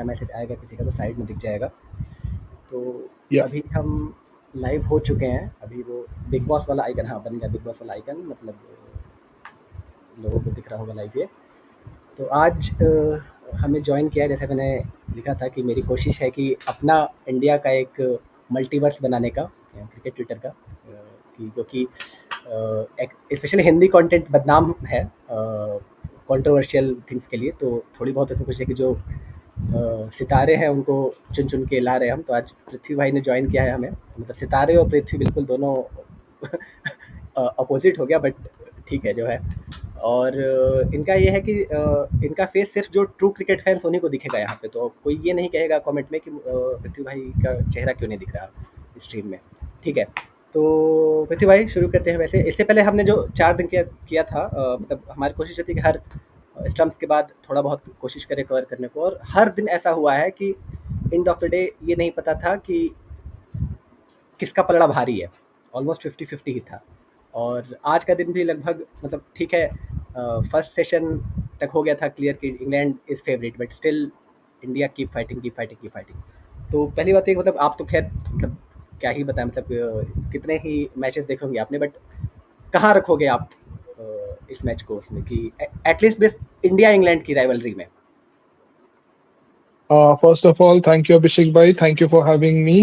Message आएगा किसी का तो साइड में दिख जाएगा। तो Yeah. अभी हम लाइव हो चुके हैं। अभी वो बिग बॉस वाला आइकन, हाँ, बन गया बिग बॉस वाला आइकन, मतलब लोगों को दिख रहा होगा लाइव ये। तो आज हमें जॉइन किया, जैसे मैंने लिखा था कि मेरी कोशिश है कि अपना इंडिया का एक मल्टीवर्स बनाने का, क्रिकेट ट्विटर का, कि क्योंकि स्पेशली हिंदी कंटेंट बदनाम है कंट्रोवर्शियल थिंग्स के लिए, तो थोड़ी बहुत ऐसा कुछ है कि जो सितारे हैं उनको चुन चुन के ला रहे हैं हम। तो आज पृथ्वी भाई ने ज्वाइन किया है हमें, मतलब सितारे और पृथ्वी बिल्कुल दोनों अपोजिट हो गया, बट ठीक है जो है। और इनका ये है कि इनका फेस सिर्फ जो ट्रू क्रिकेट फैंस उन्हीं को दिखेगा यहाँ पे, तो कोई ये नहीं कहेगा कमेंट में कि पृथ्वी भाई का चेहरा क्यों नहीं दिख रहा स्ट्रीम में, ठीक है। तो पृथ्वी भाई शुरू करते हैं। वैसे इससे पहले हमने जो 4 दिन किया था, मतलब हमारी कोशिश रहती है कि हर स्टम्प्स के बाद थोड़ा बहुत कोशिश करें कवर करने को, और हर दिन ऐसा हुआ है कि एंड ऑफ द डे ये नहीं पता था कि किसका पलड़ा भारी है। ऑलमोस्ट 50-50 ही था। और आज का दिन भी लगभग, मतलब ठीक है, फर्स्ट सेशन तक हो गया था क्लियर कि England is favourite, but still India keep fighting keep fighting keep fighting. तो पहली बात है, मतलब आप तो खैर, मतलब क्या ही बताएं, मतलब कितने ही मैचेस देखोगे आपने, बट कहाँ रखोगे आप इस मैच को उसमें कि एटलीस्ट दिस इंडिया इंग्लैंड की राइवलरी में? First of all, thank you, Abhishek bhai. Thank you for having me.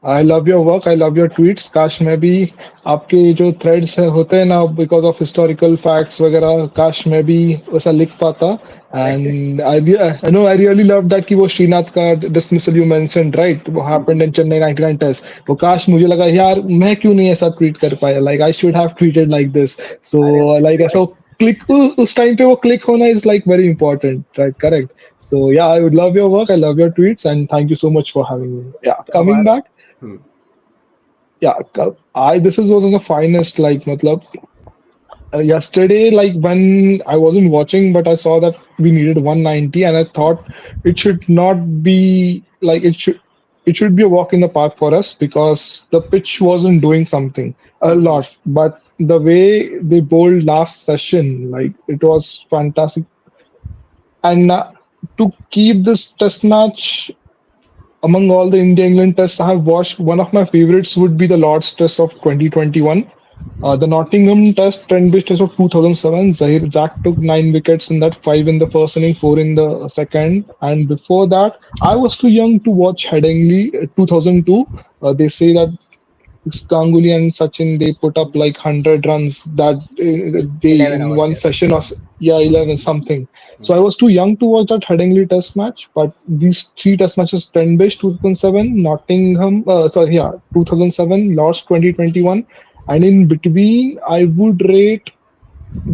I love your work. I love your tweets. काश मैं भी आपके जो threads है होते हैं ना, because of historical facts वगैरह, काश मैं भी वैसा लिख पाता. अरे And I know I really loved that कि वो श्रीनाथ का dismissal you mentioned, right? वो happened in Chennai 99 test. वो काश मुझे लगा यार मैं क्यों नहीं ऐसा tweet कर पाया. Like I should have tweeted like this. So अरे like ऐसा click उस टाइम पे वो click होना is like very important, right? Correct. So yeah, I would love your work. I love your tweets, and thank you so much for having me. Yeah, तो coming हमारा back. Yeah, I this is was on the finest. Like, matlab, yesterday, like when I wasn't watching, but I saw that we needed 190, and I thought it should not be like it should be a walk in the park for us because the pitch wasn't doing something a lot. But the way they bowled last session, like it was fantastic. And to keep this test match among all the India England tests I have watched, one of my favorites would be the Lord's Test of 2021. The Nottingham Test, Trent Bridge Test of 2007. Zahir Jack took 9 wickets in that, 5 in the first inning, 4 in the second. And before that, I was too young to watch Headingley, 2002. They say that Ganguly and Sachin, they put up like 100 runs that day 11 in hours, one yes. session, or yeah, 11 something. So I was too young to watch that Headingley Test match. But these 3 Test matches: Tenbish 2007, Nottingham, sorry, yeah, 2007, Lords 2021, and in between, I would rate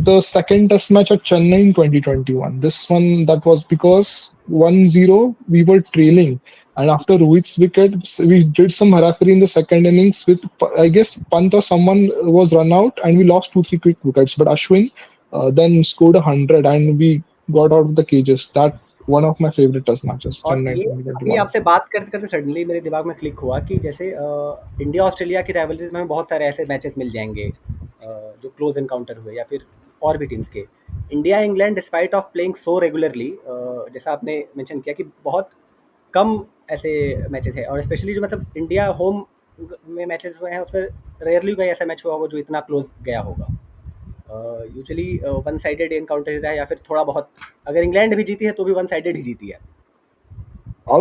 the second test match at Chennai in 2021. This one, that was because 1-0 we were trailing. And after Rohit's wicket, we did some harakiri in the second innings with, I guess, Pant or someone was run out and we lost 2-3 quick wickets. But Ashwin then scored 100 and we got out of the cages. That one of my favorite test matches, और Chennai ये अभी 2021. आपसे बात करते करते suddenly मेरे दिमाग में क्लिक हुआ कि जैसे इंडिया ऑस्ट्रेलिया की राइवलरीज में हमें बहुत सारे ऐसे मैचेस मिल जाएंगे, जो क्लोज एनकाउंटर हुए या फिर और भी टीम्स के। India England despite of playing so regularly, जैसा आपने मेंशन किया कि बहुत कम ऐसे मैचेस है, और स्पेशली जो मतलब इंडिया होम में मैचेस हुए हैं उसमें रेयरली कोई ऐसा मैच हुआ होगा जो इतना क्लोज गया होगा। यूजुअली वन साइडेड एनकाउंटर रहा है, या फिर थोड़ा बहुत, अगर इंग्लैंड भी जीती है तो भी वन साइडेड ही जीती है।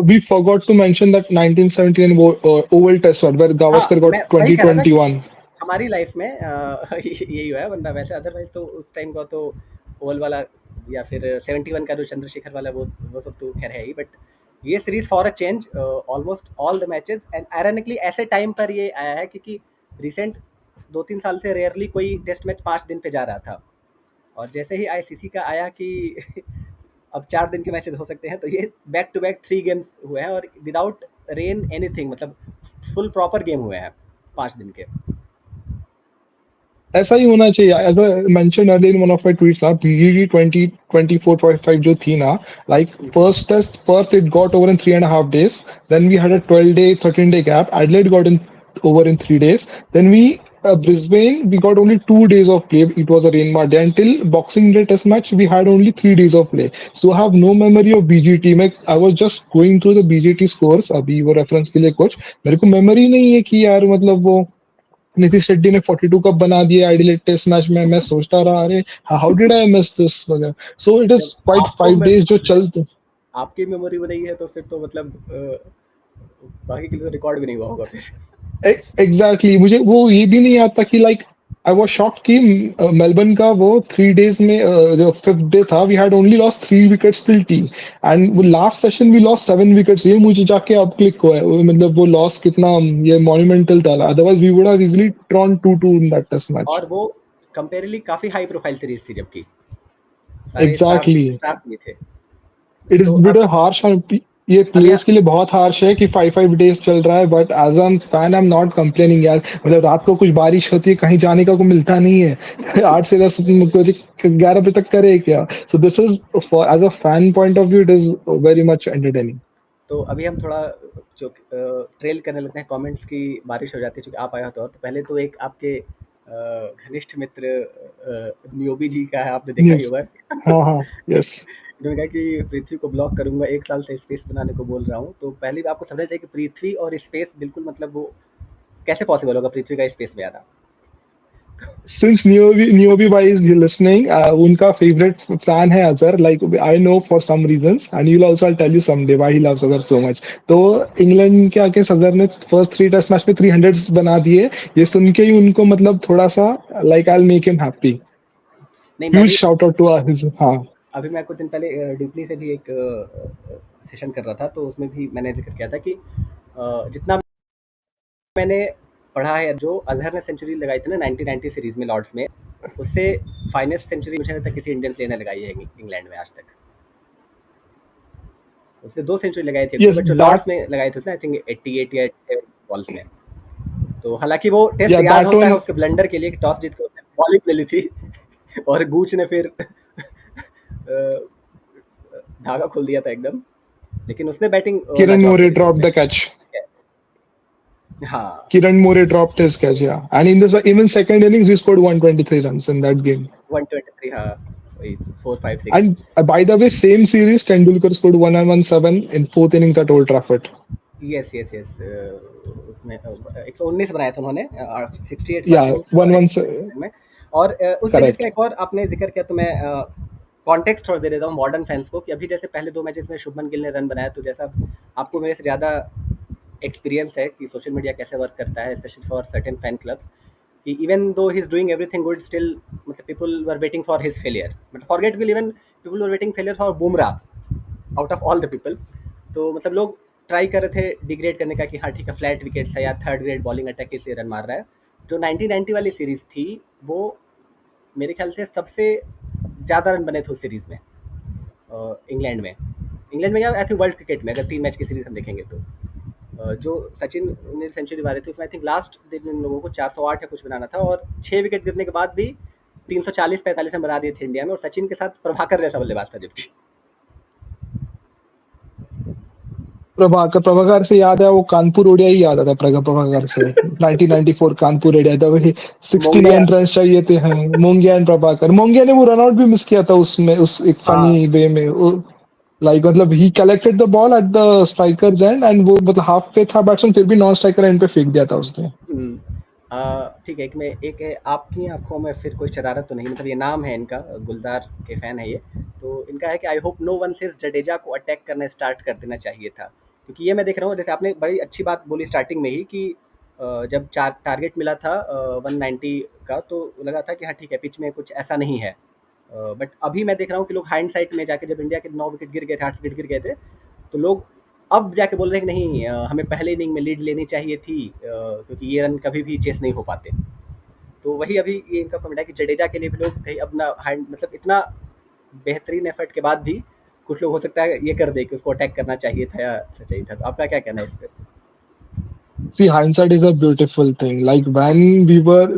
We forgot to mention that 1979 Oval Test one where हाँ, Gavaskar got मैं वही कह रहा था कि 2021. हमारी लाइफ में यही हुआ है वरना वैसे अदरवाइज़ तो उस टाइम का तो ओवल वाला या फिर 71 का जो चंद्रशेखर वाला वो सब तो खैर है ही, बट ये series for a change almost all the matches, and ironically ऐसे टाइम पर ये आया है क्योंकि रिसेंट 2-3 साल से रेयरली कोई टेस्ट मैच 5 दिन पे जा रहा था, और जैसे ही आईसीसी का आया कि अब 4 दिन के मैचेस हो सकते हैं, तो ये बैक टू बैक 3 गेम्स हुए हैं और विदाउट रेन एनीथिंग, मतलब फुल प्रॉपर गेम हुए हैं 5 दिन के। ऐसा ही होना चाहिए. As I mentioned earlier in one of my tweets, ना PGT 2024.5 जो थी ना, like first test Perth it got over in 3.5 days. Then we had a 12-day, 13-day gap. Adelaide got in over in 3 days. Then we Brisbane, we got only 2 days of play. It was a rain mar day. Until Boxing Day Test match, we had only 3 days of play. So I have no memory of BGT. I was just going through the BGT scores. अभी वो reference के लिए कुछ मेरे को memory नहीं है कि यार मतलब वो नीतीश रेड्डी ने 42 कप बना दिया आइडियल टेस्ट मैच में. मैं सोचता रहा अरे how did I miss this वगैरह. सो इट इज जब क्वाइट आपको 5 days जो चलते. आपकी मेमोरी में नहीं है तो फिर तो मतलब बाकी के लिए तो रिकॉर्ड भी नहीं हुआ होगा फिर। एग्जैक्टली मुझे वो ये भी नहीं आता कि लाइक आई वाज शॉक्ड कि मेलबर्न का वो 3 days में जो फिफ्थ डे था we had only lost 3 wickets till tea. And वो last session we lost 7 wickets. ये मुझे जाके अब क्लिक हुआ है मतलब वो लॉस कितना ये मॉन्यूमेंटल था. Otherwise we would have easily drawn 2-2 in that test match. और वो कंपेरेटिवली काफी हाई प्रोफाइल सीरीज थी, जबकि सारे एग्जैक्टली. स्टार्स भी थे। इट इज तो बिट अब हार्श. ये अभी प्लेयर्स के लिए बहुत हार्श है कि 5 5 days चल रहा है. But as an fan I am not complaining यार. मतलब रात को कुछ बारिश होती है कहीं जाने का को मिलता नहीं है. 8 से 10 कुछ 11 बजे तक करे क्या. So this is for as a fan point of view it is very much entertaining. तो अभी हम थोड़ा जो ट्रेल करने लगते हैं, कमेंट्स की बारिश हो जाती है चूंकि आप आया तो पहले तो एक आपके घनिष्ठ मित्र नियोबी जी का है, आपने देखा ही होगा। हाँ हाँ. यस. उन्होंने कहा कि पृथ्वी को ब्लॉक करूंगा, 1 साल से स्पेस बनाने को बोल रहा हूँ। तो पहले भी आपको समझना चाहिए कि पृथ्वी और स्पेस बिल्कुल मतलब वो कैसे पॉसिबल होगा पृथ्वी का स्पेस में आना। Since Niobi bhai is listening, उनका favorite fan है Azhar. Like I know for some reasons, and you'll also I'll tell you someday why he loves Azhar so much. तो इंग्लैंड के आके अजहर ने फर्स्ट 3 टेस्ट मैच में 300 बना दिए. ये सुन के ही उनको मतलब थोड़ा सा like I'll make him happy. नहीं, मैं Huge भी shout out to his. हाँ. अभी मैं कुछ दिन पहले डिपली से भी एक सेशन कर रहा था, तो उसमें भी मैंने जिक्र किया था कि जितना मैंने पढ़ा है, जो अजहर ने सेंचुरी लगाई थी ना 1990 सीरीज में लॉर्ड्स में, उससे फाइनेस्ट सेंचुरी मुझे नहीं लगता किसी इंडियन प्लेयर ने लगाई है इंग्लैंड में आज तक। उसने 2 सेंचुरी लगाई थी, Yes, बट जो that लॉर्ड्स में लगाई थी उसने आई थिंक 88 या 87 बॉल्स में। तो हालांकि वो टेस्ट yeah याद that होता है one. उसके ब्लंडर के लिए कि टॉस जीत के उसने बॉलिंग ले ली थी और गूच ने फिर धागा खोल दिया था एकदम। लेकिन उसने बैटिंग Kiran लाजवाब More करी थी dropped उसमें। the catch. हाँ, Kiran More dropped his catch. Yeah, and in this even second innings he scored 123 runs in that game. 123, हाँ, वही 4 5 6। And by the way, same series, Tendulkar scored 117 in fourth innings at Old Trafford. Yes yes yes, उसमें 119 बनाए थे उन्होंने, 68 first Yeah, inning में one और one. 86 second में। और उस सीरीज का Correct. एक और आपने जिक्र किया, तो मैं कॉन्टेक्स्ट छोड़ दे देता हूँ मॉडर्न फैंस को, कि अभी जैसे पहले 2 मैचेस में शुभमन गिल ने रन बनाया, तो जैसा आपको मेरे से ज़्यादा एक्सपीरियंस है कि सोशल मीडिया कैसे वर्क करता है, specially for certain fan clubs, कि इवन दो ही is doing everything good, still मतलब people were waiting for his failure, but forget will even people were waiting failure for Bumrah out of all the people. तो मतलब लोग try कर रहे थे degrade करने का कि हाँ ठीक है, फ्लैट विकेट है या थर्ड ग्रेड बॉलिंग अटैक के इसलिए रन मार रहा है। जो 1990 वाली सीरीज थी, वो मेरे ख्याल से सबसे ज़्यादा रन बने थे उस सीरीज में, इंग्लैंड में क्या, आई थिंक वर्ल्ड क्रिकेट में अगर 3 मैच की सीरीज हम देखेंगे तो जो सचिन ने सेंचुरी मारी थी उसमें आई थिंक लास्ट दिन इन लोगों को 408 या कुछ बनाना था, और 6 विकेट गिरने के बाद भी 340-45 रन बना दिए थे इंडिया में, और सचिन के साथ प्रभाकर जैसा बल्लेबाज था जबकि। प्रभाकर से याद है वो कानपुर ओडियाई याद आता है. प्रभाकर से 1994 कानपुर ओडियाई था. वही मोंगिया, 69 रन चाहिए थे. हाँ, मोंगिया एंड प्रभाकर. मोंगिया ने वो रन आउट भी मिस किया था उसमें उस एक हाँ। फनी वे में. लाइक मतलब ही collected the ball at the strikers and वो मतलब हाफ पे था बैट्समैन फिर भी नॉन स्ट्राइकर एंड पे फेंक दिया था उसने. ठीक है, एक है आपकी आंखों में फिर कोई शरारत तो नहीं, मतलब ये नाम है इनका, गुलजार के फैन है ये। तो इनका है कि I hope no one says Jadeja को अटैक करना स्टार्ट कर देना चाहिए था, क्योंकि ये मैं देख रहा हूँ, जैसे आपने बड़ी अच्छी बात बोली स्टार्टिंग में ही कि जब चार टारगेट मिला था 190 का, तो लगा था कि हाँ ठीक है, पिच में कुछ ऐसा नहीं है। बट अभी मैं देख रहा हूँ कि लोग हाइंड साइड में जाके, जब इंडिया के 9 विकेट गिर गए थे, 8 विकेट गिर गए थे, तो लोग अब जाके बोल रहे हैं कि नहीं, हमें पहले इनिंग में लीड लेनी चाहिए थी, क्योंकि ये रन कभी भी चेस नहीं हो पाते। तो वही अभी ये इनका कमेंट है कि जडेजा के लिए भी लोग कहीं अपना हैंड, मतलब इतना बेहतरीन एफर्ट के बाद भी कुछ लोग हो सकता है ये कर दे कि उसको अटैक करना चाहिए था या चाहिए था। तो आपका क्या कहना है इस पर? See, hindsight is a beautiful thing. Like when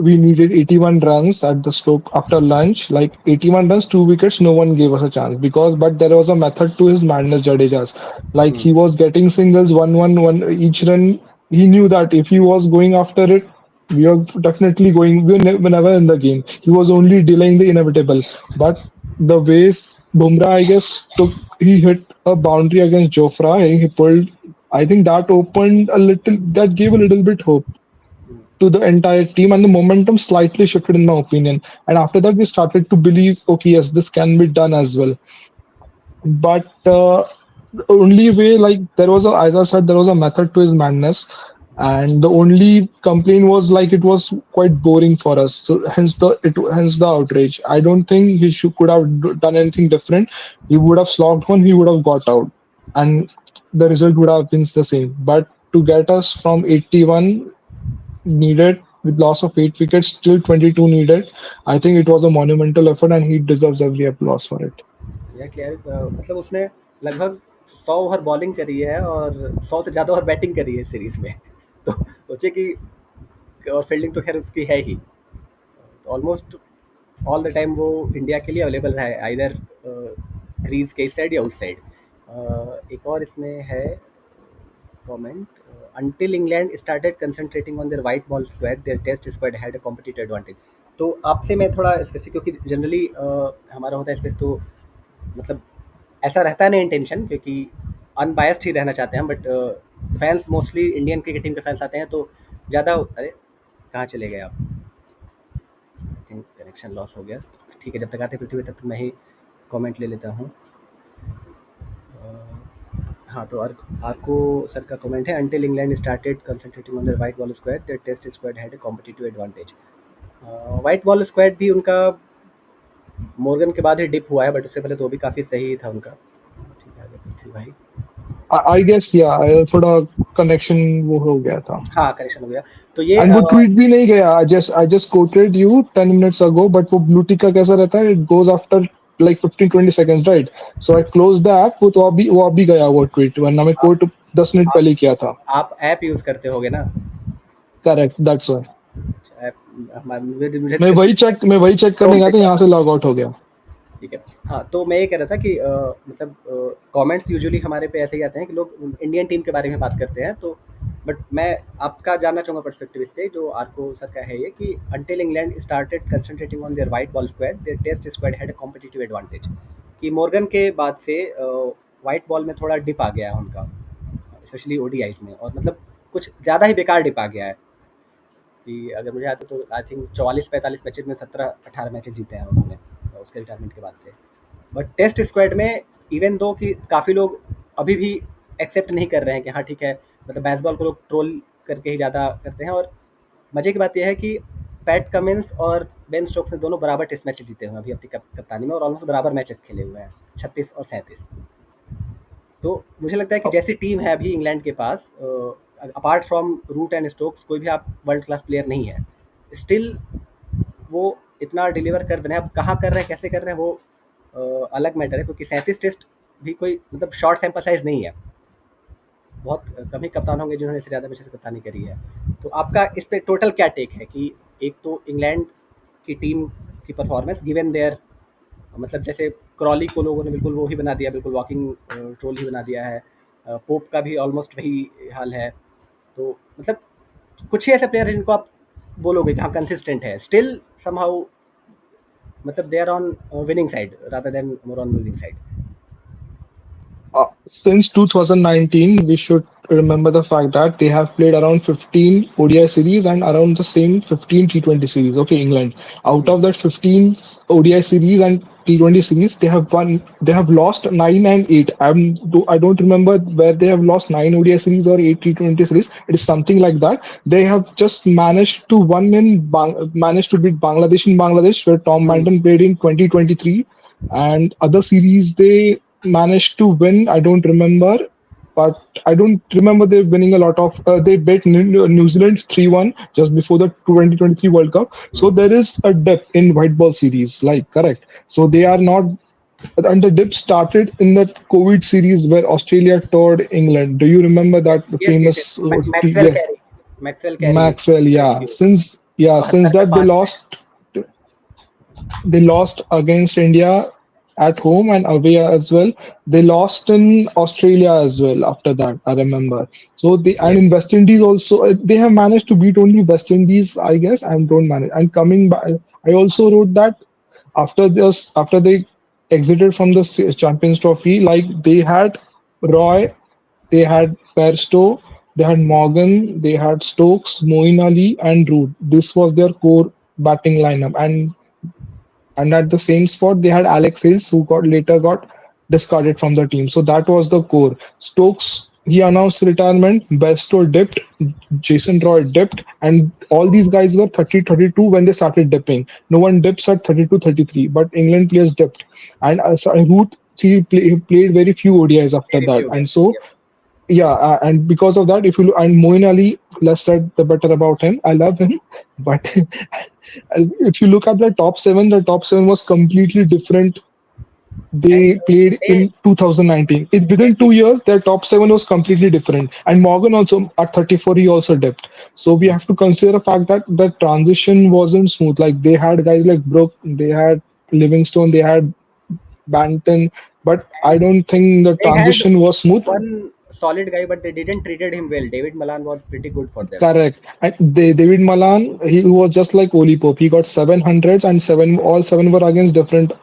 we needed 81 runs at the stroke after lunch, like 81 runs, 2 wickets, no one gave us a chance but there was a method to his madness, Jadeja's. Like hmm, he was getting singles, one, one, one each run. He knew that if he was going after it, We are definitely going. We're never in the game. He was only delaying the inevitable. But the ways Bumrah, I guess, he hit a boundary against Jofra. And he pulled. I think that opened a little. That gave a little bit hope to the entire team, and the momentum slightly shifted, in my opinion. And after that, we started to believe, okay, yes, this can be done as well. But the only way, like there was a, as I said, there was a method to his madness, and the only complaint was like it was quite boring for us. So hence the outrage. I don't think he could have done anything different. He would have slogged one, he would have got out, and the result would have been the same. But to get us from 81 needed with loss of 8 wickets till 22 needed, I think it was a monumental effort, and he deserves every applause for it. या clear मतलब उसने लगभग 100 over bowling करी है और 100 से ज़्यादा over batting करी है सीरीज़ में। तो सोचिए कि और फील्डिंग तो खैर उसकी है ही। ऑलमोस्ट ऑल द टाइम वो इंडिया के लिए अवेलेबल रहा है आइदर क्रीज के इस साइड या उस साइड। एक और इसमें है comment, until England started concentrating on their white ball squad, their test squad had a competitive advantage। तो आपसे मैं थोड़ा स्पेसिफिक, क्योंकि जनरली हमारा होता है स्पेस, तो मतलब ऐसा रहता नहीं इंटेंशन, क्योंकि अनबायस्ड ही रहना चाहते हैं हम, but fans mostly Indian cricket team के फैंस आते हैं तो ज़्यादा। अरे कहाँ चले गए आप? आई थिंक कनेक्शन लॉस हो गया। ठीक है, जब तक आते पृथ्वी तब तक मैं ही कमेंट ले लेता हूँ। हाँ, तो आर्को सर का कमेंट है, until England started concentrating on their white ball squad, their test squad had a competitive advantage. White ball squad भी उनका मॉर्गन के बाद ही डिप हुआ है, बट उससे पहले तो वो भी काफ़ी सही था उनका। ठीक है, आगे पृथ्वी भाई। I guess yeah, थोड़ा कनेक्शन वो हो गया था. हाँ, करेक्शन हो गया। तो ये And वो ट्वीट भी नहीं गया. I just quoted you 10 minutes ago, but वो ब्लू टिक का कैसा रहता है? It goes after like 15-20 seconds, right? So I closed the app. वो अभी गया वो ट्वीट, वरना मैं आप कोट 10 मिनट आप पहले किया था. आप ऐप यूज़ करते होगे ना? Correct, that's why. ऐप हमारे मुझे मुझे मैं वही चेक करने क्रोम गया पे था, यहाँ चला। से लॉग आउट हो गया. ठीक है। हाँ, तो मैं ये कह रहा था कि मतलब कमेंट्स यूजुअली हमारे पे ऐसे ही आते हैं कि लोग इंडियन टीम के बारे में बात करते हैं, तो बट मैं आपका जानना चाहूँगा पर्सपेक्टिव इस पे, जो आर्को सर का है ये, कि until England started concentrating on their white ball squad, their test squad had a competitive advantage. कि मॉर्गन के बाद से व्हाइट बॉल में थोड़ा डिप आ गया है उनका, स्पेशली ओडीआईज़ में, और मतलब कुछ ज़्यादा ही बेकार डिप आ गया है। कि अगर मुझे याद है तो आई थिंक 44-45 मैचेस में 17-18 मैचेस जीते हैं उन्होंने उसके रिटायरमेंट के बाद से। बट टेस्ट स्क्वाड में इवन दो कि काफ़ी लोग अभी भी एक्सेप्ट नहीं कर रहे हैं कि हाँ ठीक है, मतलब बेसबॉल को लोग ट्रोल करके ही ज़्यादा करते हैं। और मज़े की बात यह है कि पैट कमिंस और बेन स्टोक्स ने दोनों बराबर टेस्ट मैचेस जीते हुए हैं अभी अपनी कप्तानी में, और ऑलमोस्ट बराबर मैचेस खेले हुए हैं, 36 और 37। तो मुझे लगता है कि जैसी टीम है अभी इंग्लैंड के पास, apart from Root and Stokes, कोई भी आप वर्ल्ड क्लास प्लेयर नहीं है। स्टिल वो इतना डिलीवर कर दे रहे हैं। अब कहाँ कर रहे हैं, कैसे कर रहे हैं, वो अलग मैटर है, क्योंकि 37 टेस्ट भी कोई मतलब शॉर्ट सैंपल साइज नहीं है। बहुत कम ही कप्तान होंगे जिन्होंने इससे ज़्यादा मैचेस कप्तानी करी है। तो आपका इस पे टोटल क्या टेक है कि एक तो इंग्लैंड की टीम की परफॉर्मेंस गिवन देयर, मतलब जैसे क्रॉली को लोगों ने बिल्कुल वो ही बना दिया, बिल्कुल वॉकिंग ट्रोल ही बना दिया है। पोप का भी ऑलमोस्ट वही हाल है। तो मतलब कुछ ही ऐसे प्लेयर हैं जिनको आप बोलोगे कि हाँ कंसिस्टेंट है, स्टिल समहाउ मतलब they are on winning side rather than more on losing side. Since 2019, we should remember the fact that they have played around 15 ODI series and around the same 15 T20 series. Okay, England. Out of that 15 ODI series and T20 series, they have lost 9 and 8. I don't remember where they have lost 9 ODI series or 8 T20 series. It is something like that. They have just managed to beat Bangladesh in Bangladesh, where Tom Banton played in 2023, and other series they managed to win. I don't remember, but I don't remember they winning a lot of. They beat New Zealand 3-1 just before the 2023 World Cup. So there is a dip in white ball series, like correct. So they are not. And the dip started in that COVID series where Australia toured England. Do you remember that yes yes yes, famous? Maxwell Yes, carry, Maxwell carry Maxwell. Yeah, rescue since 72 पे that 5 में। they lost against India at home and away as well. They lost in Australia as well after that, I remember. So they and Yes. in West Indies also they have managed to beat only West Indies, I guess, and don't manage. And coming back, I also wrote that after they exited from the Champions Trophy, like they had Roy, they had Perstow, they had Morgan, they had Stokes, Moeen Ali, and Root. This was their core batting lineup, and at the same spot they had Alex Hales, who got later got discarded from the team. So that was the core. Stokes, he announced retirement. Bairstow dipped, Jason Roy dipped, and all these guys were 30, 32 when they started dipping. No one dips at 32, 33, but England players dipped. And Root, he played very few ODIs after Very that, few and games. so Yes. yeah, and because of that, if you look, and Moeen Ali, less said the better about him. I love him, but if you look at the top seven was completely different. And They played they in 2019. they Within 2 years, their top seven was completely different. And Morgan also at 34, he also dipped. So we have to consider the fact that the transition wasn't smooth. Like they had guys like Brook, they had Livingstone, they had Banton, but I and don't think the they had transition was smooth. one solid guy, but they didn't treated him well. David Malan was pretty good for them. Correct. And David Malan, he was just like Oli Pope. He got 700s and seven, all seven were against different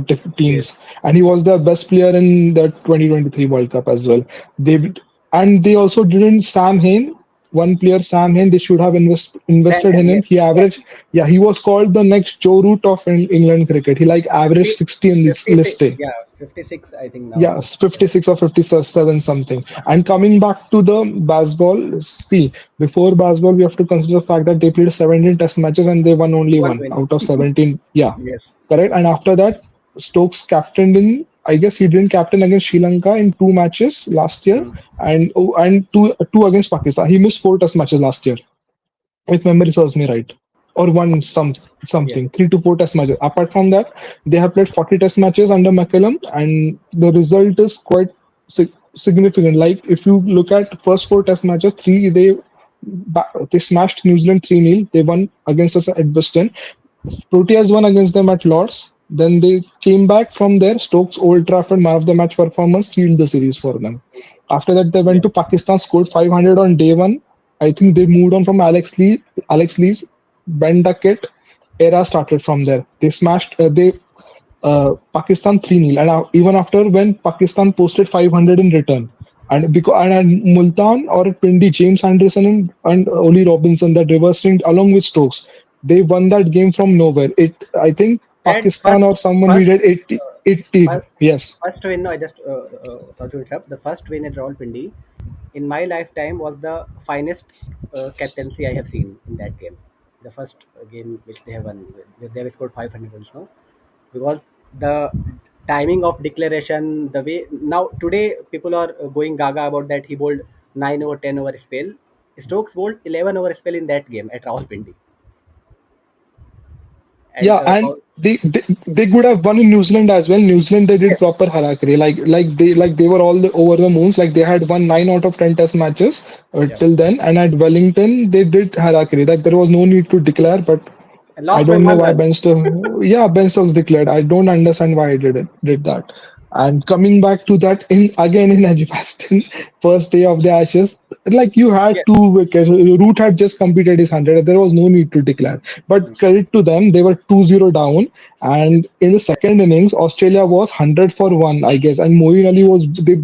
Yes. teams. And he was the best player in the 2023 World Cup as well. And they also didn't Sam Hain, one player, Sam Hain, they should have invested in him. Yes, He averaged, exactly. yeah, he was called the next Joe Root of England cricket. He like averaged 50, 60 in this 56, list. yeah, 56, I think now. Yes, 56 or 57 something. And coming back to the baseball, see, before baseball, we have to consider the fact that they played 17 test matches and they won only One one win. out of 17. Yeah, Yes. correct. And after that, Stokes captained in, I guess he didn't captain against Sri Lanka in two matches last year Mm. and two against Pakistan. He missed four test matches last year if memory serves me right, or one Yes. something 3 to 4 test matches. Apart from that, they have played 40 test matches under McCallum, and the result is quite significant. Like if you look at first four test matches, they smashed New Zealand 3-0. They won against us at Edgbaston. Proteas won against them at Lords. Then they came back from there. Stokes Old Trafford man of the match performance sealed the series for them. After that, they went Yes. to Pakistan, scored 500 on day one. I think they moved on from Alex Lee's Ben Duckett era started from there. They smashed. They Pakistan 3-0, and even after when Pakistan posted 500 in return, and Multan or Pindi, James Anderson and Oli Robinson, that reverse ringed along with Stokes, they won that game from nowhere. It I think And Pakistan or someone first, needed 80, uh, 80. first, Yes. first win. No, I just sorry to interrupt. The first win at Rawalpindi in my lifetime was the finest captaincy I have seen in that game. The first game which they have won, where they have scored 500 runs. No, because the timing of declaration, the way now today people are going gaga about that he bowled 9 over 10 over spell. Stokes bowled 11 over spell in that game at Rawalpindi, and Yeah, and they could have won in New Zealand as well. New Zealand they did yes, proper harakiri, like they were all over the moons. Like they had won 9 out of 10 Test matches yeah, till then, and at Wellington they did harakiri. Like there was no need to declare, but and I lost by don't know one why run. Ben Stokes. Yeah, Ben Stokes declared. I don't understand why he did that. And coming back to that in again in Edgbaston, first day of the Ashes, like you had Yes. 2 wickets. Root had just completed his 100. There was no need to declare. But credit to them, they were 2-0 down. And in the second innings, Australia was 100 for one, I guess. And Moeen Ali was they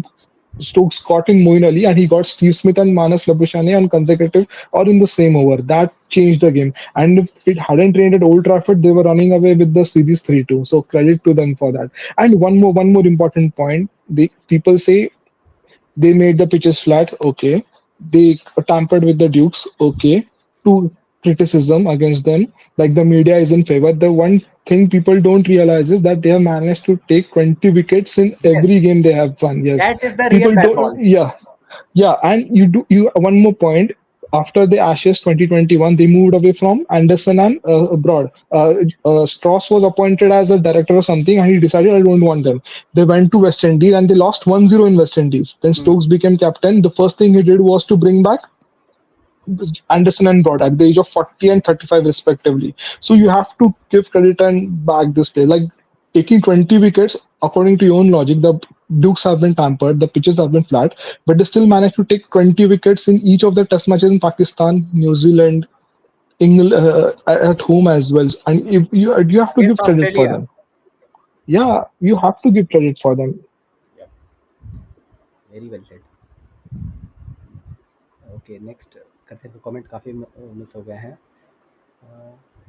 Stokes caught in Moeen Ali and he got Steve Smith and Manas Labuschagne on consecutive or in the same over. That changed the game. And if it hadn't rained at Old Trafford, they were running away with the series 3-2. So credit to them for that. And one more important point. The people say they made the pitches flat. Okay. They tampered with the Dukes. Okay. Two criticism against them. Like the media is in favor. The one thing people don't realize is that they have managed to take 20 wickets in Yes, every game they have won. Yes. that is the real People bat don't, ball. yeah. Yeah, and you one more point. After the Ashes 2021, they moved away from Anderson and Broad. Strauss was appointed as a director or something, and he decided I don't want them. They went to West Indies and they lost 1-0 in West Indies. Then Hmm. Stokes became captain. The first thing he did was to bring back Anderson and Broad at the age of 40 and 35 respectively. So you have to give credit and back this play. Like taking 20 wickets, according to your own logic, the Dukes have been tampered, the pitches have been flat, but they still managed to take 20 wickets in each of the test matches in Pakistan, New Zealand, England, at home as well. And if you have to give Against credit for Australia. them. Yeah, you have to give credit for them. Yeah, very well said. Okay, next करते हैं, तो comment काफ़ी miss हो गए हैं।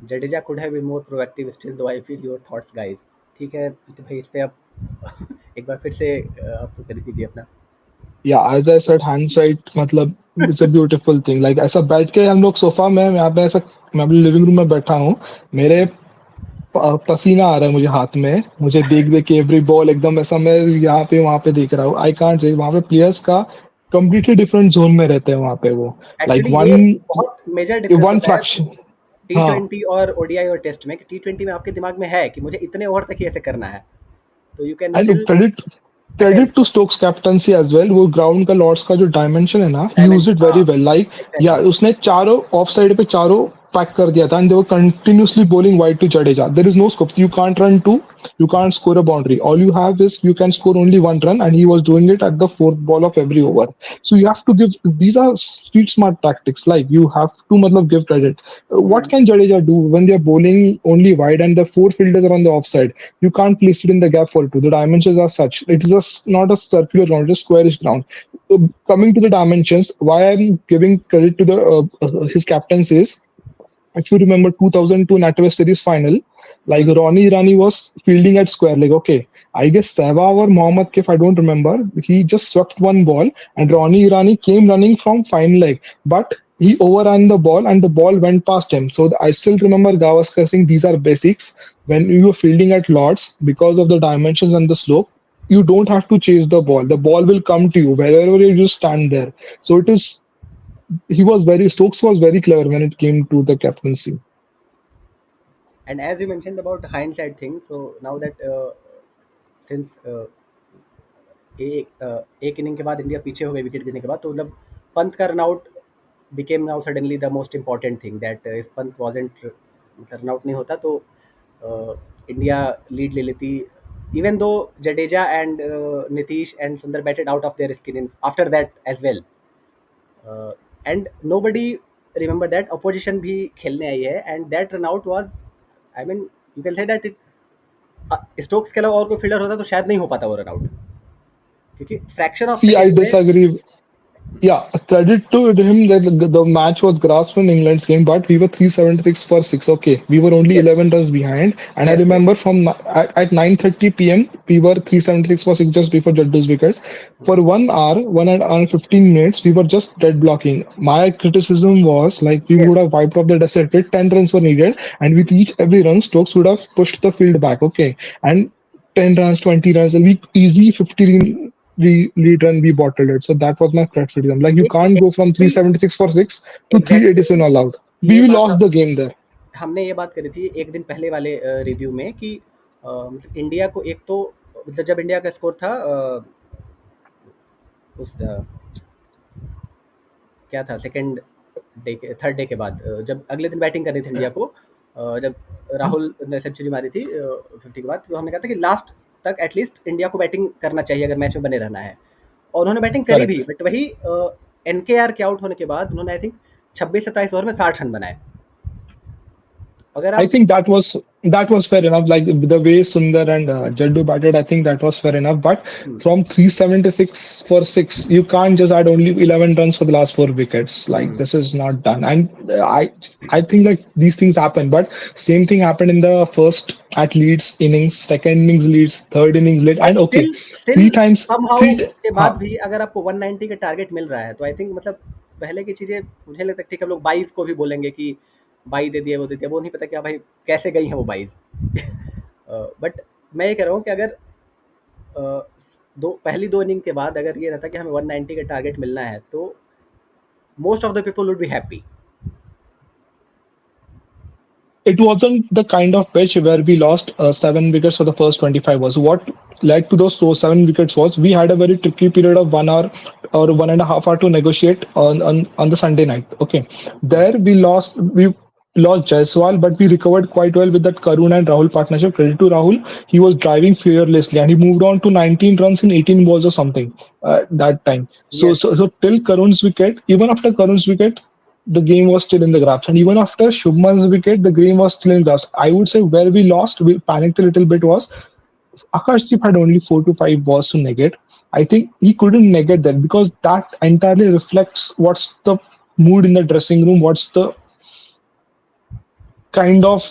Jadeja could have been more proactive still though I feel your thoughts guys. ठीक है, तो भाई इस पे आप एक बार फिर से आप कर दीजिए अपना। या एज आई सेड हाइंडसाइट मतलब it's a beautiful thing like ऐसा बैठ के हम लोग सोफा में यहाँ पे ऐसा मैं अपने लिविंग रूम में बैठा हूँ मेरे पसीना आ रहा है मुझे हाथ में मुझे देख देख के एवरी बॉल एकदम ऐसा मैं यहाँ पे वहां पे देख रहा हूँ आई कांट से वहां पे प्लेयर्स का कंप्लीटली डिफरेंट जोन में रहते हैं वहां पे वो लाइक एक्चुअली वन ये बहुत मेजर डिफरेंस वन होता है फ्रैक्शन टी हाँ ट्वेंटी और ओडीआई और टेस्ट में, कि टी ट्वेंटी में आपके दिमाग में है कि मुझे इतने ओवर तक ही ऐसे करना है, तो you can and still credit to attempt Stokes captaincy as well वो ग्राउंड का लॉर्ड्स का जो डायमेंशन है ना ही यूज्ड डायमेंशन। इट हाँ, very well like yeah exactly. उसने चारों ऑफ साइड पे चारों पैक कर दिया था and they were continuously bowling wide to Jadeja. There is no scope. You can't run two. You can't score a boundary. All you have is you can score only one run, and he was doing it at the fourth ball of every over. So you have to give. These are street smart tactics. Like you have to, matlab, give credit. What can Jadeja do when they are bowling only wide and the four fielders are on the offside? You can't place it in the gap for two. The dimensions are such. It's just not a circular ground, it's a squarish ground. Coming to the dimensions, why I'm giving credit to the his captains is if you remember 2002 NatWest Series final, like Ronnie Irani was fielding at square leg. Okay, I guess Sehwag or Mohammad Kif, I don't remember. He just swept one ball, and Ronnie Irani came running from fine leg, but he overran the ball and the ball went past him. So I still remember Gavaskar saying these are basics. When you are fielding at Lords, because of the dimensions and the slope, you don't have to chase the ball. The ball will come to you wherever you just stand there. So it is he was very Stokes was very clever when it came to the captaincy. And as you mentioned about hindsight thing, so now that since एक inning के बाद India पीछे हो गई wicket गिरने के बाद, तो मतलब पंत का run out became now suddenly the most important thing, that if Pant wasn't मतलब रन आउट नहीं होता तो इंडिया लीड ले लेती, even though Jadeja and Nitish and Sundar batted out of their skin after that as well, and nobody remember that opposition भी खेलने आई है, and that run out was, I mean, you can say that Stokes के अलावा और कोई fielder होता तो शायद नहीं हो पाता वो रन आउट, क्योंकि fraction of See, I second में। disagree. Yeah, credit to him that the match was grasped in England's game, but we were 376 for 6. Okay, we were only Yes, 11 runs behind. And I yes, yes. remember at 9:30 p.m., we were 376 for 6 just before Jaddu's wicket. For 1 hour, 1 hour and 15 minutes, we were just dead blocking. My criticism was like we Yes, would have wiped off the desert pit, 10 runs were needed, and with each every run, Stokes would have pushed the field back. Okay, and 10 runs, 20 runs, and we easy 50 lead run we bottled it. So that was my criticism. Like you एक can't go from exactly 376 for 6 to exactly 387 all out. ये We बात lost the game there. हमने ये बात करी थी एक दिन पहले वाले रिव्यू में कि मतलब इंडिया को एक तो मतलब जब इंडिया का स्कोर था उस क्या था सेकंड डे के थर्ड डे के बाद, जब अगले दिन बैटिंग करनी थी इंडिया को, जब राहुल ने सेंचुरी मारी थी 50 के बाद, तो हमने कहा था कि लास्ट तक एटलीस्ट इंडिया को बैटिंग करना चाहिए अगर मैच में बने रहना है, और उन्होंने बैटिंग करी भी, Correct. बट वही एनकेआर के आउट होने के बाद उन्होंने आई थिंक 26-27 ओवर में 60 रन बनाए। अगर I आप think that was fair enough. Like the way Sundar and Jaddu batted, I think that was fair enough. But hmm, from 376 for 6, you can't just add only 11 runs for the last four wickets. Like hmm, this is not done. And I think like these things happen. But same thing happened in the first at Leeds innings, second innings Leeds, third innings late, but and okay, still still three times somehow three. उसके Huh. बाद भी अगर आपको 190 का target मिल रहा है, तो I think मतलब पहले की चीज़ें मुझे लगता है ठीक है, हम लोग 22 को भी बोलेंगे कि 22 दे दिया वो दे दिया, वो नहीं पता क्या भाई कैसे गई हैं वो 22। बट मैं ये कह रहा हूँ कि अगर दो पहली दो इनिंग के बाद अगर ये रहता कि हमें 190 का टारगेट मिलना है, तो most of the people would be happy. It wasn't the kind of pitch where we lost 7 wickets for the first 25 overs. What led to those 7 wickets was we had a very tricky period of 1 hour or 1.5 hour to negotiate on the Sunday night. Okay, there we lost. lost Jaiswal, but we recovered quite well with that Karun and Rahul partnership. Credit to Rahul, he was driving fearlessly, and he moved on to 19 runs in 18 balls or something that time. So, Yes. so till Karun's wicket, even after Karun's wicket, the game was still in the graphs, and even after Shubman's wicket, the game was still in graphs. I would say where we lost, we panicked a little bit was Akashdeep had only 4 to 5 balls to negate. I think he couldn't negate that because that entirely reflects what's the mood in the dressing room, what's the kind of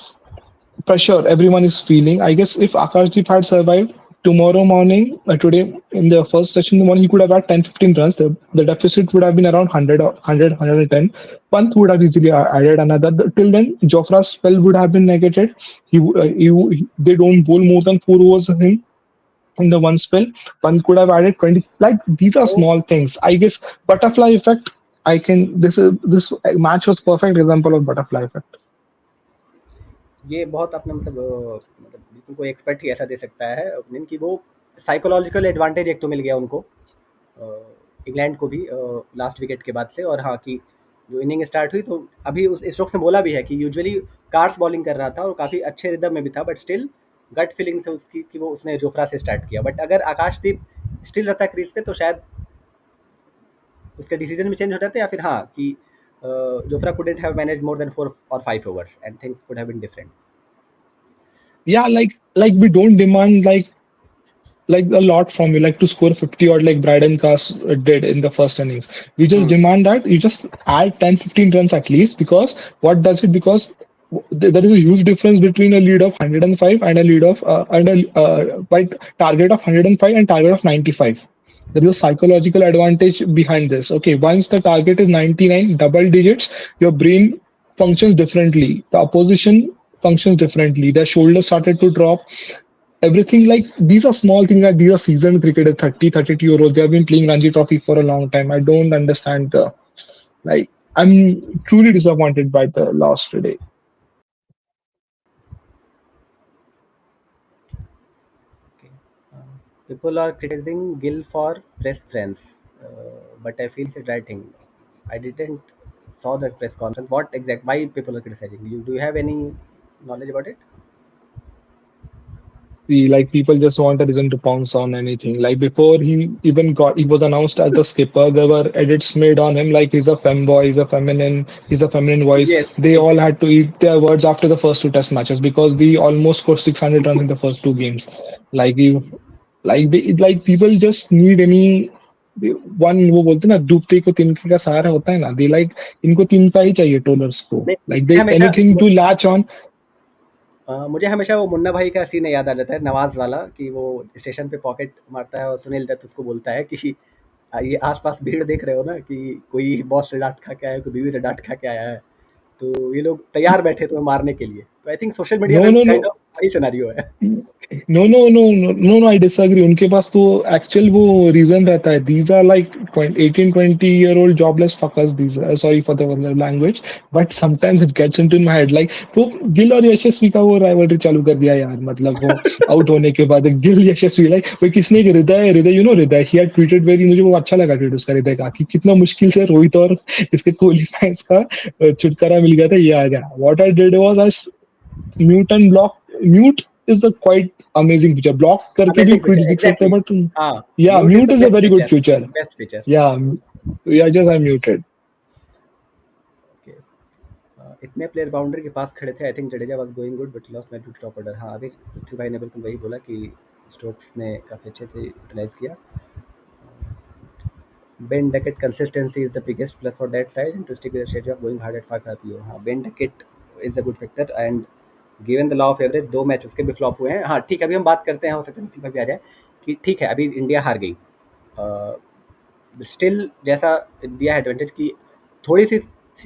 pressure everyone is feeling. I guess if Akashdeep had survived tomorrow morning, today in the first session in the morning, he could have had 10, 15 runs. The deficit would have been around 100 or 100, 110. Pant would have easily added another. Till then, Jofra's spell would have been negated. They don't bowl more than 4 overs in in the one spell. One could have added 20. Like these are तो small things. I guess butterfly effect. I can. This match was perfect example of butterfly effect. ये बहुत अपना मतलब मतलब बिल्कुल कोई expert ही ऐसा दे सकता है ओपिनियन कि वो साइकोलॉजिकल एडवांटेज एक तो मिल गया उनको इंग्लैंड को भी लास्ट विकेट के बाद से और हाँ कि जो इनिंग स्टार्ट हुई तो अभी उस स्टोक्स ने बोला भी है कि यूजुअली कार्ड्स बॉलिंग कर रहा था और काफ़ी अच्छे रिदम में भी था बट स्टिल गट फीलिंग से उसकी कि वो उसने जोफ्रा से स्टार्ट किया बट अगर आकाशदीप स्टिल रहता क्रीज पे तो शायद उसके डिसीजन भी चेंज हो जाते या फिर हाँ कि Jofra couldn't have manage more than 4 or 5 overs and things could have been different. Yeah, like we don't demand like a lot from you, like to score 50 or like Bryden Cast did in the first innings. We just Hmm. demand that you just add 10, 15 runs at least because what does it? Because there is a huge difference between a lead of 105 and a lead of and a by target of 105 and target of 95. There is a psychological advantage behind this. Okay, once the target is 99, double digits, your brain functions differently. The opposition functions differently. Their shoulders started to drop everything like these are small things like these are seasoned cricketers 30, 32 year olds they have been playing Ranji Trophy for a long time. I don't understand the like I'm truly disappointed by the loss today. Okay. People are criticizing Gill for press friends, but I feel it's the right thing. I didn't saw the press conference. What exact? Why people are criticizing? You do you have any knowledge about it? See, like people just want a reason to pounce on anything. Like before he was announced as a skipper, there were edits made on him like he's a femboy, he's a feminine voice. Yes, They all exactly. had to eat their words after the first two test matches because they almost scored 600 runs in the first two games. Like you like people just need any one वो बोलते हैं ना डूबते को तिनके का सहारा होता है ना दे लाइक इनको तिनका ही चाहिए टोलर्स को नहीं, लाइक दे मुझे हमेशा एनीथिंग टू लैच ऑन. मुझे हमेशा वो मुन्ना भाई का सीन याद आ जाता है नवाज वाला कि वो स्टेशन पे पॉकेट मारता है और सुनील दत्त उसको बोलता है कि ये आसपास भीड़ देख रहे हो ना कि कोई बॉस से डांट खा के आया है कोई बीवी से डांट खा के आया है तो ये लोग तैयार बैठे थे मारने के लिए तो I think social media no में भी नो नो काइंड ऑफ वही सिनेरियो है. No no no no no no I disagree उनके पास तो एक्चुअल वो रीजन रहता है these are like 18, 20 year old jobless fuckers these sorry for the language but sometimes it gets into my head like वो गिल और यशस्वी का वो राइवलरी चालू कर दिया यार मतलब वो आउट होने के बाद गिल यशस्वी लाइक वो किसने एक हृदय हृदय यू नो हृदय ही हैड ट्वीटेड वेरी मुझे वो अच्छा लगा ट्वीट उसका हृदय का कि कितना मुश्किल से रोहित और इसके कोहली फैंस का छुटकारा मिल गया था ये आ गया what I did was I mute and block mute is a quite amazing feature block करके भी अमेजिंग ट्वीट्स फीचर दिख सकते हैं एग्जैक्टली. बट हाँ, yeah mute is mute the is a best very good feature. Feature. Best feature. Yeah yeah just I muted. Okay. इतने player boundary के पास खड़े थे I think Jadeja was going good but lost match to top order. हाँ अभी पृथ्वी भाई ने बिल्कुल वही बोला कि स्टोक्स ने काफ़ी अच्छे से यूटिलाइज किया. Ben Duckett consistency is the biggest plus for that side and to stick with the strategy of going hard at 5 RPO. हाँ Ben Duckett is a good factor and given the law of average 2 match उसके भी flop हुए हैं. हाँ ठीक है अभी हम बात करते हैं हो सकता है निखिल भाई भी आ जाए कि ठीक है अभी इंडिया हार गई स्टिल जैसा दिया है एडवांटेज की थोड़ी सी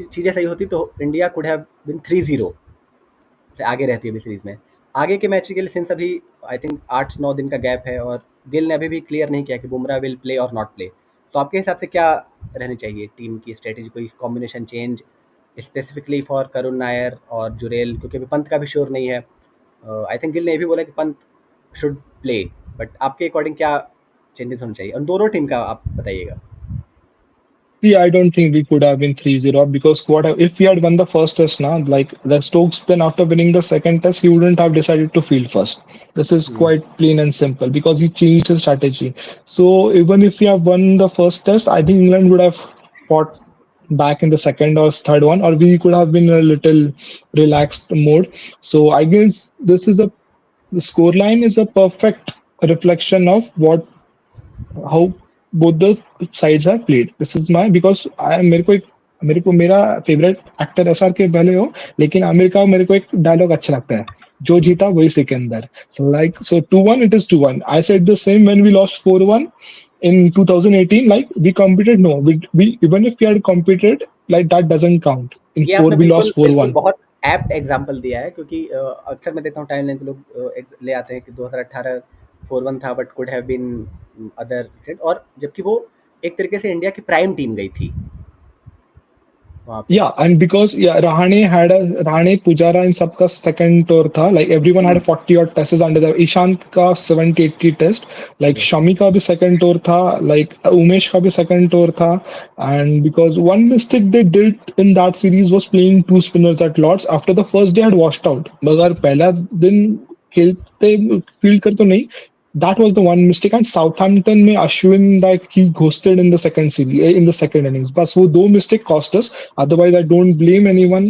चीज़ें सही होती तो इंडिया कुड हैव बिन 3-0 से आगे रहती है अभी सीरीज में. आगे के मैच के लिए सिंस अभी आई थिंक 8-9 दिन का गैप है और गिल ने अभी भी क्लियर नहीं किया कि बुमराह विल प्ले और नॉट प्ले. तो आपके हिसाब से क्या रहनी चाहिए टीम की स्ट्रेटेजी कोई combination change specifically for Karun Nair और जुरेल क्योंकि अभी पंत का भी श्योर नहीं है. आई थिंक गिल ने ये भी बोला कि पंत शुड प्ले बट आपके अकॉर्डिंग क्या चेंजेस होने चाहिए और दोनों टीम का आप बताइएगा. See, I don't think we could have been 3-0 because what if we had won the first test now, like the Stokes, then after winning the second test, he wouldn't have decided to field first. This is Hmm. quite plain and simple because he changed his strategy. So even if we have won the first test, I think England would have fought back in the second or third one, or we could have been in a little relaxed mode. So I guess this is a the scoreline is a perfect reflection of what how both the sides have played. This is my because I मेरे को मेरा favourite actor SR के भले हो लेकिन आमिर का मेरे को एक डायलॉग अच्छा लगता है जो जीता वही Sikandar so 2-1 it is 2-1 I said the same when we lost 4-1 in 2018 like we competed no we even if we had competed like that doesn't count in ये 4 आपने we बिल्कुल lost बिल्कुल 4-1. बहुत एप्ट एग्जांपल दिया है, क्योंकि अक्सर मैं देखता हूँ टाइमलाइन पे लोग ले आते हैं कि 2018 4-1 था but could have been other, और जबकि वो एक तरीके से इंडिया की प्राइम टीम गई थी वहाँ पे। Yeah, and because yeah, Rahane Pujara in सबका second tour था. Like everyone had hmm, 40 odd tests under the Ishant का 70-80 test. Like yes. Shami का भी second tour था. Like Umesh का भी second tour था. And because one mistake they did in that series was playing two spinners at Lords after the first day had washed out. मगर पहला दिन खेलते फील्ड कर तो नहीं that was the one mistake. And Southampton में Ashwin like he ghosted in the second series in the second innings. बस वो दो mistake cost us. Otherwise, I don't blame anyone.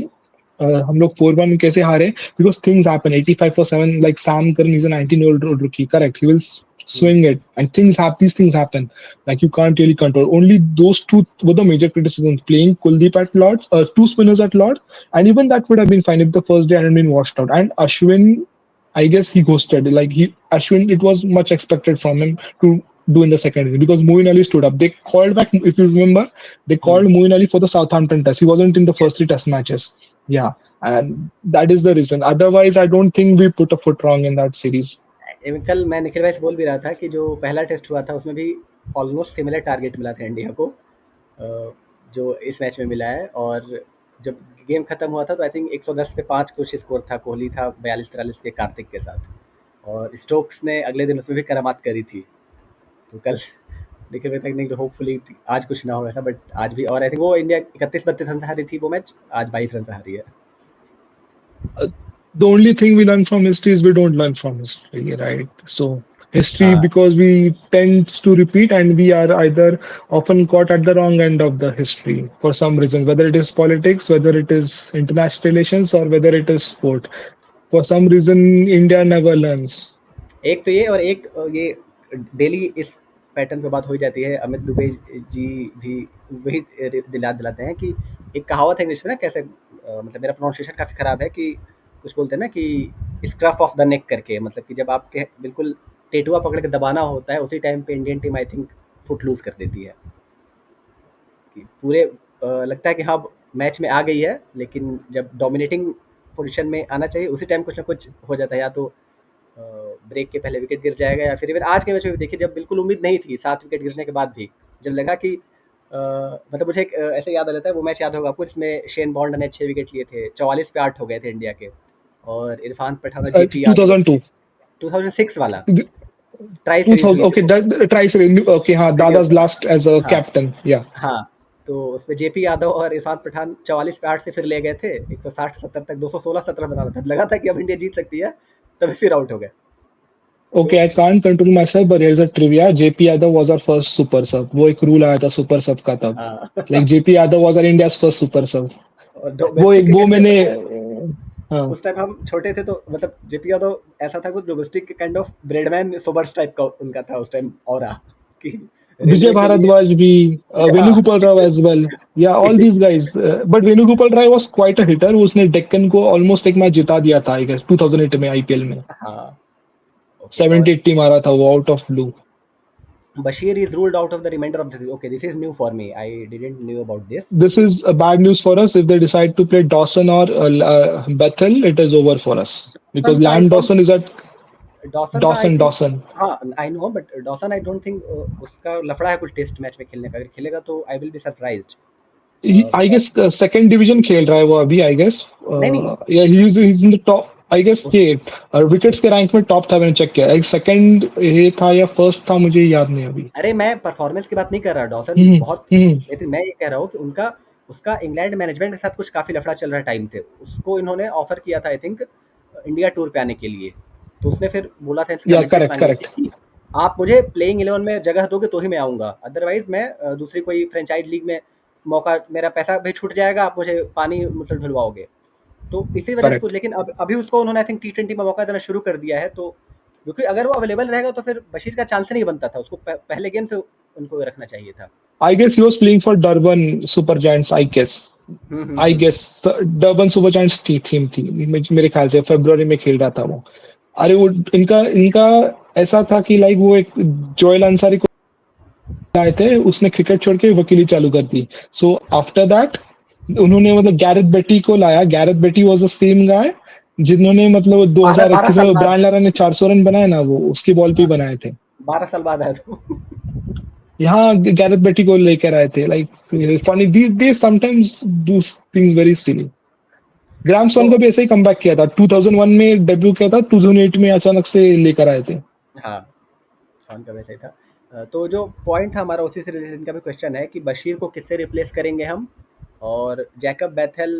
हम लोग 4-1 कैसे हारे because things happen 85 for 7 like Sam Curran is a 19-year-old rookie correct he will hmm, swing it and these things happen like you can't really control only those two were the major criticisms playing Kuldeep at Lords two spinners at Lords and even that would have been fine if the first day hadn't been washed out and Ashwin I guess he ghosted. Like he Ashwin, it was much expected from him to do in the second inning because Moeen Ali stood up. They called back, if you remember, they called hmm. Moeen Ali for the Southampton test. He wasn't in the yes. first three test matches. Yeah, and that is the reason. Otherwise, I don't think we put a foot wrong in that series. कल मैं निखिल भाई से बोल भी रहा था कि जो पहला टेस्ट हुआ था उसमें भी ऑलमोस्ट सिमिलर टारगेट मिला था इंडिया को, जो इस मैच में मिला है। और जब गेम खत्म हुआ था तो आई थिंक 110 पे 5 कुछ स्कोर था, कोहली था 42-43 पे कार्तिक के साथ, और स्टोक्स ने अगले दिन उसमें भी करामात करी थी। तो कल निखिल भाई तक नहीं, होपफुली आज कुछ ना हो ऐसा, बट आज भी, और आई थिंक वो इंडिया 31-32 रन से हारी थी वो मैच, आज 22 रन से हारी है। Uh, the only thing we learn from history is we don't learn from history, right? So history, हाँ, because we tend to repeat and we are either often caught at the wrong end of the history for some reason, whether it is politics, whether it is international relations, or whether it is sport. For some reason, India never learns. एक तो ये, और एक ये daily इस pattern पे बात हो ही जाती है। अमित दुबे जी भी वही दिलाते हैं कि एक कहावत है इंग्लिश में ना, कैसे मतलब मेरा प्रोनाउंसिएशन काफ़ी ख़राब है, कि कुछ बोलते हैं ना कि स्क्रफ ऑफ द नेक करके, मतलब कि जब आपके बिल्कुल टेटुआ पकड़ के दबाना होता है उसी टाइम पे Indian team I think foot loose कर देती है, कि पूरे लगता है कि हाँ मैच में आ गई है, लेकिन जब डोमिनेटिंग पोजीशन में आना चाहिए उसी टाइम कुछ ना कुछ हो जाता है, या तो ब्रेक के पहले विकेट गिर जाएगा, या फिर इवन आज के मैच में भी देखिए जब बिल्कुल उम्मीद नहीं थी 7 विकेट गिरने के बाद भी, जब लगा कि मतलब मुझे एक ऐसे याद आ जाता है, वो मैच याद होगा आपको जिसमें शेन बॉन्ड ने 6 विकेट लिए थे, 44 पे 8 हो गए थे इंडिया के, और इरफान पठान और जेपी यादव, 2002. 2006 वाला ट्राई सीरीज 2000, हुई थी okay, वो, try saying, okay, हाँ, India Dada's last as a हाँ, captain, yeah. हाँ, तो उसमें जेपी यादव और इरफान पठान 44 पे 8 से फिर ले गए थे 160-70 तक, 216-17 बनाना था, लगा था कि अब इंडिया जीत सकती है, तभी फिर आउट हो गए। तो Okay, I can't control myself, but here's a trivia. JP Yadav was our first super sub. वो एक rule आया था super sub का तब. हाँ Like JP Yadav was our India's first super sub. और वो डोमेस्टिक एक वो क्रिकेट में मैंने मतलब हाँ उस टाइम हम छोटे थे, तो मतलब जेपी यादव ऐसा था कुछ domestic kind of Bradman Sobers type का उनका था उस टाइम ऑरा, कि विजय रेलवे के लिए भारद्वाज भी हाँ Venugopal Rao as well. Yeah, all these guys. But Venugopal Rai was quite a hitter. उसने डेक्कन को almost एक मैच जिता दिया था I guess 2008 में IPL में. हाँ, ओके। और 70-80 मारा था वो out of blue. Bashir is ruled out of the reminder of this, okay this is new for me, I didn't knew about this. This is bad news for us. If they decide to play Dawson or Bethel, it is over for us because Dawson का आई Lamb don't Dawson is at Dawson का आई Dawson. Think, Dawson. हाँ I know, but Dawson I don't think उसका लफड़ा है कुछ test match में खेलने का, अगर खेलेगा तो आई will be surprised, I because guess second division खेल रहा है वो अभी I guess. नहीं, नहीं, Yeah, he's in the top. I guess उस ये विकेट्स के रैंक में टॉप था, मैंने चेक किया, एक सेकंड ये था या फर्स्ट था, मुझे याद नहीं अभी। अरे मैं परफॉर्मेंस की बात नहीं कर रहा, डॉसन हम्म। बहुत, हम्म। लेकिन मैं ये कह रहा हूँ कि उनका उसका इंग्लैंड मैनेजमेंट के साथ कुछ काफ़ी लफड़ा चल रहा है टाइम से। उसको इन्होंने ऑफ़र किया था आई थिंक इंडिया टूर पे आने के लिए। तो उसने फिर बोला था, इससे या कमिटमेंट करेक्ट माँगी थी करेक्ट। कि आप मुझे प्लेइंग 11 में जगह दोगे तो ही मैं आऊँगा, अदरवाइज़ मैं दूसरी कोई फ्रेंचाइज़ लीग में मौका, मेरा पैसा भी छूट जाएगा, आप मुझे पानी मुझसे धुलवाओगे। तो इसी वजह से कुछ, करेक्ट। लेकिन अब अभी उसको उन्होंने आई थिंक टी20 में मौका देना शुरू कर दिया है, तो क्योंकि अगर वो अवेलेबल रहेगा तो फिर बशीर का चांस ही नहीं बनता था, उसको पहले गेम से उनको रखना चाहिए था। I guess he was playing for Durban Super Giants, I guess. Hmm hmm I hmm. Guess Durban Super Giants की थीम थी, मेरे ख्याल से फरवरी में खेल रहा था वो। अरे वो इनका इनका ऐसा था कि लाइक वो एक जोएल अंसारी को आए थे, उसने क्रिकेट छोड़ के वकीली चालू कर दी। सो आफ्टर दैट उन्होंने मतलब गैरेथ बेटी को लाया। गैरेथ बेटी वाज द सेम गाय जिन्होंने मतलब बारह बारह 2021 साल में बाद, ब्रायन लारा ने 400 रन बनाए ना, वो उसकी बॉल पे ही हाँ, बनाए थे। 12 साल बाद आया तो। यहाँ गैरेथ बेटी को लेकर आए थे, like funny they sometimes do things very silly. ग्रामस्वन तो को भी ऐसे ही कमबैक किया था, 2001 में डेब्यू किया था, 2008 में अचानक से लेकर आए थे। हाँ, शान का वैसा ही था। तो जो पॉइंट था हमारा, उसी से रिलेटेड इनका भी क्वेश्चन है कि बशीर को किससे रिप्लेस करेंगे हम, और जैकब बैथेल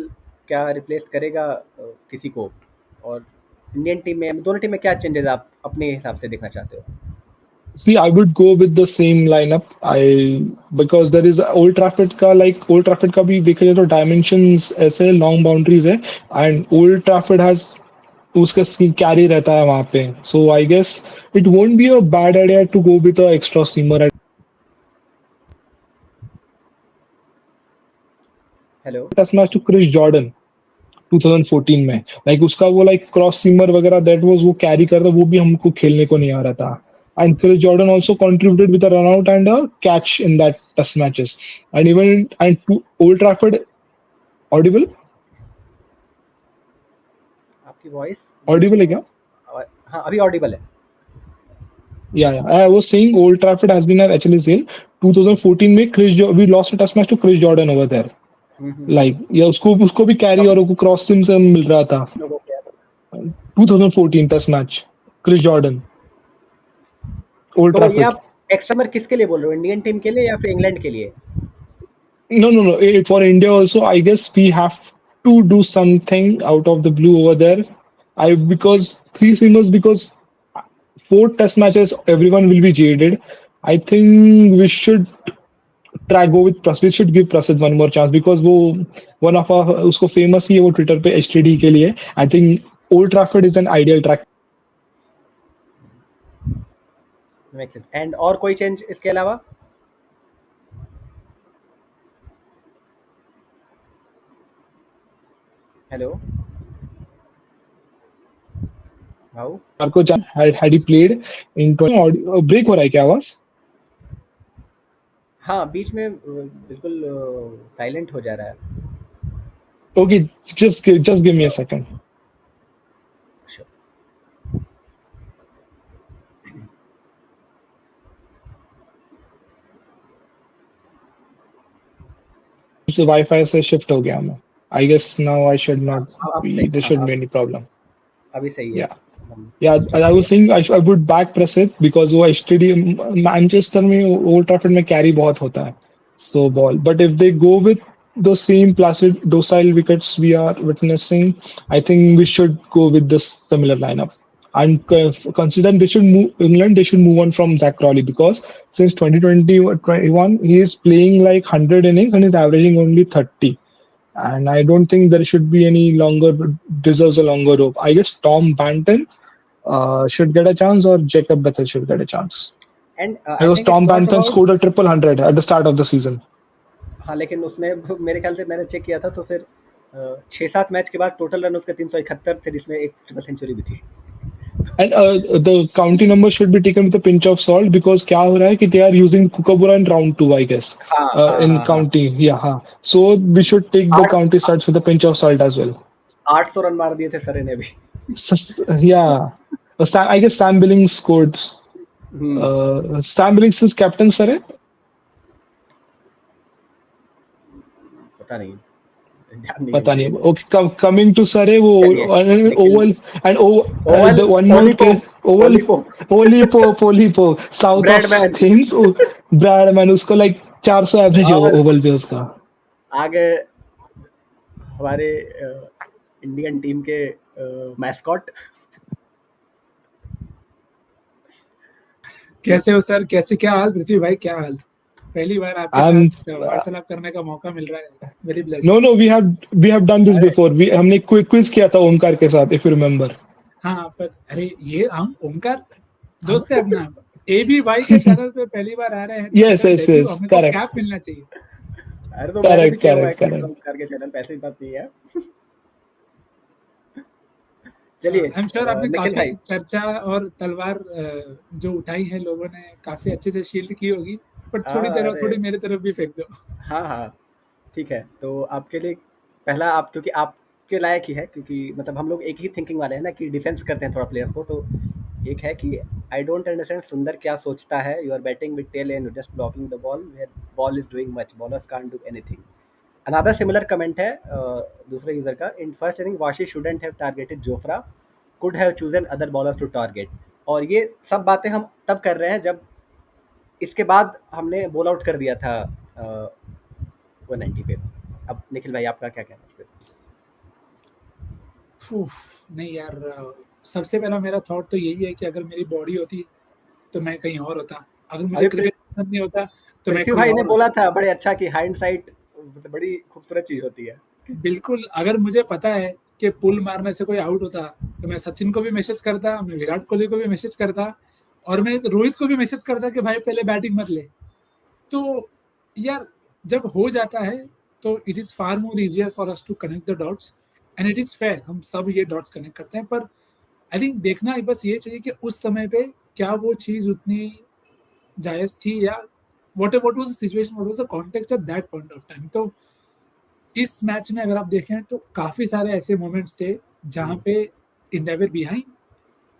क्या रिप्लेस करेगा किसी को, और इंडियन टीम में, दोनों टीम में क्या चेंजेस आप अपने हिसाब से देखना चाहते हो? See, I would go with the same lineup. I because there is Old Trafford का, like Old Trafford का भी देखा जाए तो dimensions ऐसे long boundaries है, and Old Trafford has उसका कैरी रहता है वहां पे. So I guess it won't be a bad idea to go with a extra seamer at hello. test match to Chris Jordan 2014 में, लाइक उसका वो लाइक क्रॉस सीमर वगैरह that was वो कैरी करता, वो भी हमको खेलने को नहीं आ रहा था। And Chris Jordan also contributed with a run out and a catch in that test matches. And even and to Old Trafford audible. आपकी वॉइस बीच ऑडिबल है में, क्या? हाँ अभी ऑडिबल है। Yeah I was saying Old Trafford has been an HLS cell 2014 में Chris we lost a test match to Chris Jordan over there. Hmm. Like yeah उसको उसको भी कैरी कब और क्रॉस सिम से मिल रहा था। लोगों को, 2014 test match, Chris Jordan, old तो ये ट्रैफर्ड। आप एक्स्ट्रा नंबर किसके लिए बोल रहे हो, इंडियन टीम के लिए या फिर इंग्लैंड के लिए? No, no, no. For India also, I guess we have to do something out of the blue over there. I because three seamers because four test matches, everyone will be jaded. I think we should try go with Prasid. We should give Prasid one more chance because वो one of our उसको famous ही है वो Twitter पे एचटीडी के लिए. I think Old Trafford is an ideal track. Make sense. And और कोई change इसके अलावा? हेलो भाऊ। को had he played in 20 break हो रहा है क्या आवाज? हाँ, बीच में बिल्कुल साइलेंट हो जा रहा है। Okay, just give me a second. Sure. So Wi-Fi से शिफ्ट हो गया मैं. I guess now I should हाँ, not अब be. सही, There हाँ shouldn't be अब any problem. अभी सही है। Yeah. हम Yeah, कुछ I चेक was किया। saying I would back Prasid because वो एचटीडी मैनचेस्टर में ओल्ड ट्रैफर्ड में कैरी बहुत होता है, so ball. But if they go with the same placid docile wickets we are witnessing, I think we should go with this similar lineup. And considering they should move England, they should move on from Zach Crawley because since 2020 or 21 he is playing like 100 innings and is averaging only 30. And I don't think there should be any longer deserves a longer rope. I guess Tom Banton should get a chance or Jacob Bethel should get a chance. And I Because think it's Tom not Banton about, scored a triple hundred at the start of the season. हाँ लेकिन उसने मेरे ख्याल से मैंने check किया था तो फिर 6-7 मैच के बाद टोटल रन उसके 371 थे, जिसमें एक ट्रिपल सेंचुरी भी थी। And the county number should be taken with a pinch of salt because क्या हो रहा है कि they are using Kookaburra in round two, I guess, हाँ हाँ in हाँ हाँ। county. Yeah, हाँ. So we should take the आठ county stats with a pinch of salt as well. 800 run मार दिए थे सरे ने भी। Yeah. I guess Sam Billings scored. Hmm. Sam Billings is captain, sir. पता नहीं, ध्यान नहीं है पता मुझे। नहीं। ओके, कमिंग टू सर है वो चलिए Nikhil. Oval and Oval, the one note के Ollie Pope, Oval Ollie Pope, Ollie Pope south of Bradman. Thames Bradman, उसको लाइक 400 एवरेज है और ओवल पे उसका। आगे हमारे इंडियन टीम के मैस्कॉट। कैसे हो सर? कैसे, क्या हाल पृथ्वी भाई, क्या हाल? पहली बार आपके आई साथ एम वार्तालाप करने का मौका मिल रहा है। Very no blessed. No, we have done this अरे बिफोर, वी हमने क्विज किया था ओमकार के साथ, इफ यू रिमेम्बर। हाँ, पर अरे ये हम ओमकार दोस्त है अपना। ए बी वाई के चैनल पे पहली बार आ रहे हैं तो yes sir yes debut yes, हमें को कैप करेक्ट अरे मिलना चाहिए। तो मैंने भी करेक्ट किया हुआ है करेक्ट क्लिप करेक्ट। करके चैनल पे, ऐसी बात नहीं है। आई चलिए एम श्योर आपने निखिल काफी भाई। चर्चा और तलवार जो उठाई है लोगों ने काफी अच्छे से शील्ड की होगी, पर थोड़ी तरफ अरे थोड़ी मेरे तरफ भी फेंक दो। हाँ हाँ, ठीक है। तो आपके लिए पहला, आप क्योंकि आपके लायक ही है, क्योंकि मतलब हम लोग एक ही थिंकिंग वाले हैं ना कि डिफेंस करते हैं थोड़ा प्लेयर्स को। तो एक है कि आई डोंट अंडरस्टैंड सुंदर क्या सोचता है, you are batting with tail end just blocking the ball where ball is doing much, bowlers can't do anything. Another similar comment है दूसरे यूजर का, in first inning Washi shouldn't have targeted Jofra, could have chosen other bowlers to target. और ये सब बातें हम तब कर रहे हैं जब इसके बाद हमने बॉल आउट कर दिया था 190 पे। अब निखिल भाई आपका क्या कहना है इस पे? उफ, नहीं यार, सबसे पहला मेरा थॉट तो यही है कि अगर मेरी बॉडी होती तो मैं कहीं और होता। अगर मुझे अभी क्रिकेट पसंद नहीं होता तो मैं पृथ्वी कोई भाई ने और बोला होता। था बड़े अच्छा कि हाइंडसाइट बड़ी खूबसूरत चीज होती है। बिल्कुल, अगर मुझे पता है कि पुल मारने से कोई आउट होता तो मैं सचिन को भी मैसेज करता, मैं विराट कोहली को भी मैसेज करता, और मैं रोहित को भी मैसेज करता कि भाई पहले बैटिंग मत ले। तो यार, जब हो जाता है तो it is far more easier for us to connect the dots, and it is fair, हम सब ये डॉट्स कनेक्ट करते हैं। पर आई थिंक देखना बस ये चाहिए कि उस समय पे क्या वो चीज उतनी जायज थी, या what was the situation, what was the context at that point of time. तो इस मैच में अगर आप देखें तो काफी सारे ऐसे मोमेंट्स थे जहां पे इंडिया वे बिहाइंड,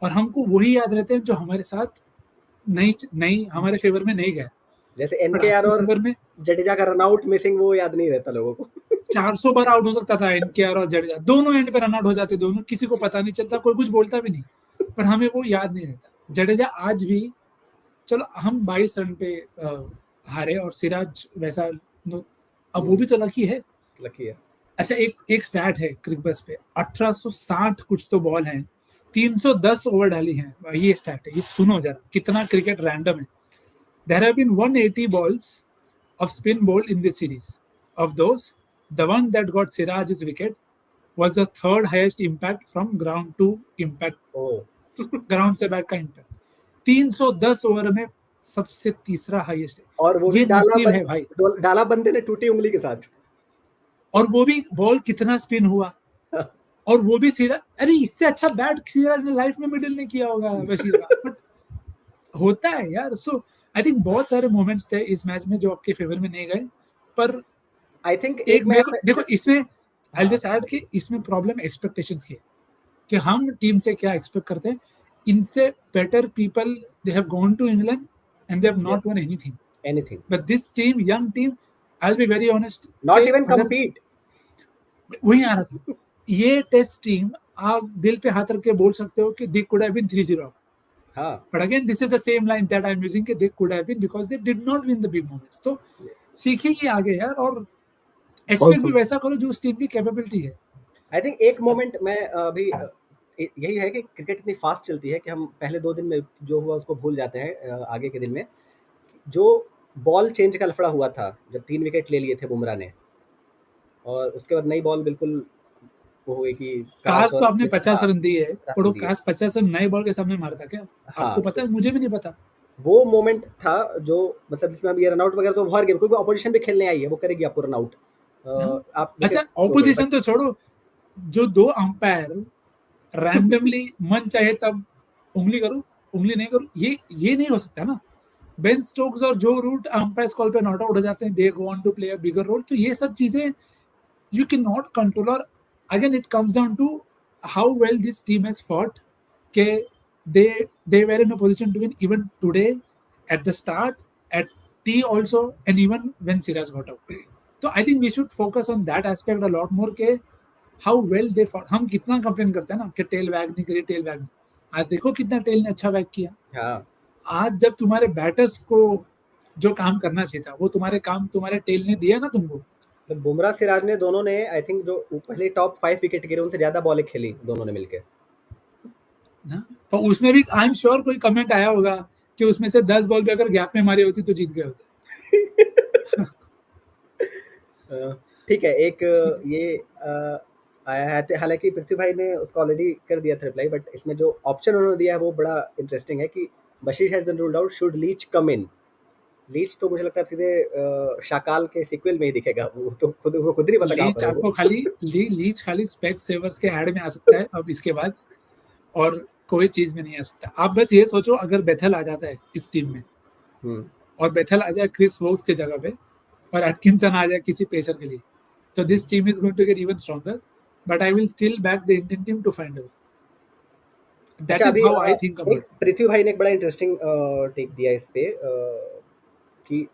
और हमको वही याद रहते हैं जो हमारे साथ नहीं नहीं हमारे फेवर में नहीं गया। जैसे पर एनकेआर आपके और फेवर में जडेजा का रनआउट मिसिंग वो याद नहीं रहता लोगों को। 400 बार आउट हो सकता था एनकेआर और जडेजा, दोनों एंड पे रन आउट हो जाते, दोनों, किसी को पता नहीं चलता, कोई कुछ बोलता भी नहीं, पर हमें वो याद नहीं रहता। जडेजा आज भी, चलो हम 22 रन पे हारे, और सिराज वैसा अब वो भी तो लकी है। लकी है। अच्छा, एक एक स्टैट है क्रिकबस पे, 1860 कुछ तो बॉल हैं, 310 ओवर डाली हैं, ये स्टैट है, ये सुनो जरा कितना क्रिकेट रैंडम है। There have been 180 balls of spin bowled in this series. Of those, the one that got Siraj's wicket was the third highest impact from ground to impact, oh ground से back का impact. 310 over में सबसे तीसरा highest है। और वो भी ये नसीब है भाई। डाला बंदे ने टूटी उंगली के साथ। और वो भी बॉल कितना स्पिन हुआ, और वो भी सिराज, अरे इससे अच्छा बैट सिराज ने लाइफ में मिडिल नहीं किया होगा बशीर का, बट होता है यार। सो आई थिंक बहुत सारे मोमेंट्स थे इस मैच में जो आपके फेवर में नहीं गए, पर आई थिंक एक एक मैं मेरे को देखो इसमें, आई हाँ जस्ट ऐड कि इसमें प्रॉब्लम एक्सपेक्टेशंस की है, कि हम टीम से क्या एक्सपेक्ट करते हैं। इनसे better people they have gone to England and they have not won anything, anything, but this team, young team, I will be very honest कि नॉट इवन अगर कम्पीट। वही आ रहा था, ये टेस्ट टीम, आप दिल पे हाथ रख के बोल सकते हो कि दे कुड हैव बीन 3-0, हाँ but again this is the same line that I am using कि they could have been because they did not win the big moments. तो सीखेंगे आगे यार, और एक्सपेक्ट भी और वैसा करो जो उस टीम की कैपेबिलिटी है। आई थिंक एक मोमेंट मैं अभी यही है कि क्रिकेट इतनी फास्ट चलती है कि हम पहले 2 दिन में जो हुआ उसको भूल जाते हैं। आगे के दिन में जो बॉल चेंज का लफड़ा हुआ था, जब 3 विकेट ले लिए थे बुमराह ने, और उसके बाद नई बॉल बिल्कुल वो हुई कि कार्स कार्स तो और आपने 50 हाँ रन दिए है, पर 50 वो दिए। कार्स 50 रन नए बॉल के सामने मारता क्या? हाँ आपको पता तो है, मुझे भी नहीं पता। वो मोमेंट था जो मतलब जिसमें अब ये रनआउट वगैरह तो हर गेम, क्योंकि अपोजिशन भी खेलने आई है, वो करेगी आपको रनआउट। हाँ? आप अच्छा, विकेट छोड़ दो ऑपोजिशन बट तो छोड़ो, जो दो अंपायर रैंडमली मन चाहे तब उंगली करूं, उंगली नहीं करूं, ये नहीं हो सकता ना। बेन स्टोक्स और जो रूट अंपायर कॉल पे नॉट आउट हो जाते हैं, they go on to play a bigger role. तो ये सब चीजें you cannot control, or again it comes down to how well this team has fought, ke they were in a position to win even today, at the start, at tea also, and even when Siraj got out. तो I think we should focus on that aspect a lot more के how well they fought. हम कितना complain करते हैं ना कि tell वैग नहीं करी, टेल वैग नहीं. आज देखो कितना टेल ने अच्छा वैग किया. हाँ आज जब तुम्हारे बैटर्स को जो काम करना चाहिए था वो तुम्हारे काम तुम्हारे टेल ने दिया ना तुमको. तो बुमराह सिराज ने दोनों ने आई थिंक जो पहले टॉप 5 विकेट गिरे उनसे ज्यादा बॉलें खेली दोनों ने मिलके. पर उसमें भी आई एम श्योर कोई कमेंट आया होगा कि उसमें से 10 बॉल भी अगर गैप में मारी होती तो जीत गए होते. ठीक है. एक ये आया है, हालांकि पृथ्वी भाई ने उसको ऑलरेडी कर दिया था रिप्लाई, बट इसमें जो ऑप्शन उन्होंने दिया है वो बड़ा इंटरेस्टिंग है कि Bashir has been ruled out, should Leach come in. Leach तो मुझे लगता है सीधे शाकाल के सीक्वल में ही दिखेगा. वो तो खुद नहीं पता कहाँ लीच पर है आपको वो. खाली लीच खाली स्पेक सेवर्स के ऐड में आ सकता है अब इसके बाद, और कोई चीज में नहीं आ सकता. आप बस ये सोचो अगर बेथल आ जाता है इस टीम में हम्म. और बेथल आ जाए क्रिस वोक्स की जगह पे और एटकिंसन आ जाए किसी पेसर के लिए, तो this team is going to get even stronger. But I will still back the Indian team to find a way. That अच्छा, इज अभी हाउ आई थिंक एक अबाउट. पृथ्वी भाई ने एक बड़ा इंटरेस्टिंग टेक दिया इस पे कि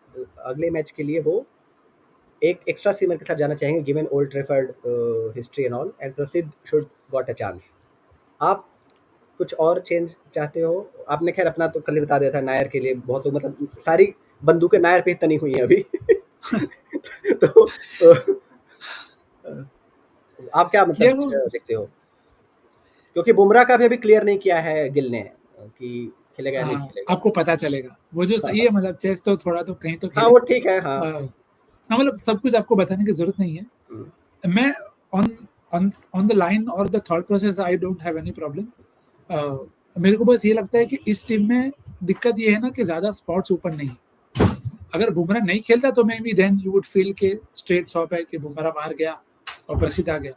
अगले मैच के लिए वो एक एक्स्ट्रा सीमर के साथ जाना चाहेंगे given old Trafford history and all, and प्रसिद्ध शुड गॉट अ चांस. आप कुछ और चेंज चाहते हो? आपने खैर अपना तो कल ही बता दिया था नायर के लिए बहुत, तो मतलब सारी बंदूकें नायर पे ही तनी हुई हैं अभी. तो आप क्या ये मतलब देखते हो? क्योंकि बुमराह का भी अभी क्लियर नहीं किया है गिल ने कि खेलेगा या नहीं खेलेगा. आपको पता चलेगा वो जो हाँ सही है. मतलब चेस तो थोड़ा तो कहीं तो हाँ, खेले. वो ठीक है. हाँ. हाँ मतलब सब कुछ आपको बताने की जरूरत नहीं है. मैं on on on the line और the thought process I don't have any problem. मेरे को बस ये लगता है कि इस टीम में दिक्कत ये है ना कि ज्यादा स्पॉट्स ओपन नहीं. अगर बुमराह नहीं खेलता तो maybe then you would feel के स्ट्रेट शॉप है कि बुमराह बाहर गया और प्रसिद्ध आ गया.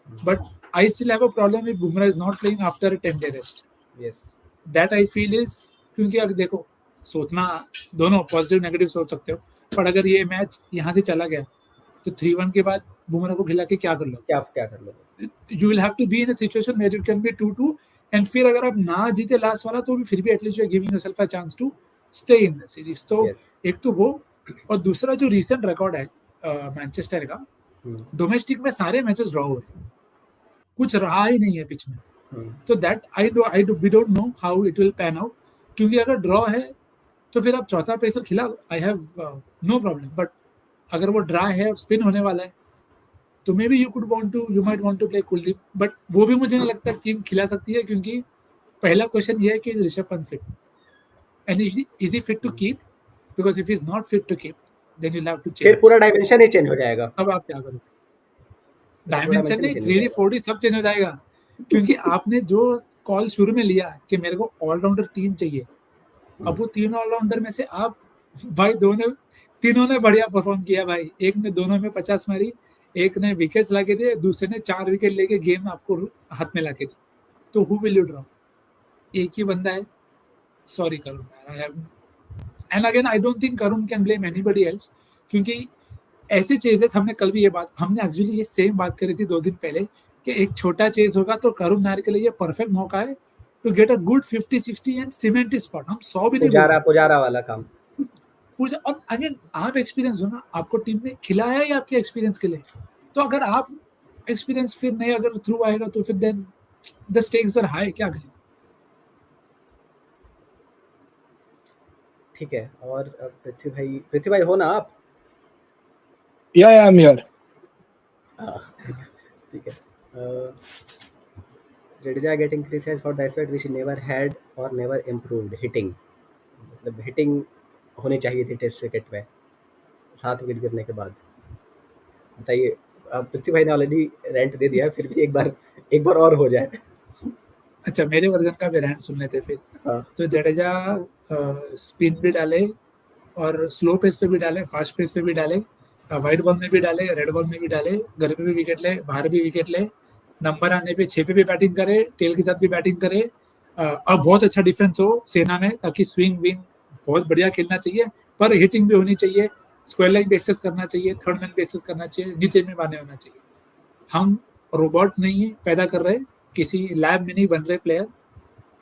But I still have a problem if Bumrah is not playing after a 10-day rest. That I feel is, क्योंकि अगर देखो सोचना दोनों पॉजिटिव नेगेटिव सोच सकते हो, पर अगर ये मैच यहाँ से चला गया तो 3-1 के बाद बुमराह को खिला के क्या कर लो? क्या कर लो? You will have to be in a situation where you can be 2-2, and फिर अगर आप ना जीते लास्ट वाला तो भी फिर भी at least you are giving yourself a chance to stay in the series. तो एक तो वो, और दूसरा जो रीसेंट रिकॉर्ड है मैनचेस्टर का, डोमेस्टिक में सारे मैचेस ड्रॉ हुए, कुछ रहा ही नहीं है पिच में. तो that we don't know how it will pan out. क्योंकि अगर ड्रॉ है तो फिर आप चौथा पेसर खिला, I have no problem. But अगर वो ड्राई है और स्पिन होने वाला है तो maybe you might want to play Kuldeep. But वो भी मुझे नहीं लगता टीम खिला सकती है, क्योंकि पहला क्वेश्चन ये है कि Rishabh Pant fit, and is he fit to keep? Because if is not fit to keep then you have to change. फिर पूरा डायमेंशन ही चेंज हो जाएगा. अब आप क्या करोगे? डायमेंशन नहीं, 3D 4D सब चेंज हो जाएगा. क्योंकि आपने जो कॉल शुरू में लिया कि मेरे को ऑलराउंडर 3 चाहिए, अब वो 3 ऑलराउंडर में से आप भाई तीनों ने बढ़िया परफॉर्म किया भाई. एक ने दोनों में 50 मारी, एक ने विकेट्स लाके दिए, दूसरे ने 4 विकेट लेके गेम आपको हाथ में लाके दी. तो हु विल यू ड्रॉप? एक ही बंदा है. Sorry Karun, I have, and again I don't think Karun can blame anybody else. क्योंकि ऐसे चेजेस हमने कल भी हमने एक्चुअली ये सेम बात करी थी 2 दिन पहले कि एक छोटा चेज होगा तो करुण नायर के लिए ये परफेक्ट मौका है to get a good 50-60 and cement spot. हम 100 भी नहीं पुजारा वाला काम. और अगेन आप एक्सपीरियंस हो ना, आपको टीम में खिलाया है आपके एक्सपीरियंस के लिए. तो अगर आप एक्सपीरियंस फिर नहीं अगर थ्रू आएगा तो फिर then the stakes are high. क्या करें? ठीक है. और पृथ्वी भाई हो ना आप? या आई एम हियर. ठीक है. Jadeja getting criticized for the aspect which he never had or never improved, hitting. मतलब हिटिंग होनी चाहिए थी टेस्ट क्रिकेट में 7 विकेट गिरने के बाद. बताइए. पृथ्वी भाई ने ऑलरेडी रेंट दे दिया है, फिर भी एक बार और हो जाए. अच्छा, मेरे वर्जन का भी रेंट सुन लेते फिर. तो जडेजा स्पिन भी डाले और स्लो पेस पे भी डाले, फास्ट पेस पे भी डाले, वाइट बॉल में भी डाले, रेड बॉल में भी डाले, घर पे भी विकेट ले, बाहर भी विकेट ले, नंबर आने पे 6 पे भी बैटिंग करे, टेल के साथ भी बैटिंग करे. अब बहुत अच्छा डिफरेंस हो सेना में, ताकि स्विंग विंग बहुत बढ़िया खेलना चाहिए, पर हिटिंग भी होनी चाहिए, स्क्वायर लाइन पे एक्सेस करना चाहिए, थर्ड मैन पे एक्सेस करना चाहिए, नीचे में मारने होना चाहिए. हम रोबोट नहीं है पैदा कर रहे, किसी लैब में नहीं बन रहे प्लेयर.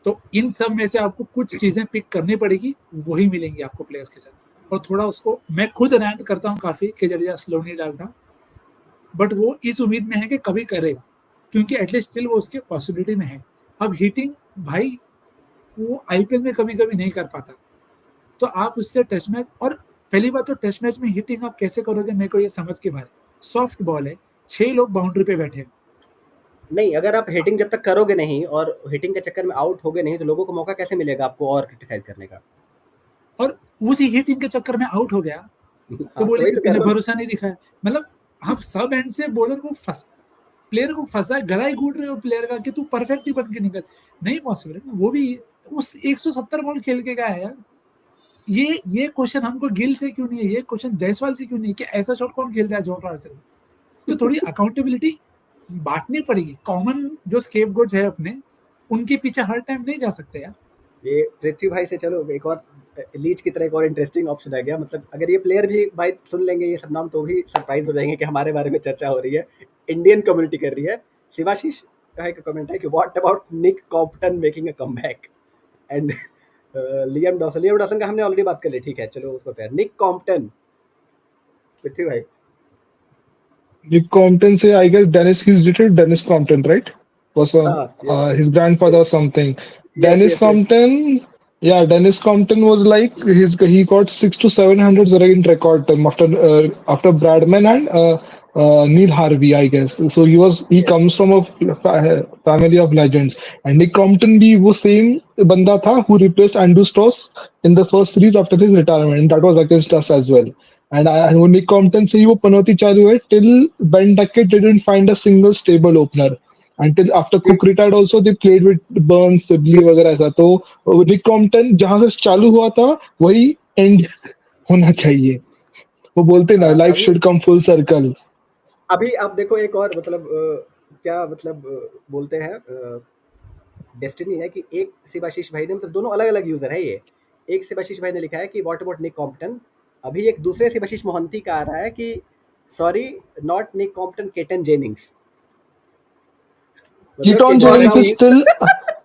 तो इन सब में से आपको कुछ चीजें पिक करनी पड़ेगी, वही मिलेंगी आपको प्लेयर्स के साथ. और थोड़ा उसको मैं खुद रैंट करता हूँ काफी कि जडेजा स्लो नहीं डालता, बट वो इस उम्मीद में है कि कभी करेगा, क्योंकि एटलीस्ट स्टिल वो उसके पॉसिबिलिटी में है। अब हिटिंग भाई वो आईपीएल में कभी कभी नहीं कर पाता, तो आप उससे टेस्ट मैच, और पहली बात तो टेस्ट मैच में हिटिंग आप कैसे करोगे, मेरे को ये समझ के बाहर। सॉफ्ट बॉल है, 6 लोग बाउंड्री पे बैठे हैं। नहीं, अगर आप हिटिंग जब तक करोगे नहीं और हिटिंग के चक्कर में आउट होगे नहीं, तो लोगों को मौका कैसे मिलेगा आपको और क्रिटिसाइज करने का? और उसी हिटिंग के चक्कर में आउट हो गया तो हाँ, तो वही बोलेंगे तो कह इन्हें रहा हूँ। भरोसा नहीं दिखाया। मतलब आप सब एंड से बॉलर को प्लेयर को फंसा, गला ही घूट रहे हो प्लेयर का कि तू परफेक्ट ही बन के निकल, नहीं पॉसिबल है ना। वो भी उस 170 बॉल खेल के गया है यार। ये क्वेश्चन हमको गिल से क्यों नहीं है, ये क्वेश्चन जायसवाल से क्यों नहीं है कि ऐसा शॉट कौन खेलता है जॉर्ज आर्चर। तो थोड़ी अकाउंटेबिलिटी बांटनी पड़ेगी। कॉमन जो स्केपगोट्स है अपने, उनके पीछे हर टाइम नहीं जा सकते यार। ये पृथ्वी भाई से चलो एक और लीच की तरह एक और इंटरेस्टिंग ऑप्शन आ गया। मतलब अगर ये प्लेयर भी भाई सुन लेंगे ये सब नाम, तो भी सरप्राइज हो जाएंगे कि हमारे बारे में चर्चा हो रही है, इंडियन कम्युनिटी कर रही है। शिवाशीष का कमेंट है कि what about Nick Compton making a comeback and Liam Dawson का हमने ऑलरेडी बात कर ली, ठीक है चलो उसको पैर निक कॉम्पटन। पृथ्वी भाई Nick Compton say, I guess Dennis, he's related to Dennis Compton, right? Was हाँ his grandfather or something. Yes Dennis yes yes Compton, yeah, Dennis Compton was like he got 6 to 700 in record time after Bradman and Neil Harvey, I guess. So he yes comes from a family of legends. And Nick Compton भी वो same बंदा था who replaced Andrew Stoss in the first series after his retirement. And that was against us as well. And वो निक Compton से ही वो पनौती चालू है till Ben Duckett didn't find a single stable opener until after Cook retired also they played with Burns, Sibley वगैरह ऐसा। तो निक Compton जहां से चालू हुआ था वही एंड होना चाहिए। वो बोलते ना लाइफ अभी शुड कम फुल सर्कल। अभी आप देखो एक और मतलब क्या मतलब बोलते हैं डेस्टिनी है कि एक शिवाशीष भाई ने, मतलब दोनों अलग अलग यूजर है ये। एक शिवाशीष भाई ने लिखा है कि व्हाट अबाउट निक कॉम्पटन। अभी एक दूसरे शिवाशीष मोहंती का आ रहा है कि sorry not Nick Compton, Keaton Jennings. मतलब कीटॉन एक और जेनिंग्स नाम। इज स्टिल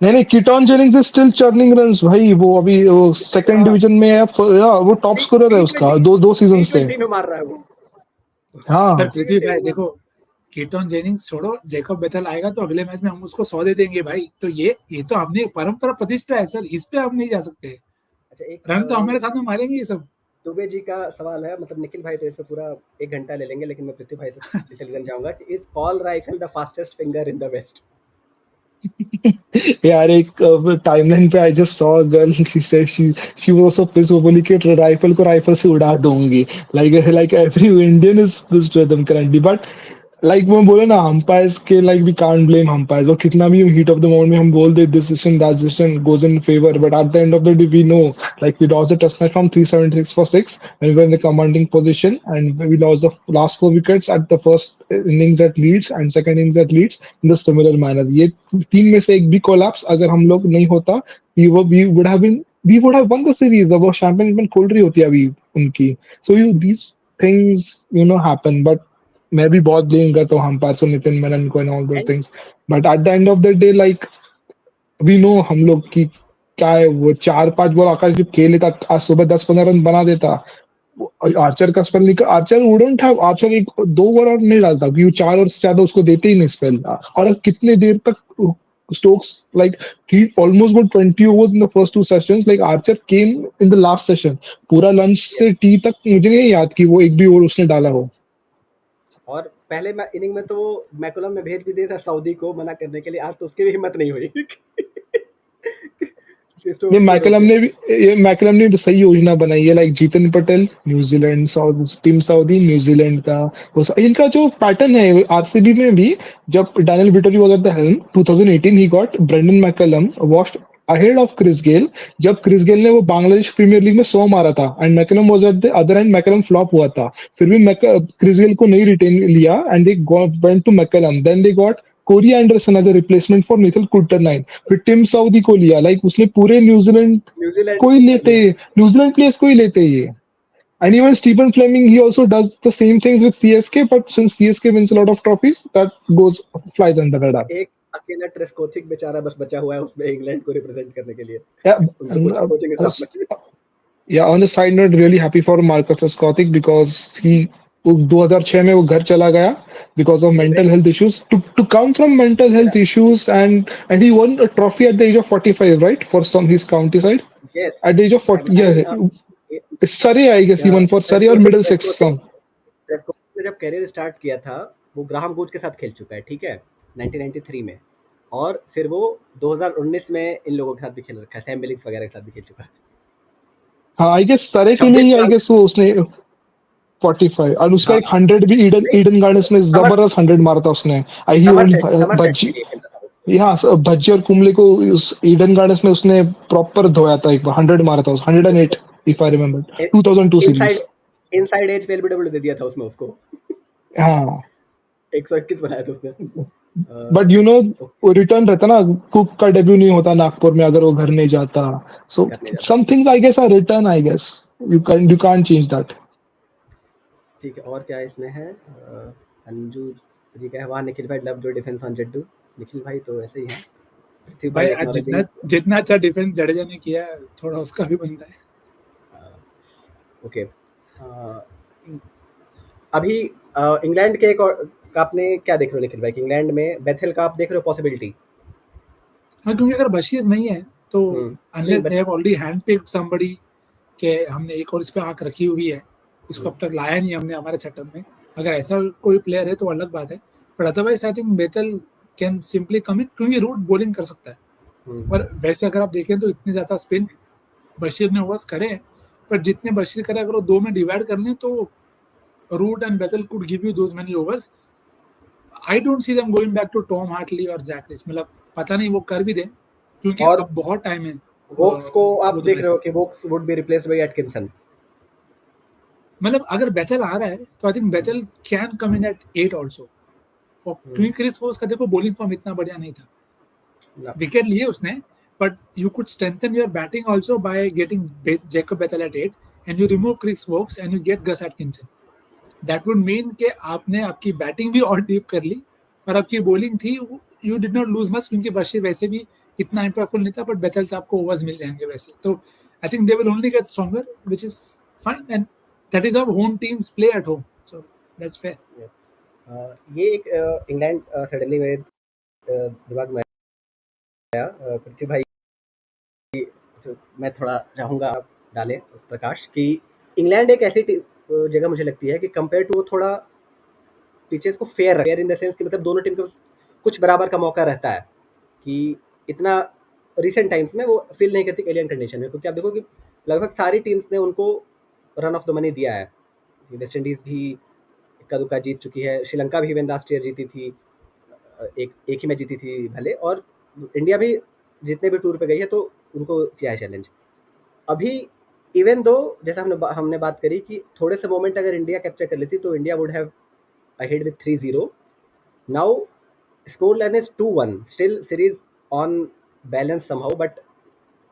नहीं नहीं Keaton Jennings is still churning runs भाई। वो अभी वो सेकंड हाँ, डिवीजन में है वो टॉप टी स्कोरर है टी उसका ट्वेंटी दो सीजन टी से। ट्वेंटी में मार रहा है वो। पर हाँ टी पृथ्वी ट्वेंटी भाई में वो। देखो, कीटोन जेनिंग्स छोड़ो, जैकब बेथल आएगा तो अगले मैच में हम उसको 100 दे देंगे भाई। तो ये तो हमने परंपरा प्रतिष्ठा है सर, इस पे हम नहीं जा सकते। अच्छा एक रन तो ये हमारे साथ में मारेंगे ये सब। दुबे जी का सवाल है, मतलब निखिल भाई तो इस पे पूरा 1 घंटा ले लेंगे, लेकिन मैं पृथ्वी भाई से इसलिए लेना चाहूंगा कि is Paul Reiffel the fastest finger in the west? यार एक टाइमलाइन पे I just saw girl she was so pissed वो बोली कि राइफल को राइफल से उड़ा दूंगी। Like every Indian is pissed with them currently but like वो बोले ना अंपायर्स के like we can't blame umpires. वो कितना भी हीट ऑफ द मोमेंट में हम बोल दे this decision that decision goes in favour but at the end of the day we know like we lost the test match from 376 for 6 when we were in the commanding position and we lost the last 4 wickets at the first innings at Leeds and second innings at Leeds in the similar manner। ये तीन में से एक भी collapse अगर हम लोग नहीं होता we would have been we would have won the series। अब वो चैंपियनशिप खोल रही होती है अभी उनकी। so these things happen but मैं भी बहुत ब्लेम करता हूँ अंपायर को नितिन मेनन को and all those and things but at the end of the day like we know हम लोग की क्या है। वो 4-5 बॉल आकाश जब खेल लेता आज सुबह 10-15 रन बना देता। आर्चर का स्पेल निकल आर्चर वुडंट हैव आर्चर एक दो ओवर और नहीं डालता क्योंकि 4 ओवर से ज्यादा उसको देते ही नहीं स्पेल। और अब कितने देर तक Stokes like he almost got 20 overs in the first 2 sessions like Archer came in the last session पूरा लंच से टी तक मुझे नहीं याद कि वो एक भी ओवर उसने डाला हो। और पहले इनिंग में तो मैकुलम ने भेज भी दिया था सऊदी को मना करने के लिए, आज तो उसकी भी हिम्मत नहीं हुई कि ये स्टोक्स को मैकलम रोके। ने भी ये मैकलम ने भी सही योजना बनाई है like Jeetan Patel New Zealand team Southee New Zealand का इनका जो पैटर्न है आरसीबी में भी जब Daniel Vettori was at the helm 2018 he got Brendon McCullum was ahead of Chris Gayle. जब क्रिस गेल ने वो बांग्लादेश प्रीमियर लीग में 100 मारा था and McCullum was at the other and McCullum flop हुआ था फिर भी क्रिस गेल को नहीं रिटेन लिया and they went to McCullum then they got Corey Anderson as a replacement for Mitchell Coulter-Nile. फिर टिम साउदी को लिया लाइक उसने पूरे न्यूजीलैंड न्यूजीलैंड को ही को कर लेते लिया। न्यूजीलैंड प्लेयर्स को ही लेते ये। And even Stephen Fleming, he also does the same things with CSK, but since CSK wins a lot of trophies, that goes flies under the radar. एक अकेला ट्रेस्कोथिक बेचारा बस बचा हुआ है उसमें इंग्लैंड को रिप्रेजेंट करने के लिए Yeah, उनके कोचिंग स्टाफ में। Yeah, on a side note, really happy for Marcus Scottick because he 2006 में वो घर चला गया because of mental health issues. To come from mental health issues and he won a trophy at the age of 45, right? For some his county side. Yes, At the age of 40, I mean yeah, Surrey, I guess he won for Surrey or Middlesex some. ने जब career start किया था वो Graham गुज के साथ खेल चुका है, ठीक है, 1993 में, और फिर वो 2019 में इन लोगों के साथ भी खेल रखा है, सैम बिलिंग्स वगैरह के साथ भी खेल चुका है। हाँ, आई गेस सरे के लिए 26 ही आई साल गेस वो उसने 45 और उसका हाँ, एक 100 भी ईडन नहीं, ईडन गार्डन्स में समर जबरदस्त 100 मारा था उसने। आई ही ओन समर सेट के भज्जी, लिए खेलता था वो। यहाँ भज्जी और कुंबले को उस ईडन गार्डन्स में उसने प्रॉपर धोया था, एक बार 100 मारा था, उस 108 if I remember 2002 series. Inside inside edge पे एलबीडब्ल्यू दे दिया था उसमें उसको, हाँ, 121 बनाया था उसने। बट यू नो वो रिटर्न रहता ना, कुक का डेब्यू नहीं होता नागपुर में अगर वो घर नहीं जाता, सो करने जाता, some things I guess are return, I guess you can change that. ठीक है। और क्या इसमें है, अंजू जी का है, वहाँ निखिल भाई लव जो डिफेंस ऑन जड्डू, निखिल भाई तो ऐसे ही हैं। पृथ्वी भाई भाई आज एक्नॉलेजिंग, जितना जितना अच्छा डिफेंस जडेजा ने किया थोड़ा उसका भी बनता है। ओके। अभी इंग्लैंड के एक और का आपने क्या देख रहे हो निखिल भाई, कि इंग्लैंड में बेथेल का आप देख रहे हो पॉसिबिलिटी? हाँ, क्योंकि अगर बशीर नहीं है तो नहीं unless they have already hand picked somebody के हमने एक और इस पे आंख रखी हुई है, इसको अब तक लाया नहीं हमने हमारे सेटअप में, अगर ऐसा कोई प्लेयर है तो अलग बात है, but otherwise I think Bethell can simply come in, क्योंकि रूट बॉलिंग कर सकता है। और वैसे अगर आप देखें तो इतने ज्यादा स्पिन बशीर ने ओवर्स करे हैं, पर जितने बशीर करे अगर वो दो में डिवाइड कर लें तो Root and Bethell could give you those many overs. I don't see them going back to Tom Hartley और जैक रिच, मतलब पता नहीं वो कर भी दें, क्योंकि और अब बहुत टाइम है वोक्स को आप वो तो देख मैच रहे हो में। कि Woakes would be replaced by Atkinson? मतलब अगर बेथल आ रहा है तो I think Bethell can come in at 8 also, क्योंकि क्रिस वोक्स का देखो बॉलिंग फॉर्म इतना बढ़िया नहीं था, विकेट लिए उसने, but you could strengthen your batting also by getting Jacob Bethell at 8 and you remove Chris Woakes and you get Gus Atkinson. That would mean कि आपने आपकी बैटिंग भी और डीप कर ली और आपकी बॉलिंग थी, you did not lose much, क्योंकि बशीर वैसे भी इतना इम्पैक्टफुल नहीं था, बट बेथल से आपको ओवर्स मिल जाएंगे वैसे, तो I think they will only get stronger which is fine, and that is how home teams play at home, so that's fair. ये एक इंग्लैंड सडनली मेरे दिमाग में आया, पृथ्वी भाई, तो मैं थोड़ा चाहूँगा आप डालें प्रकाश कि इंग्लैंड एक ऐसी जगह मुझे लगती है कि कंपेयर टू वो थोड़ा पिचेस को फेयर इन द सेंस कि मतलब दोनों टीम को कुछ बराबर का मौका रहता है, कि इतना रिसेंट टाइम्स में वो फील नहीं करती एलियन कंडीशन में, क्योंकि आप देखो कि लगभग सारी टीम्स ने उनको रन ऑफ द मनी दिया है। वेस्ट इंडीज़ भी इक्का दुक्का जीत चुकी है, श्रीलंका भी इवन लास्ट ईयर जीती थी, एक ही मैच जीती थी भले, और इंडिया भी जितने भी टूर पे गई है तो उनको किया है चैलेंज। अभी इवन दो जैसा हमने बात करी कि थोड़े से मोमेंट अगर इंडिया कैप्चर कर लेती तो India would have ahead with 3-0। Now score line is 2-1, still series on balance somehow, but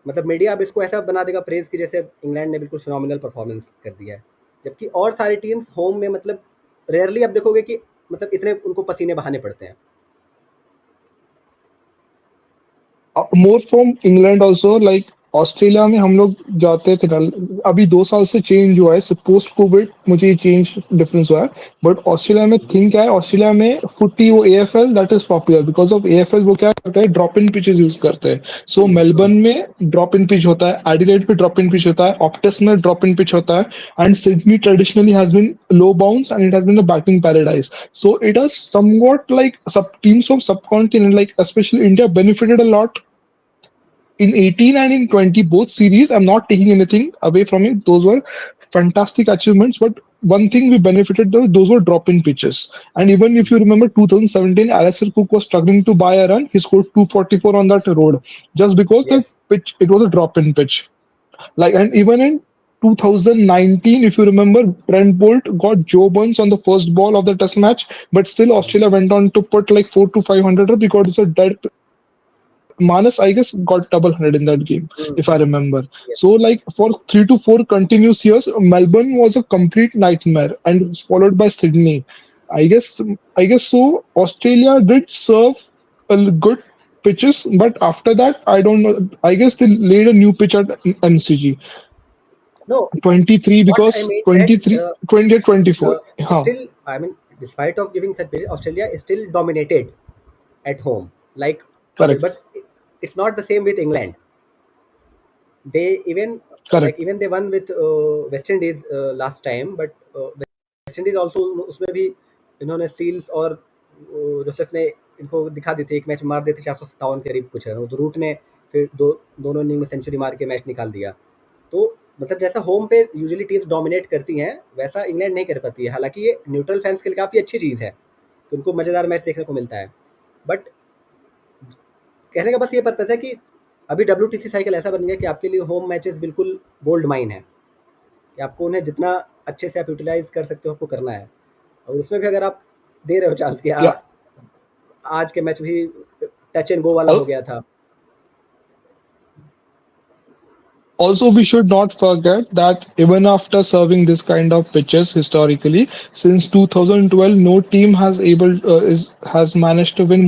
मतलब मीडिया अब इसको ऐसा बना देगा प्रेज की जैसे इंग्लैंड ने बिल्कुल फिनोमिनल परफॉर्मेंस कर दिया है, जबकि और सारी टीम्स होम में मतलब रेयरली आप देखोगे कि मतलब इतने उनको पसीने बहाने पड़ते हैं। More from England also, like Australia में हम लोग जाते थे ना, अभी 2 साल से चेंज हुआ है, पोस्ट कोविड मुझे ये चेंज डिफरेंस हुआ है, बट ऑस्ट्रेलिया में थिंक क्या है, ऑस्ट्रेलिया में फुटी वो AFL that is popular because of AFL, वो क्या करता है ड्रॉप इन पिचेस यूज करते हैं। सो मेलबर्न में ड्रॉप इन पिच होता है, एडिलेड पे ड्रॉप इन पिच होता है, ऑप्टस में ड्रॉप इन पिच होता है, and Sydney traditionally has been low bounce and it has been a batting paradise. So it has somewhat like sub teams of subcontinent, like especially India benefited a lot in 18 and in 20 both series. I'm not taking anything away from it, those were fantastic achievements, but one thing we benefited, those were drop in pitches. And even if you remember 2017, Alistair Cook was struggling to buy a run, he scored 244 on that road just because the Yes, pitch, it was a drop in pitch. Like, and even in 2019, if you remember, Brent Bolt got Joe Burns on the first ball of the test match, but still Australia went on to put like 4 to 500 because it's a dead. Manas, I guess, got double 100 in that game, if I remember. yes. So, like, for 3 to 4 continuous years, Melbourne was a complete nightmare, and it was followed by Sydney. I guess, I guess so. Australia did serve a good pitches, but after that, I don't know. I guess they laid a new pitch at MCG. No, 23 what I because mean that 23, 20 or 24. हाँ, still, I mean, despite of giving such period, Australia is still dominated at home, like other, correct, but it's not the same with England. They even correct. even they won with West Indies last time, but West Indies also उसमें भी इन्होंने seals और Joseph ने इनको दिखा दी थी, एक match मार देते 457 के करीब कुछ रन, तो रूट ने फिर दोनों इनिंग में सेंचुरी मार के मैच निकाल दिया। तो मतलब जैसा होम पे यूजुअली टीम्स डोमिनेट करती हैं वैसा इंग्लैंड नहीं कर पाती है। हालांकि ये न्यूट्रल फैंस के लिए काफ़ी अच्छी चीज़ है कि उनको मज़ेदार मैच देखने को मिलता है, बट कहने का बस ये पर्पज़ है कि अभी WTC साइकिल ऐसा बन गया कि आपके लिए होम मैचेस बिल्कुल गोल्ड माइन है कि आपको उन्हें जितना अच्छे से आप यूटिलाइज कर सकते हो आपको करना है, और उसमें भी अगर आप दे रहे हो चांस कि Yeah. आज के मैच भी टच एंड गो वाला हो Al- गया था। Also, we should not forget that even after serving this kind of pitches historically, since 2012, no team has managed to win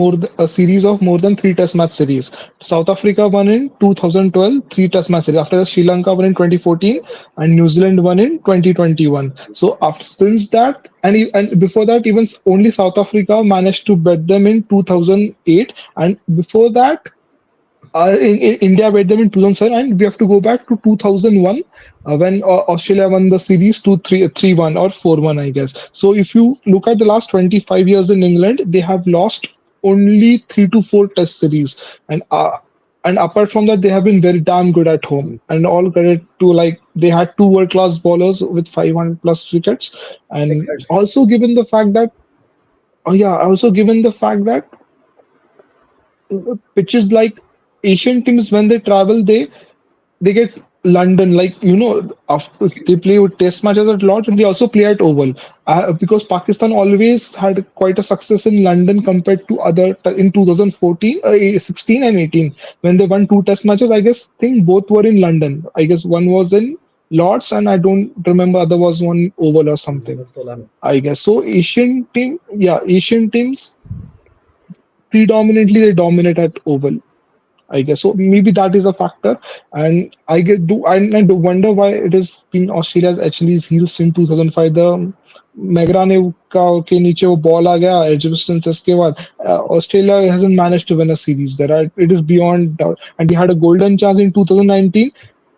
a series of more than three Test match series. South Africa won in 2012, three Test match series. After that, Sri Lanka won in 2014, and New Zealand won in 2021. So after since that, and before that, even only South Africa managed to beat them in 2008, and before that India beat them in 2007, and we have to go back to 2001 when Australia won the series 3-1 or 4-1, I guess. So if you look at the last 25 years in England, they have lost only 3 to 4 Test series, and apart from that, they have been very damn good at home. And all credit to like they had two world class bowlers with 500 plus wickets, and 600 also given the fact that also given the fact that pitches like Asian teams when they travel, they get London, like after they play with test matches a lot, and they also play at Oval. Because Pakistan always had quite a success in London compared to other in 2014, 16 and 18 when they won two test matches. I guess think both were in London. I guess one was in Lords, and I don't remember other was one Oval or something. 16 में। I guess so. Asian teams predominantly they dominate at Oval. I guess so. Maybe that is a factor, and I do wonder why it has been Australia's Achilles heel since 2005. The McGrath ने के नीचे वो ball आ गया एडजस्टेंसेस के बाद Australia hasn't managed to win a series there. It is beyond doubt, and they had a golden chance in 2019.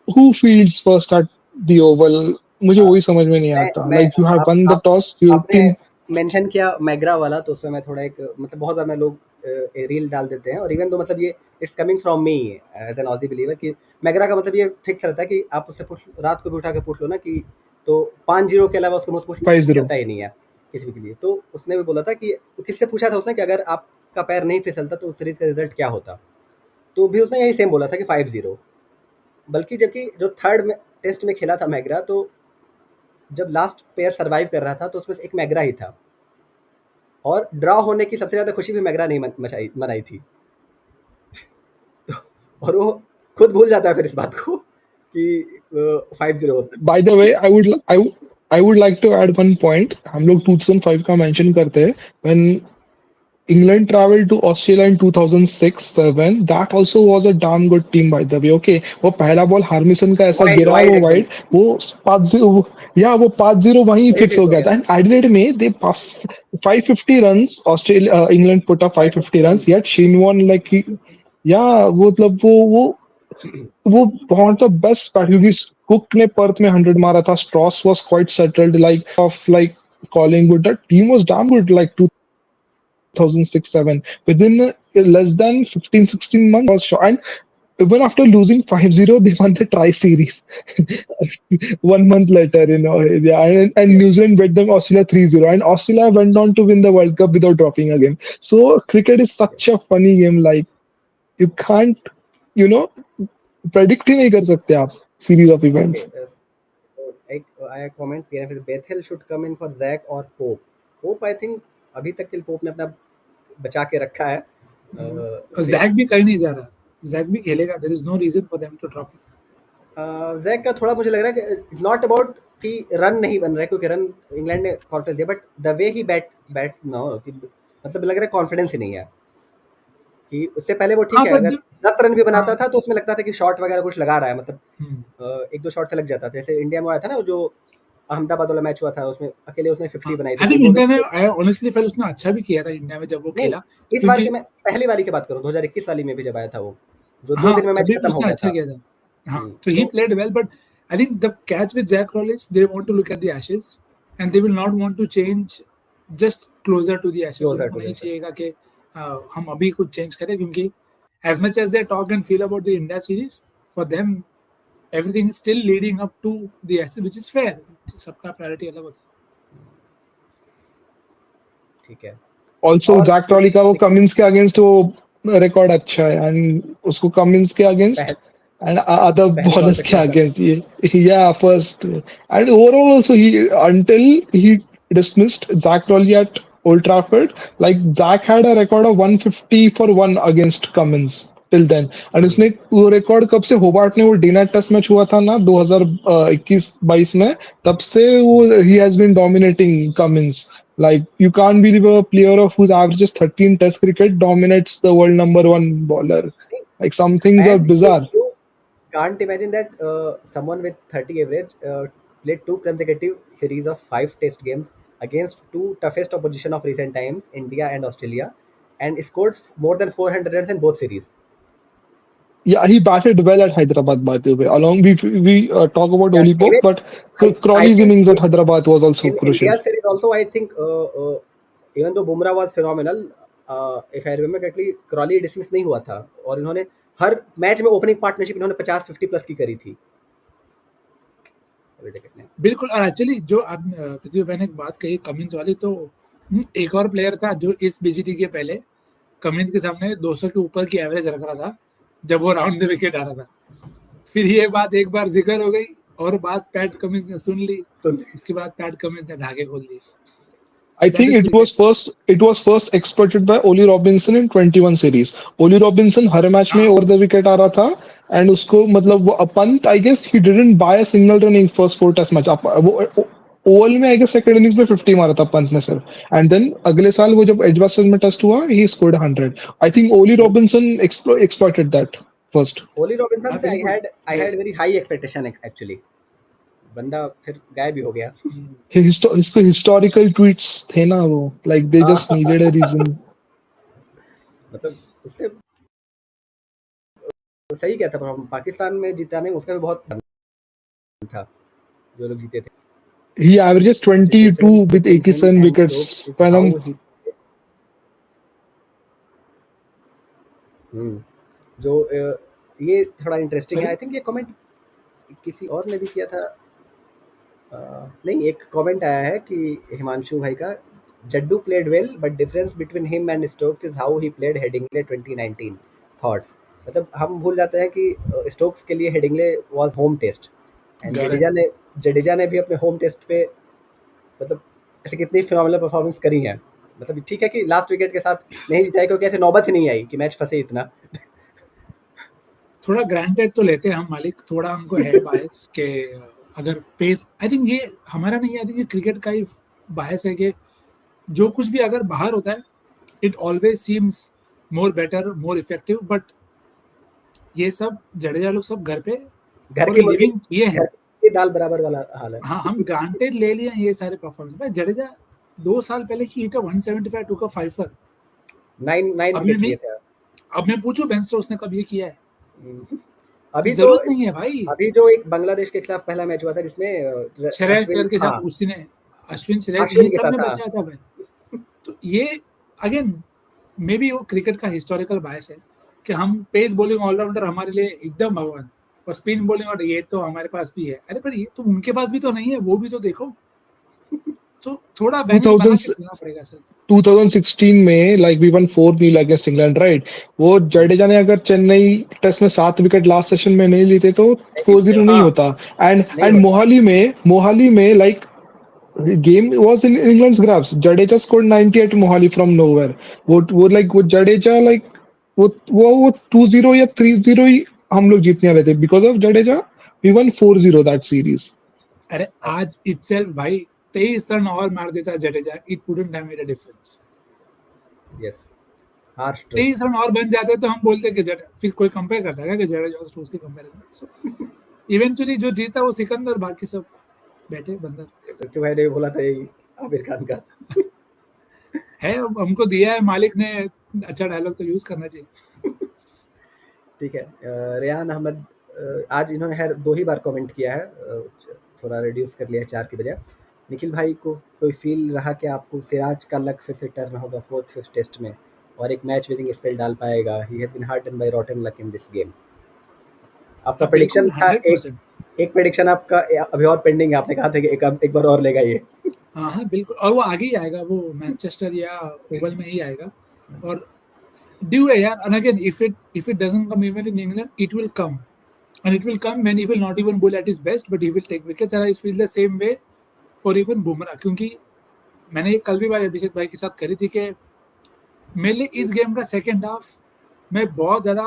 Who fields first at the Oval? मुझे हाँ, वही समझ में नहीं आता. मैं Like you have won the आप toss, your आपने team. मेंशन किया मैगरा वाला, तो उसमें मैं थोड़ा एक मतलब बहुत बार मैं लोग रील डाल देते हैं, और इवन तो मतलब ये it's coming from me as an Aussie believer कि मैगरा का मतलब ये फिक्स रहता है कि आप उससे पूछ रात को भी उठा के पूछ लो ना कि तो 5-0 के अलावा उसको मुझसे कुछ 5-0. करता ही नहीं है किसी के लिए। तो उसने भी बोला था कि किससे पूछा था उसने कि अगर आपका पैर नहीं फिसलता तो उस सीरीज का रिजल्ट क्या होता, तो भी उसने यही सेम बोला था कि 5-0। बल्कि जबकि जो थर्ड टेस्ट में खेला था मैगरा, तो जब लास्ट पेयर सर्वाइव कर रहा था तो उसमें से एक मैगरा ही था, और ड्रॉ होने की सबसे ज़्यादा खुशी भी मैगरा नहीं मनाई थी। और वो खुद भूल जाता है फिर इस बात को कि 5-0 होता By the way, I would like to add one point. हम लोग 2005 का mention करते हैं when England traveled to Australia in 2006-7. That also was a damn good team, by the way. Okay, वो पहला बॉल हार्मिसन का ऐसा वाइड गिरा वाइड वो एकदम वाइड वो 5-0 या वो 5-0 वहीं वही फिक्स फिक्स हो हो गया गया था. था। एंड एडिलेड में they pass 550 runs. Australia England put up 550 550 runs. Run Yet Shane Warne या वो मतलब वो बहुत द बेस्ट बैट क्योंकि कुक ने पर्थ में 100 मारा था. Strauss was quite settled like Collingwood. That team was damn good like 2006-7. Within less than 15-16 months was shot. And even after losing 5-0, they won the Tri Series 1 month later, Yeah, and New Zealand beat them Australia 3-0. And Australia went on to win the World Cup without dropping again. So cricket is such a funny game. Like you can't, you know, predict ही नहीं कर सकते आप series of okay. events. एक आया comment किया फिर Bethell should come in for Jack और Pope. Pope I think अभी तक के लिए पोप ने अपना बचा के रखा है। और जैक भी कहीं नहीं जा रहा, जैक भी खेलेगा, there is no reason for them to drop Jack का थोड़ा मुझे लग रहा है कि नॉट अबाउट कि रन नहीं बन रहा है, क्योंकि रन इंग्लैंड ने कॉन्फिडेंस दिया, but the way he bat bat no मतलब लग रहा है कॉन्फिडेंस ही नहीं है। कि उससे पहले वो ठीक हाँ, है, but अगर 10 रन भी बनाता हाँ, था तो उसमें लगता था कि शॉट वगैरह कुछ लगा रहा है, मतलब हम्म, 1-2 शॉट से लग जाता था। जैसे इंडिया में आया था ना, जो अहमदाबाद वाला मैच हुआ था, उसमें अकेले उसने 50 बनाई थी, आई फिर थिंक 2 इंडिया विकेट। में आई ऑनेस्टली फील उसने अच्छा भी किया था इंडिया में जब वो नहीं, खेला, इस बार क्योंकि की मैं पहली वाली की बात करूँ, 2021 वाली में भी जब आया था वो, जो 2 हाँ, दिन में मैच तभी भी खत्म हो उसने गया अच्छा था। किया था। हाँ, तो ही तो played well, but I think the catch with Jack Rawlins, they want to look at the Ashes and they will not want to change just closer to the Ashes. Closer उनको to नहीं the चाहिएगा कि हम अभी कुछ change करें, क्योंकि as much as they talk and feel about the India series, for them everything is still leading up to the Ashes, which is fair. सबका प्रायोरिटी अलग होता ठीक है। ऑल्सो और जैक ट्रॉली कुछ का वो कमिंस के अगेंस्ट वो रिकॉर्ड अच्छा है, एंड उसको कमिंस के अगेंस्ट पहल, एंड अदर पहले बॉल बॉलर्स पे के 4 कर अगेंस्ट ये या first and overall also he until he dismissed Zach Rowley at Old Trafford, like Zach had a record of 150 for 1 against Cummins till then, and उसने वो record कब से होबार्ट ने वो डे नाइट टेस्ट मैच हुआ था ना 2021-22 में, तब से वो he has been dominating Cummins. Like you can't believe a player of whose average is 13 Test cricket dominates the world number one bowler. Like some things are and bizarre. you can't imagine that someone with 30 average played 2 consecutive series of 5 test games against 2 toughest opposition of recent times, India and Australia, and scored more than 400 runs in both series. Yeah, he batted well at Hyderabad, by the way. Along we talk about Yeah, Olipop, even but I Crawley's think innings at Hyderabad was also in crucial. India's series also, I think even though Bumrah was phenomenal, if I remember correctly, Crawley dismiss नहीं हुआ था, और इन्होंने हर match में opening partnership इन्होंने 50-50 plus की करी थी। बिल्कुल। और एक्चुअली जो आप पृथ्वी भाई ने एक बात कही कमिंस वाली, तो एक और प्लेयर था जो इस बीजीटी के पहले कमिंस के सामने 200 के ऊपर की एवरेज रख रहा था जब वो राउंड द विकेट आ रहा था। फिर ये बात एक बार जिक्र हो गई और बात पैट कमिंस ने सुन ली, तो उसके बाद पैट कमिंस ने धागे खोल दिए। I that think is cricket. it was first exploited by Oli Robinson in 21 series. Oli Robinson her match में हाँ, ओवर द विकेट आ रहा था, एंड उसको मतलब वो Pant I guess he didn't by a single run in first 4 test match. वो Oval में I guess second innings में 50 मारा था पंत ने सिर्फ, एंड देन अगले साल वो जब एडवाइजर्स में टेस्ट हुआ he scored 100. I think Ollie Robinson exploited that first. Ollie Robinson हाँ से बिल्कुल। आई हैड जैसे वेरी हाई एक्सपेक्टेशन एक्चुअली। बंदा फिर गायब भी हो गया। इसको हिस्टोरिकल ट्वीट्स थे ना वो, लाइक दे जस्ट हाँ, नीडेड अ रीजन. मतलब उसने सही किया था, पर पाकिस्तान में जिताने में उसका भी बहुत था, जो लोग जीते थे। He averages The 22 difference with between him 87 and Stokes wickets. is When how हम he जो ये थोड़ा इंटरेस्टिंग है। सॉरी, आई थिंक ये कमेंट किसी और ने भी किया था। नहीं, एक कमेंट आया है कि हिमांशु भाई का, Jaddu played well but difference between him and Stokes is how he played Headingley 2019 thoughts. मतलब हम भूल जाते हैं कि स्टोक्स के लिए Headingley was home test, and घर है। जडेजा ने भी अपने होम टेस्ट पे मतलब ऐसे कितनी फिनोमिनल परफॉर्मेंस करी है। मतलब ठीक है कि लास्ट विकेट के साथ नहीं जिताई, क्योंकि ऐसे नौबत ही नहीं आई कि मैच फंसे इतना। थोड़ा ग्रांटेड तो लेते हैं हम मालिक, थोड़ा हमको है बायस के अगर पेस, आई थिंक ये हमारा नहीं है, आई थिंक ये क्रिकेट का ही बायस है कि जो कुछ भी अगर बाहर होता है it always seems more better, more effective, but ये सब जडेजा लोग सब घर पे घर फॉर की मुर्गी, लिविंग किए घर हैं। की दाल बराबर वाला हाल है। हाँ, हम ग्रांटेड ले लिए हैं ये सारे परफॉर्मेंस। भाई जडेजा 2 साल पहले ही हिट 175 टू का 5 पर। 9 अब ये विकेट नहीं, लिए थे। अब मैं पूछूं बेन स्टोक्स ने कब ये किया है? हम्म। अभी तो जरूरत नहीं है भाई। अभी जो एक बांग्लादेश के खिलाफ पहला मैच हुआ था जिसमें श्रेयस अश्विन, अय्यर के हाँ, साथ उसी ने, अश्विन श्रेयस अश्विन इन्हीं के सब ने साथ, हाँ। बचाया था भाई। तो ये अगेन मे बी वो क्रिकेट का हिस्टोरिकल बायस है कि हम पेस बॉलिंग ऑलराउंडर हमारे लिए एकदम भगवान, और स्पिन बॉलिंग और ये तो हमारे पास भी है। अरे पर ये तो उनके पास भी तो नहीं है, वो भी तो देखो। तो थोड़ा बैलेंस बना के 2000 चलना पड़ेगा सर। 2016 में like we won 4-0 against England, right? वो जडेजा ने अगर चेन्नई टेस्ट में 7 विकेट लास्ट सेशन में नहीं लेते तो नहीं थे, 4-0 नहीं हाँ, होता. एंड नहीं एंड होता। मोहाली में like game was in England's grasp. Jadeja scored 90 at Mohali from nowhere. वो जडेजा लाइक वो 2-0 या 3-0 ही हम लोग जीतने वाले थे because of Jadeja. We won 4-0 that series. अरे आज इटसेल्फ भाई 23 रन और मार देता Jadeja, it wouldn't have made a difference. Yes, harsh truth. 23 run और बन जाते तो हम बोलते कि फिर कोई कंपेयर करता है कि जडेजा और स्टोक्स की कंपैरिजन। सो इवेंचुअली जो जीता वो सिकंदर, बाकी सब बैठे बंदर। पृथ्वी भाई ने बोला था यही आमिर खान का है, हमको दिया है मालिक ने, अच्छा डायलॉग तो यूज करना चाहिए। ठीक है। रेहान अहमद, आज इन्होंने खैर 2 ही बार कमेंट किया है, थोड़ा रिड्यूस कर लिया है 4 की बजाय। निखिल भाई को कोई फील रहा कि आपको सिराज का लक फिर से टर्न होगा 4th 5th टेस्ट में और एक मैच विनिंग स्पेल डाल पाएगा? He has been hard done by rotten luck in this game. आपका हाँ प्रेडिक्शन बिल्कुल, था, 100%। एक प्रेडिक्शन आपका अभी और पेंडिंग है, आपने कहा था कि एक बार और लेगा ये। हाँ हाँ बिल्कुल, और वो आगे ही आएगा, वो मैनचेस्टर या ओवल में ही आएगा। और ड्यू है यार, and again if it doesn't come even in England, it will come, and it will come when he will not even bowl at his best, but he will take wickets, and I feel the same way for even Bumrah. क्योंकि मैंने ये कल भी भाई अभिषेक भाई के साथ करी थी कि मेरे लिए इस गेम का सेकंड हाफ मैं बहुत ज्यादा,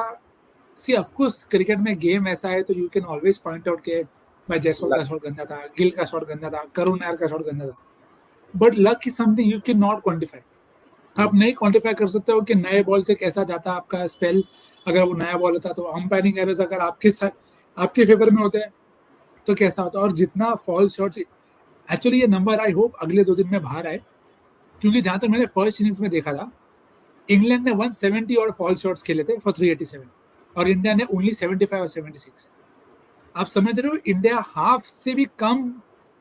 सी ऑफ कोर्स क्रिकेट में गेम ऐसा है तो you can always point out के भाई जयसवाल का शॉट गंदा था, गिल का शॉट गंदा था, करुण नायर का शॉट गंदा था, but luck is something you can not quantify. आप नहीं क्वांटिफाई कर सकते हो कि नए बॉल से कैसा जाता आपका स्पेल। अगर वो नया बॉल होता तो अंपायरिंग एरर्स अगर आपके फेवर में होते हैं तो कैसा होता। और जितना फॉल शॉट्स, एक्चुअली ये नंबर आई होप अगले 2 दिन में बाहर आए, क्योंकि जहां तक मैंने फर्स्ट इनिंग्स में देखा था, इंग्लैंड ने 170 और फॉल शॉट्स खेले थे फॉर 387 और इंडिया ने ओनली 75 और 76। आप समझ रहे हो, इंडिया हाफ से भी कम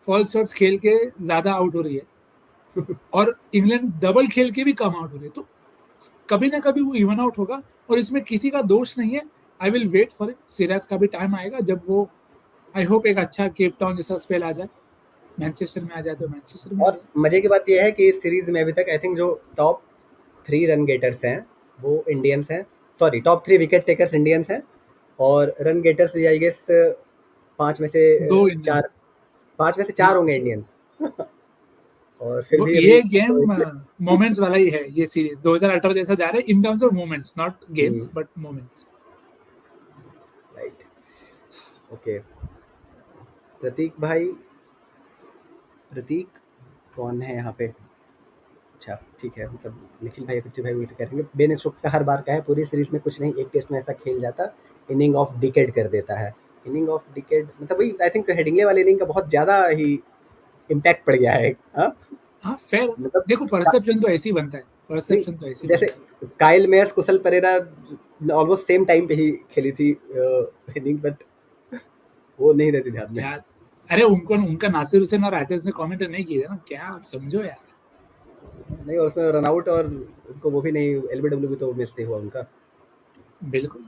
फॉल शॉट्स खेल के ज्यादा आउट हो रही है और इंग्लैंड डबल खेल के भी कम आउट हो रही है। तो कभी ना कभी वो इवन आउट होगा और इसमें किसी का दोष नहीं है। I will wait for it, Siraj का भी टाइम आएगा जब वो, आई होप एक अच्छा केप टाउन जैसा स्पेल आ जाए, मैनचेस्टर में आ जाए तो मैनचेस्टर में आ और जाए। मजे की बात यह है कि इस सीरीज में अभी तक आई थिंक जो टॉप 3 रन गेटर्स हैं वो इंडियंस हैं, sorry top 3 wicket takers Indians हैं, और रन गेटर्स भी आई गेस 5 में से 2 इंडियन। 4, 5 में से 4 हाँ होंगे सर, इंडियंस और फिर वो भी अभी ये गेम मोमेंट्स वाला ही है, ये सीरीज 2018 जैसा जा रहा है in terms of moments, not games but moments. Right. Okay. Prateek भाई, प्रतीक कौन है यहाँ पे? अच्छा ठीक है, मतलब निखिल भाई पृथ्वी भाई वैसे कह रहे हैं बेन स्टोक्स का हर बार का है, पूरी सीरीज में कुछ नहीं, एक टेस्ट में ऐसा खेल जाता, इनिंग ऑफ डिकेड कर देता है। इनिंग ऑफ डिकेड मतलब वही, आई थिंक हेडिंगले वाली इनिंग का बहुत ज़्यादा ही इम्पैक्ट पड़ गया है। हाँ हाँ फेयर, मतलब देखो परसेप्शन तो ऐसे ही बनता है, नहीं, परसेप्शन तो ऐसे ही जैसे बनता है। काइल मेयर्स कुशल परेरा ऑलमोस्ट सेम टाइम पे ही खेली थी इनिंग, बट वो नहीं रहती ध्यान में। यार अरे उनको, उनका नासिर हुसैन और आतिश ने कमेंट नहीं किए थे ना, क्या आप समझो यार। नहीं, और उसमें रनआउट और उनको वो भी नहीं, एलबीडब्ल्यू भी तो मिस नहीं हुआ उनका। बिल्कुल,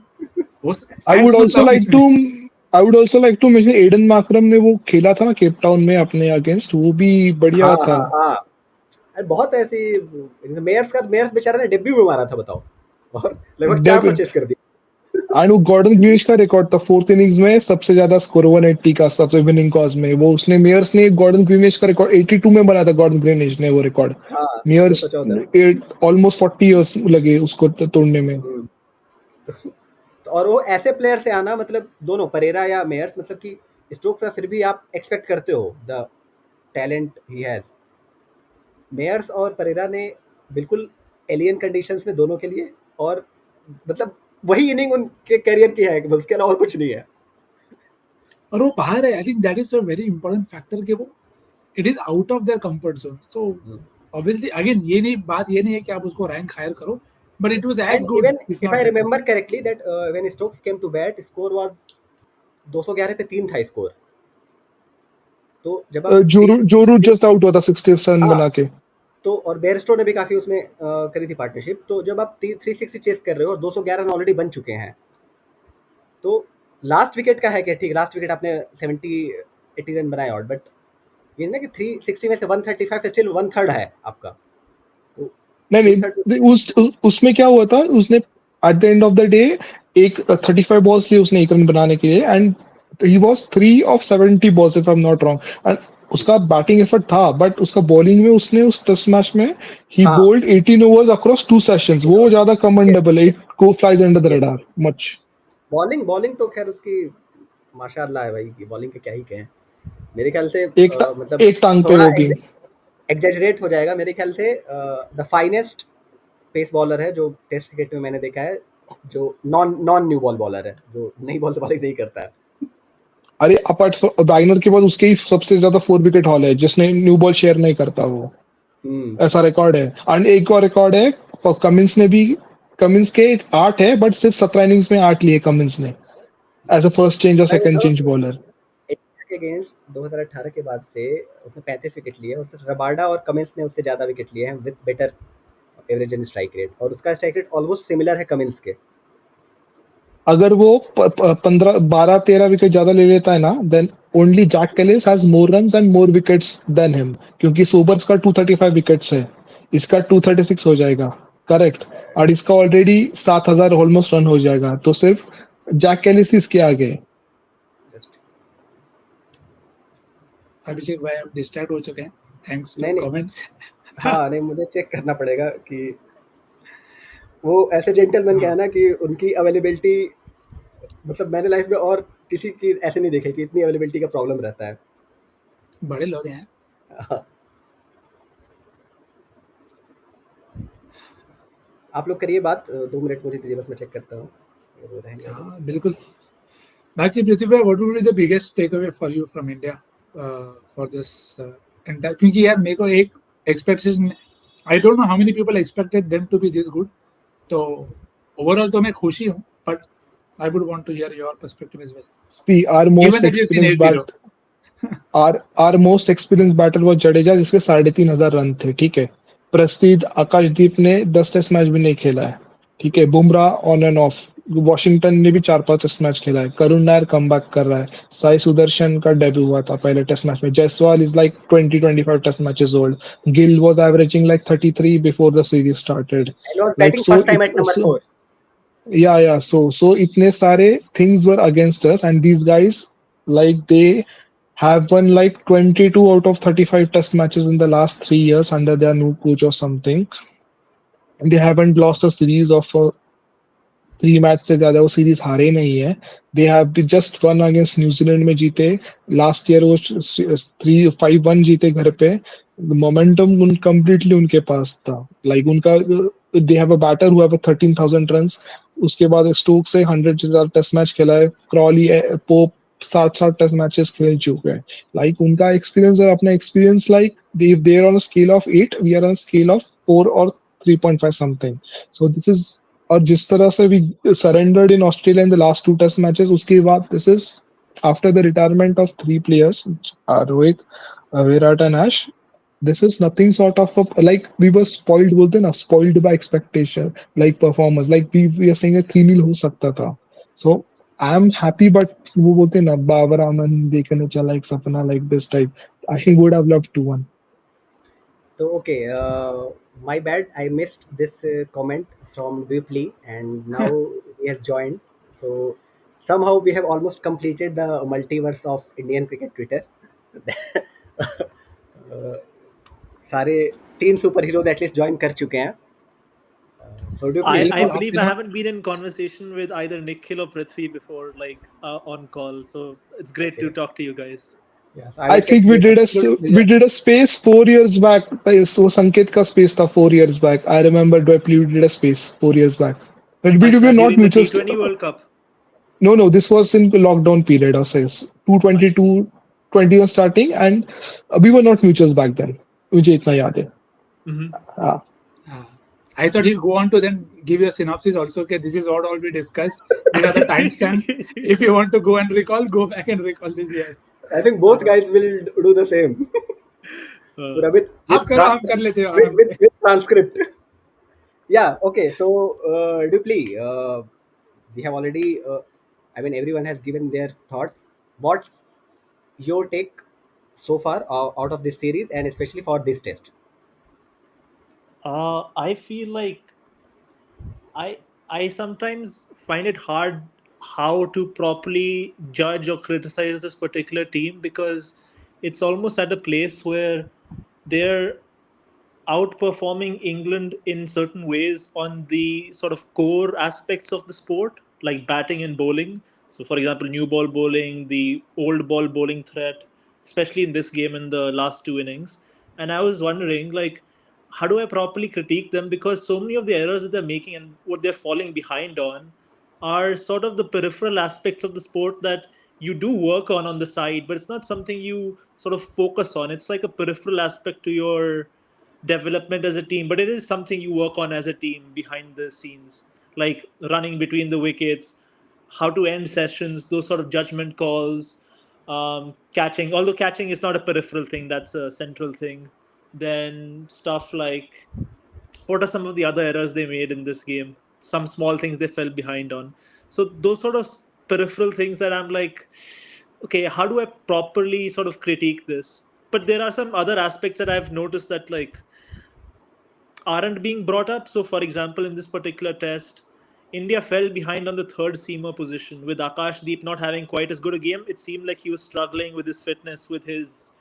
वो I would फैक्ट्स बोलता also हूँ like बीच में। to I would also like to mention Aiden Markram ने वो खेला था ना केप टाउन में अपने अगेंस्ट, वो भी बढ़िया हाँ था। हाँ हाँ, अरे बहुत ऐसी, मेयर्स बेचारा ने डेब्यू में मारा था बताओ, और लगभग 400 चेस कर दिया। एंड वो गॉर्डन ग्रीनिश का रिकॉर्ड था 4th इनिंग्स में सबसे ज्यादा स्कोर 180 का, सबसे विनिंग कॉज में वो उसने, मेयर्स ने गॉर्डन ग्रीनिश का रिकॉर्ड 82 में बनाया था, गॉर्डन ग्रीनिश ने वो रिकॉर्ड। हाँ मेयर्स 214। ऑलमोस्ट 40 इयर्स लगे उसको तोड़ने में। तो और वो ऐसे प्लेयर से आना, मतलब दोनों परेरा या मेयर्स, मतलब कि स्ट्रोक्स का फिर भी आप एक्सपेक्ट करते हो the talent he has. Mayers और परेरा ने बिल्कुल एलियन कंडीशंस में दोनों के लिए, और मतलब वही इनिंग उनके करियर की है, उसके अलावा और कुछ नहीं है। और वो बाहर है, I think that is a very important factor कि वो, it is out of their comfort zone. तो ऑब्वियसली अगेन ये नहीं, बात ये नहीं है कि आप उसको रैंक हायर करो, but it was as and good even if if not I better. Remember correctly that when Stokes came to bat, score was 211 पे 3 था स्कोर। तो जब आप जोरू जोरू जस्ट आउट हुआ था 67 हाँ, बना के। तो और बेयरस्टो ने भी काफी उसमें करी थी पार्टनरशिप। तो जब आप 360 चेस कर रहे हो और 211 रन ऑलरेडी बन चुके हैं, तो लास्ट विकेट का है कि ठीक लास्ट विकेट आपने 70-80 रन बनाए और, बट ये ना कि 360 में से 135 स्टिल 1/3 है आपका, तो नहीं 2/3। नहीं, उसमें क्या हुआ था, उसने eight the end of the day एक 35 बॉल्स लिए उसने 1 रन बनाने के लिए, and he was 3 of 70 balls if I am not wrong. And उसका बैटिंग एफर्ट था, बट उसका बॉलिंग में उसने उस टेस्ट मैच में ही हाँ बोल्ड 18 ओवर्स अक्रॉस 2 सेशंस, वो ज्यादा कमेंडेबल है, it go flies under the yes, radar much. Bowling bowling तो खैर उसकी माशाल्लाह है भाई, की बॉलिंग के क्या ही कहें। मेरे ख्याल से मतलब एक टांग पे थोड़ा वो भी। एग्जैजरेट हो जाएगा मेरे ख्याल से, द फाइनेस्ट पेस बॉलर है जो टेस्ट क्रिकेट में मैंने देखा है, जो नॉन न्यू बॉल बॉलर है, जो नई बॉल से बॉलिंग नहीं करता है। अरे अपार्ट फ्रॉम वाइनर के बाद उसके ही सबसे ज्यादा 4 विकेट हॉल है जिसने न्यू बॉल शेयर नहीं करता वो, ऐसा रिकॉर्ड है। एंड एक और रिकॉर्ड है, और कमिंस ने भी, कमिंस के 8 है बट सिर्फ 17 इनिंग्स में 8 लिए कमिंस ने एज अ फर्स्ट चेंज और सेकंड चेंज बॉलर। इंडिया के अगेंस्ट 2018 के बाद से उसने 35 विकेट लिए, और सिर्फ रबाडा और कमिंस ने उससे ज़्यादा विकेट लिए हैं with better average and strike rate, और उसका स्ट्राइक रेट ऑलमोस्ट सिमिलर है कमिंस के। अगर वो 15 12 13 विकेट ज्यादा ले लेता है ना, then only Jack Kallis has more runs and more wickets than him, क्योंकि सोबर्स का 235 विकेट्स है, इसका 236 हो जाएगा, करेक्ट। और इसका ऑलरेडी 7000 ऑलमोस्ट रन हो जाएगा, तो सिर्फ जैक कैलिस इसके आगे है। जस्ट अभिषेक भाई आप डिस्ट्रैक्ट हो चुके हैं, थैंक्स टू नहीं नहीं, कमेंट्स। हाँ नहीं, मुझे चेक करना पड़ेगा कि वो ऐसे जेंटलमैन क्या है ना कि उनकी अवेलेबिलिटी, मतलब मैंने लाइफ में और किसी की ऐसे नहीं देखे कि इतनी अवेलेबिलिटी का प्रॉब्लम रहता है। बड़े लोग हैं। हाँ। आप लोग करिए बात, 2 मिनट मुझे दीजिए, बस मैं चेक करता हूँ वो रहेंगे अभी। हाँ बिल्कुल। बाकी पृथ्वी भाई, what would be the biggest take away for you from India for this entire, क्योंकि यार मेरे को एक expectation, I don't know how many people expected them to be this good, तो ओवरऑल तो मैं खुशी हूँ, but I would want to hear your perspective as well, See, our even most if you seen experienced 8-0। our most experienced batter was Jadeja, जिसके 3500 run थे, ठीक है। प्रसिद्ध आकाशदीप ने 10 टेस्ट मैच भी नहीं खेला है, ठीक है। Bumrah on end of, Washington ने भी 4-5 टेस्ट मैच खेला है। करुण नायर कम बैक कर रहा है। साई सुदर्शन का डेब्यू हुआ था पहले टेस्ट मैच में। Jaiswal is like 20-25 test matches old. Gill was averaging like 33 before the series started, and was like batting first time at number 4। so itne sare things were against us, and these guys, like, they have won like 22 out of 35 test matches in the last 3 years under their new coach or something. They haven't lost a series of 3 match से ज्यादा वो series हारे नहीं है। They have just one against New Zealand में जीते। Last year वो 3-5-1 जीते घर पे। मोमेंटम कंप्लीटली उनके पास था, लाइक उनका, they have a batter who have 13,000 runs. उसके बाद स्टोक से 100 से ज्यादा टेस्ट मैच खेला है। क्रॉली, पोप 7-7 टेस्ट मैचेस खेल चुके हैं। लाइक उनका एक्सपीरियंस और अपना experience, like they are on scale of 8, we are on scale of 4 और 3.5 समथिंग। सो दिस इज, और जिस तरह से we surrendered in Australia in the last 2 test matches, उसके बाद this is after the retirement of 3 players, Rohit, Virat and Ash. This is nothing sort of like we were spoiled, बोलते हैं ना, spoiled by expectation, like performance, like we are saying 3-0 हो सकता था। So I am happy, but वो बोलते हैं ना, बाबर आमन देखने चला एक सपना, like this type. I would have loved to won. So okay, my bad. I missed this comment from Ripley, and now he has joined. So somehow we have almost completed the multiverse of Indian cricket Twitter. uh, सारे 3 super heroes at least join कर चुके हैं। So Ripley, बिल्कुल, I आप believe I तीनों haven't been in conversation with either Nikhil or Prithvi before, like on call. So it's great okay, to talk to you guys. yeah, so I I will think take this. we did a space 4 years back. So Sanket ka space tha 4 years back. I remember we did a space 4 years back. But we were Acha, not during the mutual. T20 World Cup. No, this was in the lockdown period. Or says Acha. 20 was starting, and we were not mutuals back then. मुझे इतना Acha. याद है। Mm-hmm. हाँ। I thought he'll go on to then give you a synopsis also. Okay, this is what all we discussed. These are the timestamps. If you want to go and recall, go back and recall this year. I think both guys will do the same. Pura आप करो, हम कर लेते हैं आराम से। with transcript. Yeah, okay. So, Dupley, we have already, I mean, everyone has given their thoughts. What's your take so far out of this series, and especially for this test? I feel like I I sometimes find it hard how to properly judge or criticize this particular team, because it's almost at a place where they're outperforming England in certain ways on the sort of core aspects of the sport, like batting and bowling. So, for example, new ball bowling, the old ball bowling threat, especially in this game in the last 2 innings. And I was wondering, like, how do I properly critique them? Because so many of the errors that they're making and what they're falling behind on are sort of the peripheral aspects of the sport that you do work on the side, but it's not something you sort of focus on. It's like a peripheral aspect to your development as a team, but it is something you work on as a team behind the scenes, like running between the wickets, how to end sessions, those sort of judgment calls, catching. Although catching is not a peripheral thing, that's a central thing. Then stuff like what are some of the other errors they made in this game? Some small things they fell behind on. So those sort of peripheral things that I'm like, okay, how do I properly sort of critique this? But there are some other aspects that I've noticed that like aren't being brought up. So, for example, in this particular test, India fell behind on the third seamer position with Akash Deep not having quite as good a game. It seemed like he was struggling with his fitness, with his.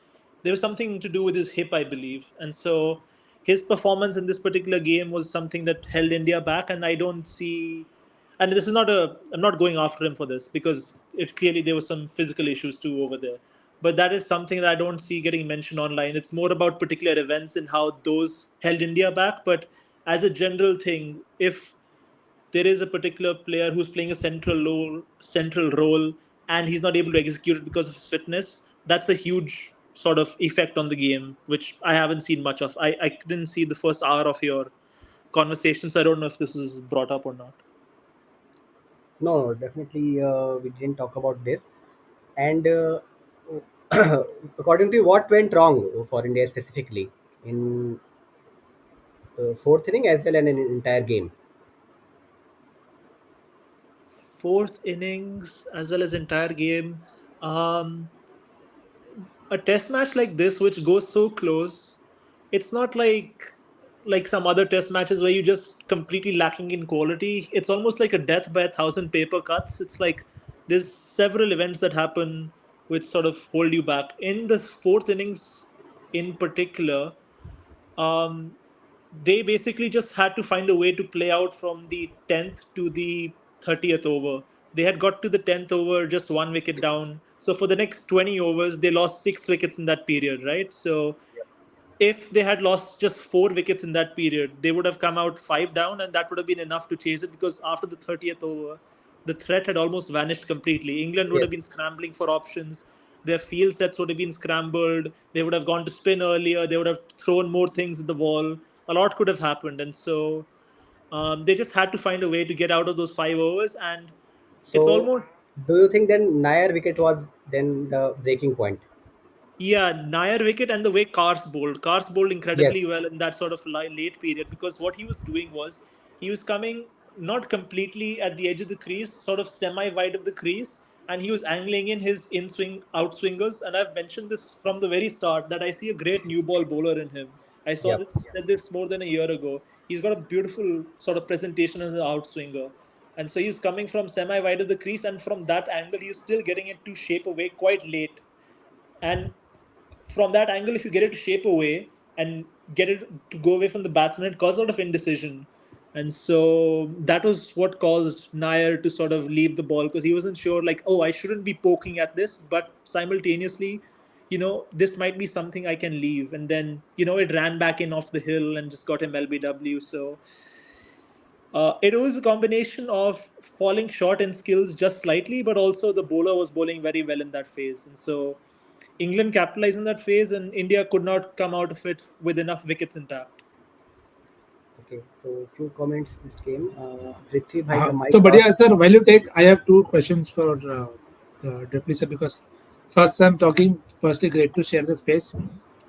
There was something to do with his hip, I believe. And so his performance in this particular game was something that held India back. And I don't see. And this is not a. I'm not going after him for this because it clearly there were some physical issues too over there, but that is something that I don't see getting mentioned online. It's more about particular events and how those held India back. But as a general thing, if there is a particular player who's playing a central role, and he's not able to execute it because of his fitness, that's a huge sort of effect on the game, which I haven't seen much of. I didn't see the first hour of your conversation, so I don't know if this is brought up or not. No, definitely we didn't talk about this. And according to you, what went wrong for India specifically in the fourth inning as well as in an entire game? Fourth innings as well as entire game. Um, a test match like this which goes so close, it's not like some other test matches where you just completely lacking in quality. It's almost like a death by a thousand paper cuts. It's like there's several events that happen which sort of hold you back in the fourth innings in particular. um, they basically just had to find a way to play out from the 10th to the 30th over. They had got to the 10th over just one wicket down. So for the next 20 overs, they lost 6 wickets in that period, right? So if they had lost just 4 wickets in that period, they would have come out 5 down, and that would have been enough to chase it because after the 30th over, the threat had almost vanished completely. England would Yes. have been scrambling for options. Their field sets would have been scrambled. They would have gone to spin earlier. They would have thrown more things at the wall. A lot could have happened. And so they just had to find a way to get out of those 5 overs. And it's So, almost. do you think then Nair wicket was then the breaking point? Yeah, Nair wicket and the way Cars bowled. Cars bowled Yes. incredibly well in that sort of late period because what he was doing was he was coming not completely at the edge of the crease, sort of semi wide of the crease, and he was angling in his in swing outswingers. And I've mentioned this from the very start that I see a great new ball bowler in him. I Yep. said this more than a year ago. He's got a beautiful sort of presentation as an outswinger. And so he's coming from semi wide of the crease, and from that angle, he's still getting it to shape away quite late. And from that angle, if you get it to shape away and get it to go away from the batsman, it caused a lot of indecision. And so that was what caused Nair to sort of leave the ball because he wasn't sure, like, oh, I shouldn't be poking at this, but simultaneously, this might be something I can leave. And then, it ran back in off the hill and just got him LBW. So it was a combination of falling short in skills just slightly, but also the bowler was bowling very well in that phase. And so England capitalized on that phase, and India could not come out of it with enough wickets intact. Okay. So, few comments this came. Prithvi bhai, the mic So, was. बढ़िया sir, while you take, I have two questions for Deputy sir because first I'm talking. Firstly, great to share the space.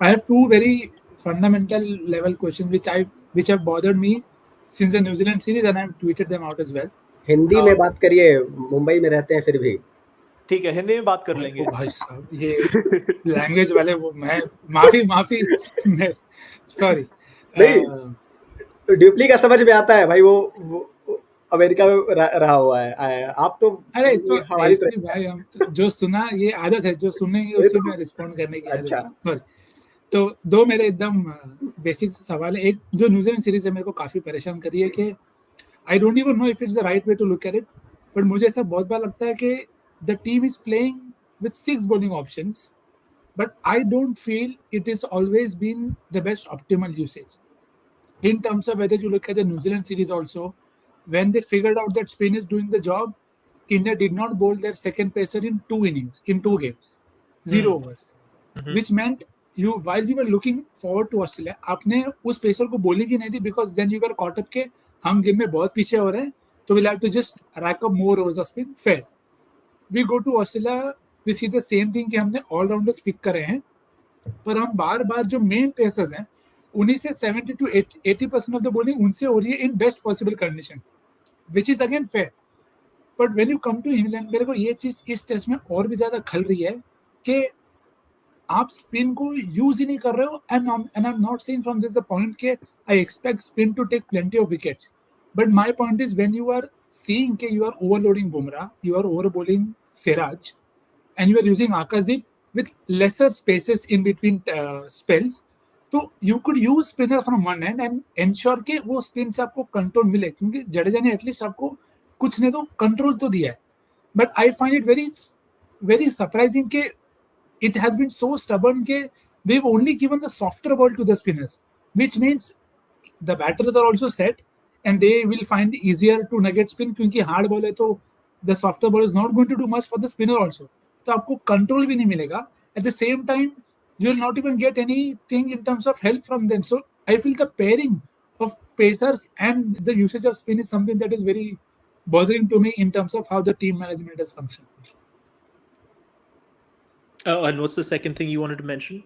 I have two very fundamental level questions which have bothered me since the New Zealand series, and I've tweeted them out as well. Hindi में बात करिए, मुंबई में रहते हैं फिर भी. ठीक है, हिंदी में बात कर लेंगे. ओ भाई साहब, ये लैंग्वेज वाले वो मैं माफी सॉरी. नहीं, तो ड्यूप्ली का समझ में आता है भाई, वो अमेरिका में रहा हुआ है. आप तो अरे तो हमारी ऐसे भाई, हम जो सुना ये आदत है, जो सुनेंगे उसी में रिस्पॉन्ड करने की आदत अच्छा. है. सॉरी. तो दो मेरे एकदम बेसिक सवाल है. एक जो न्यूजीलैंड सीरीज है मेरे को काफी परेशान करी है कि I don't even know if it's the right way to look at it, but मुझे ऐसा बहुत बार लगता है कि the team is playing with 6 bowling options, but I don't feel it is always been the best optimal usage. in terms of whether you look at the New Zealand series also, when they figured out that spin is doing the job, India did not bowl their second pacer in 2 innings, in 2 games, 0 overs, which meant while you were looking forward to Australia, आपने उस pacer को bowling ही नहीं दी because then you were caught up के हम game में बहुत पीछे हो रहे हैं, तो we'll have to just rack up more overs of spin. Fair. We go to Australia, we see the same thing कि हमने all rounders pick करे हैं, पर हम बार बार जो मेन पेसर्स हैं उन्हीं से 70 to 80% ऑफ द बॉलिंग उनसे हो रही है in best possible condition, which is again fair. But when you come to England, मेरे को ये चीज इस टेस्ट में और भी ज्यादा खल रही है कि आप स्पिन को यूज ही नहीं कर रहे हो. And I am not saying from this the point के I expect spin to take plenty of wickets, but my point is when you are seeing के you are overloading Bumrah, you are over bowling Siraj, and you are using Akashdeep with lesser spaces in between spells, तो you could use spinner from one end and ensure के वो spin से आपको control मिले, क्योंकि जडेजा ने at least आपको कुछ नहीं तो कंट्रोल तो दिया है. But I find it very very surprising के it has been so stubborn के they've only given the softer ball to the spinners, which means the batters are also set and they will find easier to nugget spin, क्योंकि hard ball है तो the softer ball is not going to do much for the spinner also. तो आपको control भी नहीं मिलेगा. At the same time you will not even get anything in terms of help from them. So I feel the pairing of pacers and the usage off spin is something that is very bothering to me in terms of how the team management has functioned. And what's the second thing you wanted to mention?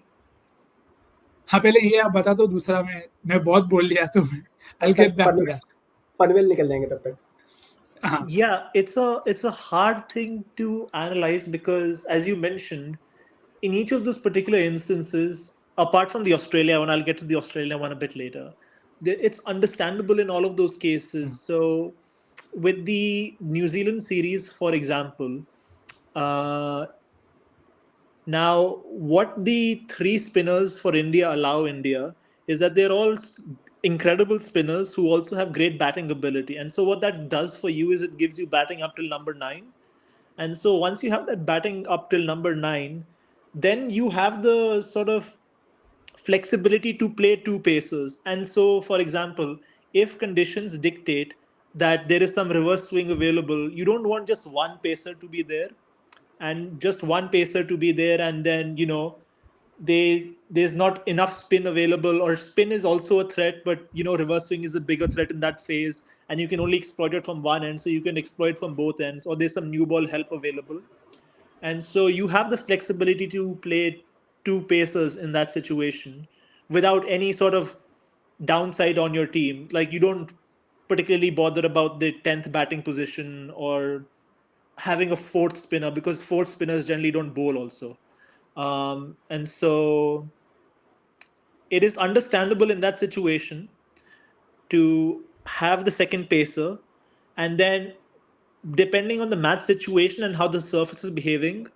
हाँ, पहले ये आप बता दो, दूसरा मैं बहुत बोल लिया तो I'll get back to that. Panvel निकल जाएंगे तब तक. Yeah, it's a hard thing to analyze because, as you mentioned, in each of those particular instances, apart from the Australia one, I'll get to the Australia one a bit later, it's understandable in all of those cases. So with the New Zealand series, for example, now what the three spinners for India allow India is that they're all incredible spinners who also have great batting ability. And so what that does for you is it gives you batting up till number 9. And so once you have that batting up till number 9, then you have the sort of flexibility to play two pacers. And so, for example, if conditions dictate that there is some reverse swing available, you don't want just one pacer to be there and just one pacer to be there, and then there's not enough spin available, or spin is also a threat, but reverse swing is a bigger threat in that phase, and you can only exploit it from one end, so you can exploit from both ends, or there's some new ball help available. And so you have the flexibility to play two pacers in that situation without any sort of downside on your team. Like, you don't particularly bother about the 10th batting position or having a fourth spinner, because fourth spinners generally don't bowl also. And so it is understandable in that situation to have the second pacer, and then depending on the match situation and how the surface is behaving,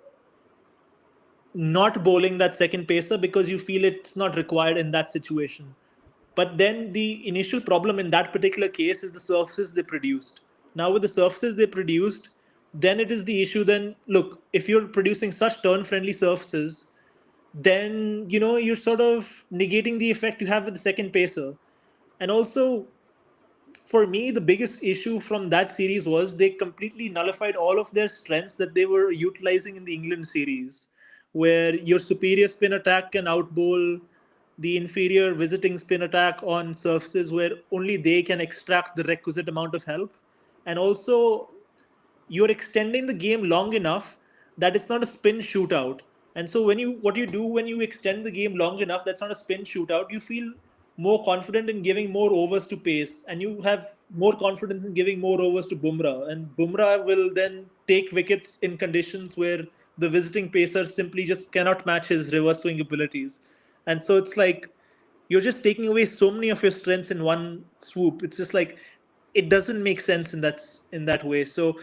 not bowling that second pacer because you feel it's not required in that situation. But then the initial problem in that particular case is the surfaces they produced. Now with the surfaces they produced, then it is the issue. Then look, if you're producing such turn-friendly surfaces, then you're sort of negating the effect you have with the second pacer. And also, for me, the biggest issue from that series was they completely nullified all of their strengths that they were utilizing in the England series, where your superior spin attack can outbowl the inferior visiting spin attack on surfaces where only they can extract the requisite amount of help. And also, you're extending the game long enough that it's not a spin shootout. And so what you do when you extend the game long enough, that's not a spin shootout, you feel more confident in giving more overs to pace, and you have more confidence in giving more overs to Bumrah. And Bumrah will then take wickets in conditions where the visiting pacer simply just cannot match his reverse swing abilities. And so it's like you're just taking away so many of your strengths in one swoop. It's just like it doesn't make sense in that way. So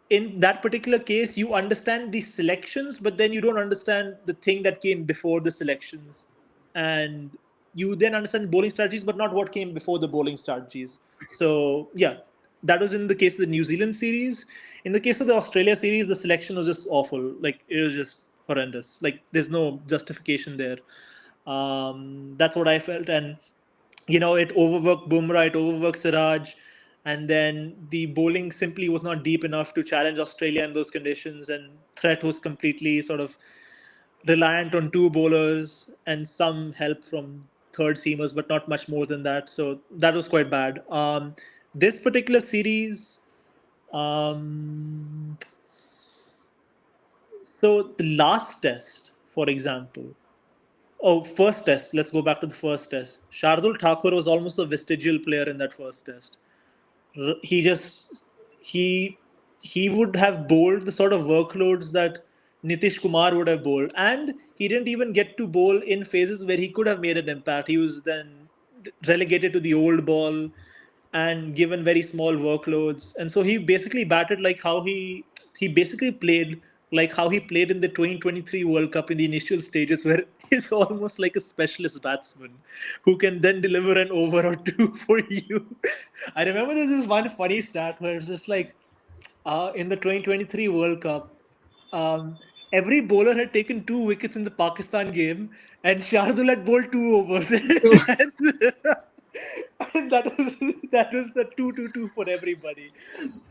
in that particular case, you understand the selections, but then you don't understand the thing that came before the selections. And you then understand bowling strategies, but not what came before the bowling strategies. So, yeah, that was in the case of the New Zealand series. In the case of the Australia series, the selection was just awful. Like, it was just horrendous. Like, there's no justification there. That's what I felt. And it overworked Bumrah, it overworked Siraj, and then the bowling simply was not deep enough to challenge Australia in those conditions, and threat was completely sort of reliant on two bowlers and some help from third seamers, but not much more than that. So that was quite bad. This particular series, um, so the last test, for example, first test. Let's go back to the first test. Shardul Thakur was almost a vestigial player in that first test. He just he would have bowled the sort of workloads that Nitish Kumar would have bowled, and he didn't even get to bowl in phases where he could have made an impact. He was then relegated to the old ball and given very small workloads, and so he basically batted like how he basically played like how he played in the 2023 World Cup in the initial stages, where he's almost like a specialist batsman who can then deliver an over or two for you. I remember there's this one funny stat where it's just like in the 2023 World Cup, um, every bowler had taken 2 wickets in the Pakistan game, and Shardul had bowled 2 overs. And that was the 2-2-2 for everybody.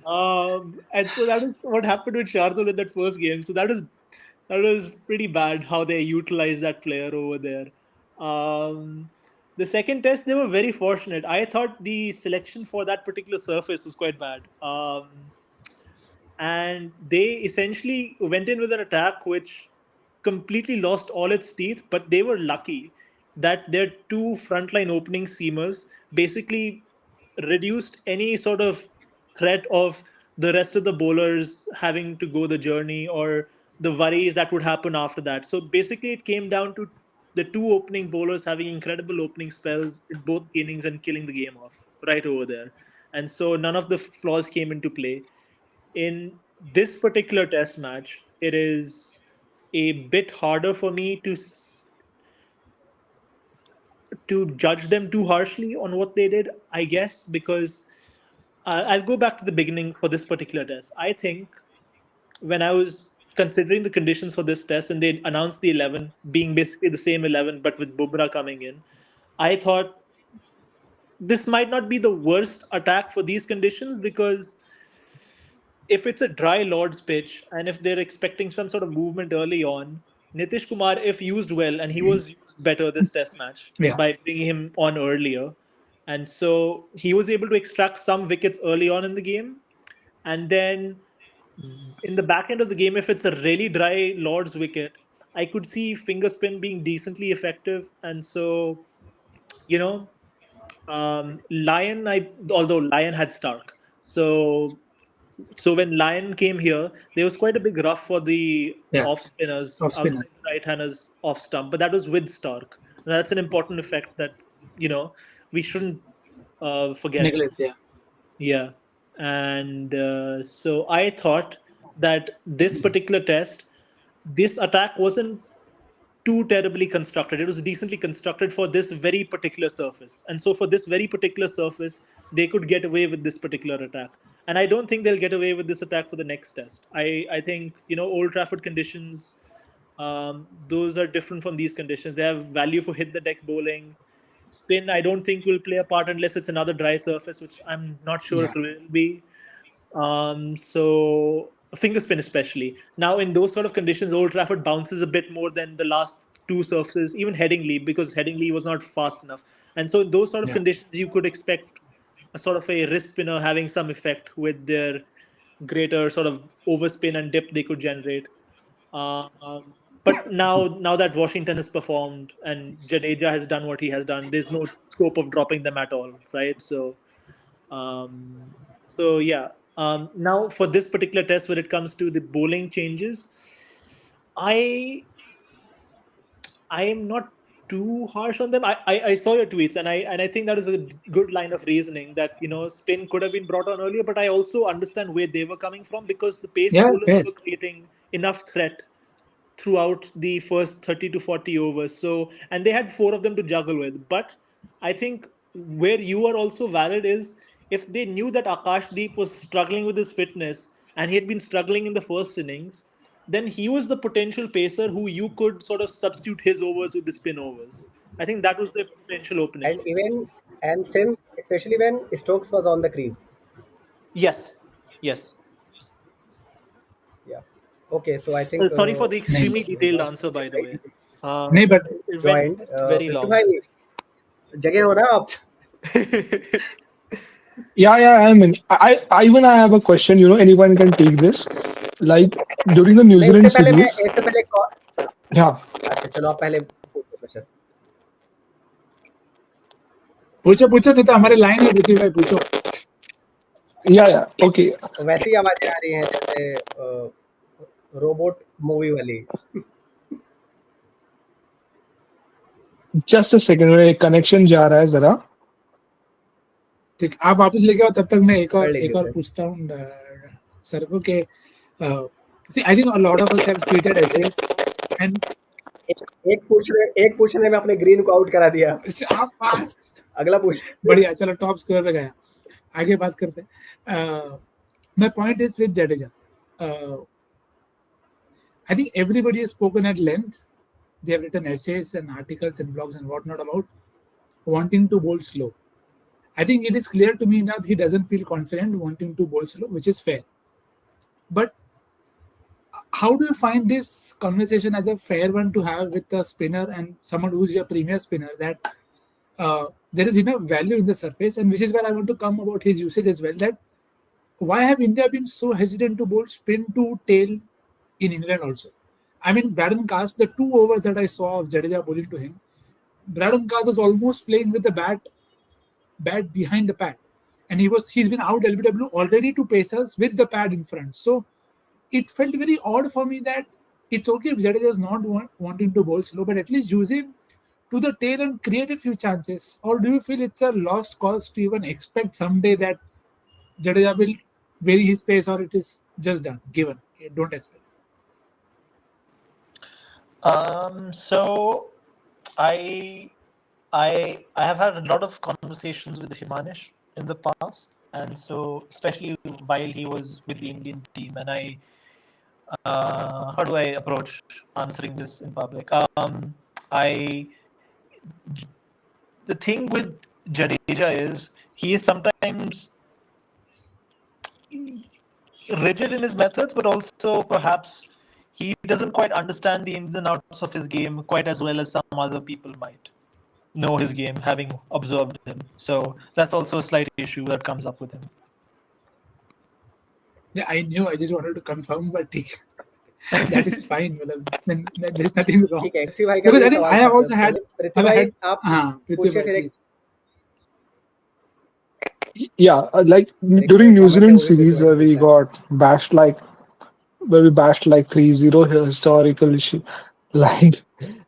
And so that is what happened with Shardul in that first game. So that was pretty bad how they utilized that player over there. The second test, they were very fortunate. I thought the selection for that particular surface was quite bad. And they essentially went in with an attack which completely lost all its teeth, but they were lucky that their two frontline opening seamers basically reduced any sort of threat of the rest of the bowlers having to go the journey or the worries that would happen after that. So basically, it came down to the two opening bowlers having incredible opening spells in both innings and killing the game off right over there. And so none of the flaws came into play. In this particular test match, it is a bit harder for me to judge them too harshly on what they did, I guess, because I'll go back to the beginning for this particular test. I think when I was considering the conditions for this test and they announced the 11 being basically the same 11 but with Bumrah coming in, I thought this might not be the worst attack for these conditions, because if it's a dry Lord's pitch and if they're expecting some sort of movement early on, Nitish Kumar, if used well, and he was used better this test match Yeah. by bringing him on earlier, and so he was able to extract some wickets early on in the game, and then in the back end of the game, if it's a really dry Lord's wicket, I could see finger spin being decently effective, and so you know Lion, although Lion had Stark, so when Lion came here, there was quite a big rough for the Yeah. off spinners Off spinner. outside right handers off stump, but that was with Stark. And that's an important effect that we shouldn't forget. Neglect. Yeah. Yeah, and so I thought that this particular test, this attack wasn't too terribly constructed. It was decently constructed for this very particular surface. And so for this very particular surface, they could get away with this particular attack. And I don't think they'll get away with this attack for the next test. I think, Old Trafford conditions, those are different from these conditions. They have value for hit the deck bowling. Spin, I don't think will play a part unless it's another dry surface, which I'm not sure Yeah. it will be. So finger spin especially. Now in those sort of conditions, Old Trafford bounces a bit more than the last two surfaces, even Headingley, because Headingley was not fast enough. And so in those sort of Yeah. conditions, you could expect a sort of a wrist spinner having some effect with their greater sort of overspin and dip they could generate. But now that Washington has performed and Jadeja has done what he has done, there's no scope of dropping them at all, right? Um, so yeah. Now for this particular test, when it comes to the bowling changes, I am not too harsh on them. I saw your tweets, and I think that is a good line of reasoning that spin could have been brought on earlier, but I also understand where they were coming from, because the pace Yeah. bowlers Fair. were creating enough threat throughout the first 30 to 40 overs. So, and they had four of them to juggle with. But I think where you are also valid is, if they knew that Akashdeep was struggling with his fitness and he had been struggling in the first innings, then he was the potential pacer who you could sort of substitute his overs with the spin overs. I think that was the potential opening. And even And since, especially when Stokes was on the crease. Yes. Yes. Yeah. Okay, so I think Sorry for the नहीं extremely detailed Josh answer, by the way. नहीं but It went joined. very Prithvi long. भाई जगह हो ना आप? Yeah, I mean, I have a question. Anyone can take this. Like during the New नहीं, Zealand series, इससे पहले yeah, अच्छा चलो आप पहले पूछो क्वेश्चन. पूछो नहीं तो हमारे लाइन है पृथ्वी भाई पूछो. yeah, okay. वैसी ही आवाजें आ रही हैं जैसे रोबोट मूवी वाली. Just a second, मेरा connection जा रहा है जरा. ठीक, आप वापस लेके आओ, तब तक मैं एक कर और लीजिए सर. पूछता हूँ सर को कि see, I think a lot of us have created essays and एक पूछने में अपने ग्रीन को आउट करा दिया. आप पास अगला पूछ. बढ़िया, चलो टॉप स्कोर पे गया. आगे बात करते हैं. My point is with Jadeja. I think everybody has spoken at length. They have written essays and articles and blogs and whatnot about wanting to bowl slow. I think it is clear to me now that he doesn't feel confident wanting to bowl slow, which is fair. But how do you find this conversation as a fair one to have with a spinner and someone who's your premier spinner, that there is enough value in the surface, and which is where I want to come about his usage as well, that why have India been so hesitant to bowl spin to tail in England also? I mean, Braden Cast, the 2 overs that I saw of Jadeja bowling to him, Braden Cast was almost playing with the bat behind the pad, and he's been out LBW already to pacers with the pad in front. So it felt very odd for me that it's okay if Jadeja is not wanting to bowl slow, but at least use him to the tail and create a few chances. Or do you feel it's a lost cause to even expect someday that Jadeja will vary his pace, or it is just done, given? Okay, don't expect. So I have had a lot of conversations with Himanish in the past, and so especially while he was with the Indian team, and how do I approach answering this in public? I The thing with Jadeja is he is sometimes rigid in his methods, but also perhaps he doesn't quite understand the ins and outs of his game quite as well as some other people might know his game, having observed him. So that's also a slight issue that comes up with him. Yeah, I knew. I just wanted to confirm, but that is fine. There's nothing wrong. ठीक है, पृथ्वी भाई का Because भी I think सवाल I था. have also had. पृथ्वी भाई आप पृथ्वी पूछिए भाई, फिर. please. Yeah, like during New Zealand series where we got bashed like where we bashed like 3-0 historical issue. Like,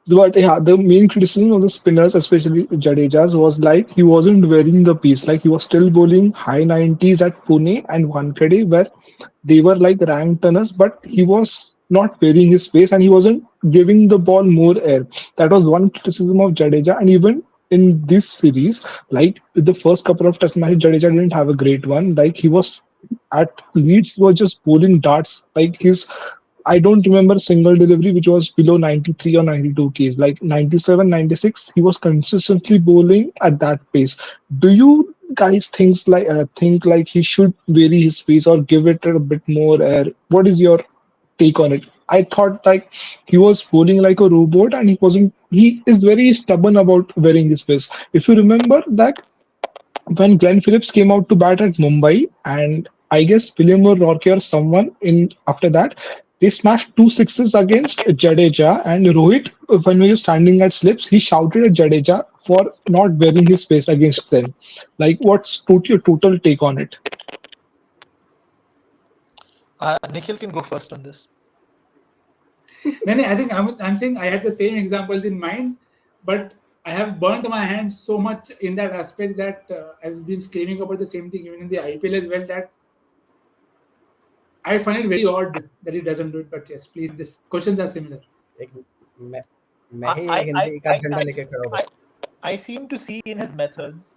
but yeah, the main criticism of the spinners, especially Jadeja's, was like he wasn't wearing the piece. Like he was still bowling high 90s at Pune and Wankhede, where they were like ranked tonners, but he was not wearing his pace and he wasn't giving the ball more air. That was one criticism of Jadeja, and even in this series, like the first couple of test matches, Jadeja didn't have a great one. Like he was at Leeds was just bowling darts. Like his, I don't remember a single delivery which was below 93 or 92 Ks. Like 97, 96, he was consistently bowling at that pace. Do you guys think like he should vary his pace or give it a bit more air? What is your take on it? I thought like he was bowling like a robot and he wasn't. He is very stubborn about wearing his pace. If you remember that when Glenn Phillips came out to bat at Mumbai, and I guess William Rourke or someone in after that, they smashed 2 sixes against Jadeja and Rohit. When we were standing at slips, he shouted at Jadeja for not wearing his face against them. Like, what's your total take on it? Nikhil can go first on this. No, I think I'm saying I had the same examples in mind, but I have burnt my hands so much in that aspect that I've been screaming about the same thing even in the IPL as well, that I find it very odd that he doesn't do it. But yes, please, these questions are similar. मैं ही हिंदी का झंडा लेके खड़ा हूँ. I seem to see in his methods,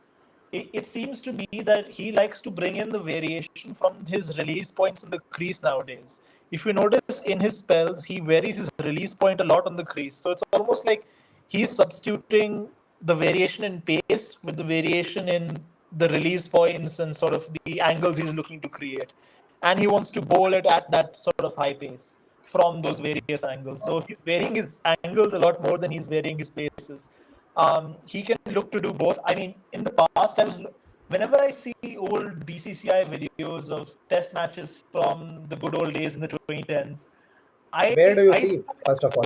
it seems to me that he likes to bring in the variation from his release points in the crease nowadays. If you notice in his spells, he varies his release point a lot on the crease. So it's almost like he's substituting the variation in pace with the variation in the release points and sort of the angles he's looking to create. And he wants to bowl it at that sort of high pace from those various angles. So he's varying his angles a lot more than he's varying his paces. He can look to do both. I mean, in the past, whenever I see old BCCI videos of test matches from the good old days in the 2010s, Where do you I see, first of all?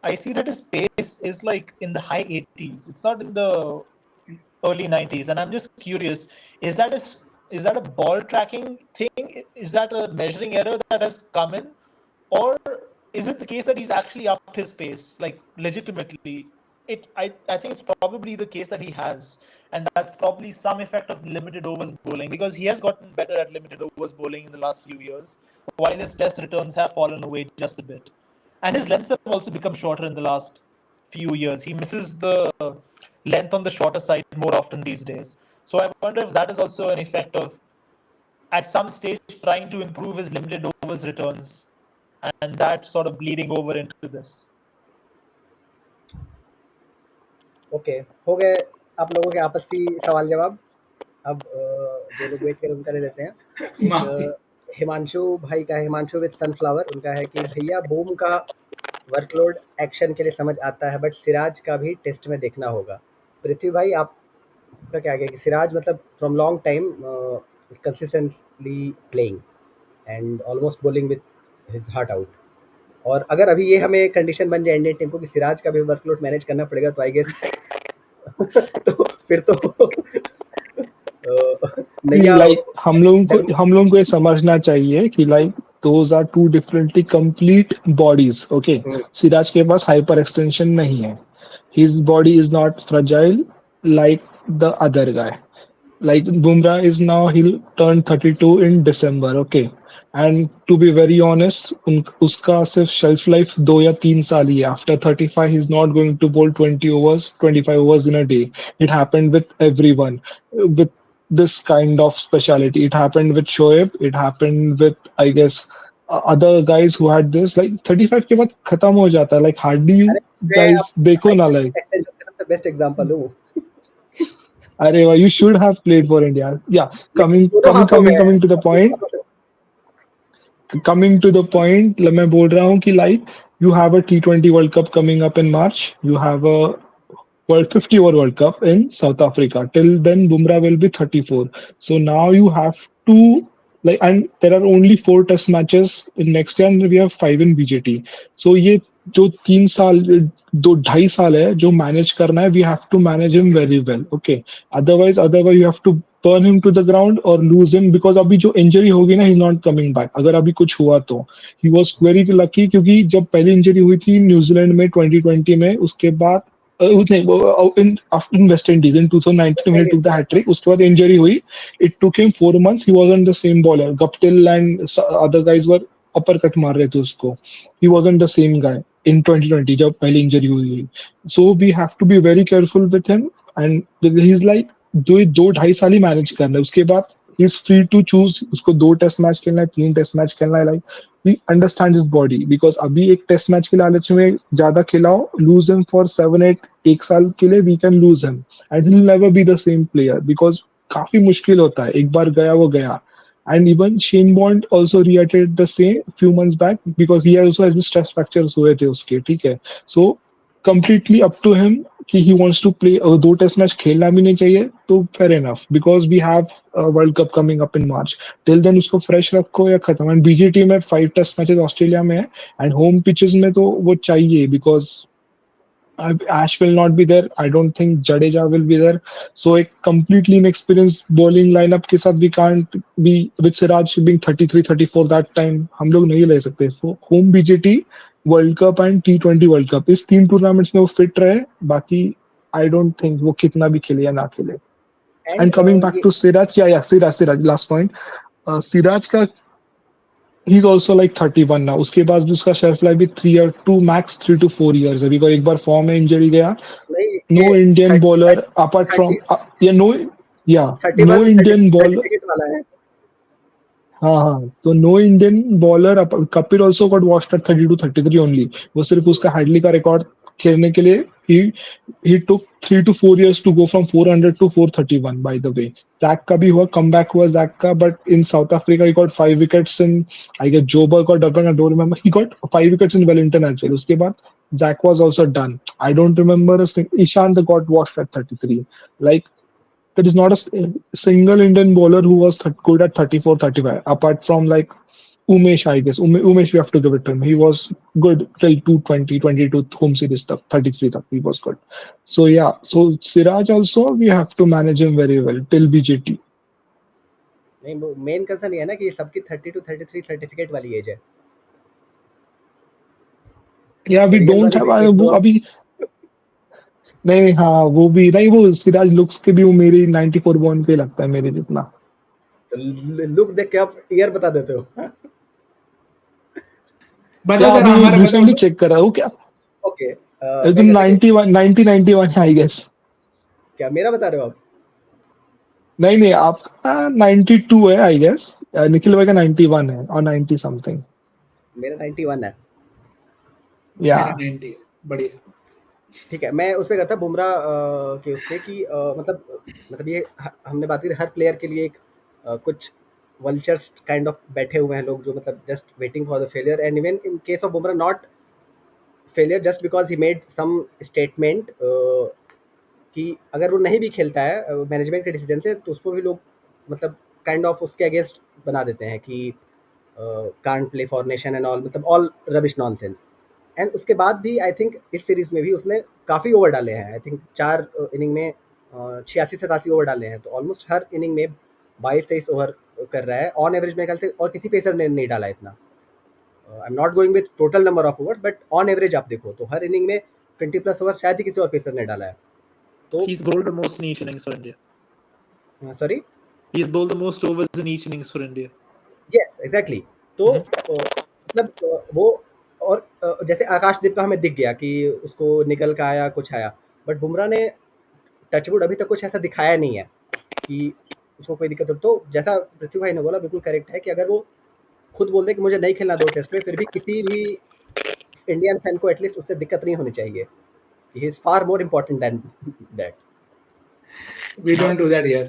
I see that his pace is like in the high 80s. It's not in the early 90s. And I'm just curious, is that a ball tracking thing? Is that a measuring error that has come in? Or is it the case that he's actually upped his pace, like legitimately? I think it's probably the case that he has. And that's probably some effect of limited overs bowling, because he has gotten better at limited overs bowling in the last few years, while his test returns have fallen away just a bit. And his lengths have also become shorter in the last few years. He misses the length on the shorter side more often these days. So I wonder if that is also an effect of, at some stage, trying to improve his limited overs returns, and that sort of bleeding over into this. Okay, हो गए आप लोगों के आपसी सवाल जवाब। अब जो लोग वेट करें उनका ले लेते हैं। माफी। एक हिमांशु भाई का है, हिमांशु विद सनफ्लावर, उनका है कि भैया बूम का वर्कलोड एक्शन के लिए समझ आता है, बट सिराज का भी टेस्ट में देखना होगा। पृथ्वी भाई आपका क्या है कि सिराज मतलब from long time consistently playing and almost bowling with his heart out, और अगर अभी ये हमें कंडीशन बन जाए इंडियन टीम को कि सिराज का भी वर्कलोड मैनेज करना पड़ेगा, तो आई गेस तो फिर तो नैया लाइक हम लोगों को ये समझना चाहिए कि like those are two differently complete bodies. Okay, Siraj के पास हाइपर एक्सटेंशन नहीं है, his body is not fragile like the other guy. Like Bumrah is now, he'll turn 32 in December, okay? And to be very honest, उसका सिर्फ shelf life 2 या 3 साल ही है। After 35, he's not going to bowl 20 overs, 25 overs in a day. It happened with everyone with this kind of speciality. It happened with Shoaib. It happened with, I guess, other guys who had this. Like 35 के बाद खत्म हो जाता है। Like hardly you अरे मैं guys देखो ना, like बेस्ट एग्जांपल हूँ। अरे वाह, you should have played for India. Yeah, लेकिन दोनों हाथों में है, coming to the point. Coming to the point, मैं बोल रहा हूँ कि like you have a T20 World Cup coming up in March. You have a World 50 over World Cup in South Africa. Till then, Bumrah will be 34. So now you have to like, and there are only 4 Test matches in next year, and we have 5 in BJT. So ये जो 3 साल 2 2.5 साल है जो manage करना है, we have to manage him very well. Okay. Otherwise you have to burn him to the ground or lose him, because अभी जो इंजरी होगी ना, he's not coming back. अगर अभी कुछ हुआ तो he was very lucky, क्योंकि जब पहली इंजरी हुई थी न्यूजीलैंड में 2020 में, उसके बाद in West Indies in 2019 when he took the hat trick, उसके बाद इंजरी हुई. It took him 4 months. He wasn't the same bowler. Guptill and other guys were uppercut मार रहे थे उसको. He wasn't the same guy in 2020 जब पहली injury हुई. So we have to be very careful with him, and he's like दो 2.5 साल ही manage करना है, उसके बाद he is free to choose. उसको 2 टेस्ट मैच खेलना है, 3 टेस्ट मैच खेलना है, like we understand his body, because अभी एक टेस्ट मैच के लालच में ज्यादा खिलाओ, lose him for 7-8 1 साल के लिए, we can lose him and he'll never be the same player, because काफी मुश्किल होता है, एक बार गया वो गया. And even Shane Bond also reiterated the same few months back, because he also has stress fractures हुए थे उसके, ठीक है. So completely up to him कि he wants to play 2 test match खेलना भी नहीं चाहिए तो fair enough, because we have a World Cup coming up in March. Till then उसको fresh रखो या खत्म. And BGT में 5 टेस्ट मैचेस ऑस्ट्रेलिया में है, and home pitches में तो वो चाहिए, because Ash will not be there. I don't think Jadeja will be there. So a completely inexperienced bowling lineup के साथ we can't be with Siraj being 33, 34 that time. हम लोग नहीं ले सकते. So home BJT, World Cup and T20 World Cup इस 3 tournaments में वो फिट रहे. बाकी I don't think वो कितना भी खेले या ना खेले. And coming back to Siraj, Siraj, last point. Siraj का he's also like 31 now. उसके बाद भी उसका शेल्फ लाइफ भी 3 to 4 years है, because एक बार फॉर्म में इंजरी गया. No Indian bowler apart from no Indian bowler. हाँ, तो no Indian bowler. Kapil also got washed at 32, 33 only. वो सिर्फ उसका हेडली का रिकॉर्ड खेलने के लिए He he took 3 to 4 years to go from 400 to 431. By the way, Zach का भी हुआ comeback हुआ Zach का, but in South Africa he got 5 wickets in. I guess Joburg or Durban, I don't remember. He got 5 wickets in Wellington as well. उसके बाद Zach was also done. I don't remember Ishant got washed at 33. Like there is not a single Indian bowler who was good at 34, 35, apart from like Umesh, I guess. Umesh, we have to give it to him. He was good till 220, 22 home series stuff, 33 stuff. He was good. So yeah, so Siraj also we have to manage him very well till BJT. नहीं, वो main concern ये है ना कि सबकी 30 to 33 certificate वाली as है। Yeah, we real don't वाली have भी एक वो दो अभी नहीं नहीं हाँ वो भी नहीं वो सिराज लुक्स के भी वो मेरी 94 बॉर्न पे लगता है मेरे जितना। लुक देख के आप ईयर बता देते हो। बता या जरा, अभी हमारा बता रिसेंटली दो। चेक कर रहा हूँ क्या ओके, तो मैं जैसे कि 91 1991 आई गेस। क्या मेरा बता रहे हो आप? नहीं नहीं आपका 92 है आई गेस। निखिल भाई का 91 है और 90 समथिंग। मेरा 91 है। या मेरा 90 है, बढ़िया। ठीक है, मैं उस पे करता बुमराह के उस पे कि मतलब ये हमने बात करी हर प्लेयर के लिए एक कुछ वल्चर्स काइंड ऑफ बैठे हुए हैं लोग जो मतलब just waiting for the failure, and even in case of Bumrah not failure just because he made some statement कि अगर वो नहीं भी खेलता है मैनेजमेंट के डिसीजन से तो उसको भी लोग मतलब काइंड ऑफ उसके अगेंस्ट बना देते हैं कि can't play for nation and all, मतलब ऑल रबिश नॉनसेंस। एंड उसके बाद भी आई थिंक इस सीरीज में भी उसने काफ़ी ओवर डाले हैं। आई थिंक 4 इनिंग में 86-87 ओवर डाले हैं, तो ऑलमोस्ट हर इनिंग में 22-23 ओवर कर रहा है ऑन एवरेज मेरे ख्याल से, और किसी पेसर ने नहीं डाला इतना। आई am not going with total number of overs, but on average आप देखो तो हर इनिंग में 20+ ओवर शायद ही किसी और पेसर ने डाला है। तो He's bowled the most in each innings for India. Sorry, He's bowled the most overs in each innings for India. Yes exactly. तो मतलब वो और जैसे आकाशदीप का हमें दिख गया कि उसको निकल का आया कुछ आया, बट बुमराह ने टचवुड अभी तक कुछ ऐसा दिखाया नहीं है कि उसको कोई दिक्कत हो। तो जैसा पृथ्वी भाई ने बोला बिल्कुल करेक्ट है कि अगर वो खुद बोल दे कि मुझे नहीं खेलना 2 टेस्ट में, फिर भी किसी भी इंडियन फैन को एटलीस्ट उससे दिक्कत नहीं होनी चाहिए। He is far more important then that. We don't do that here.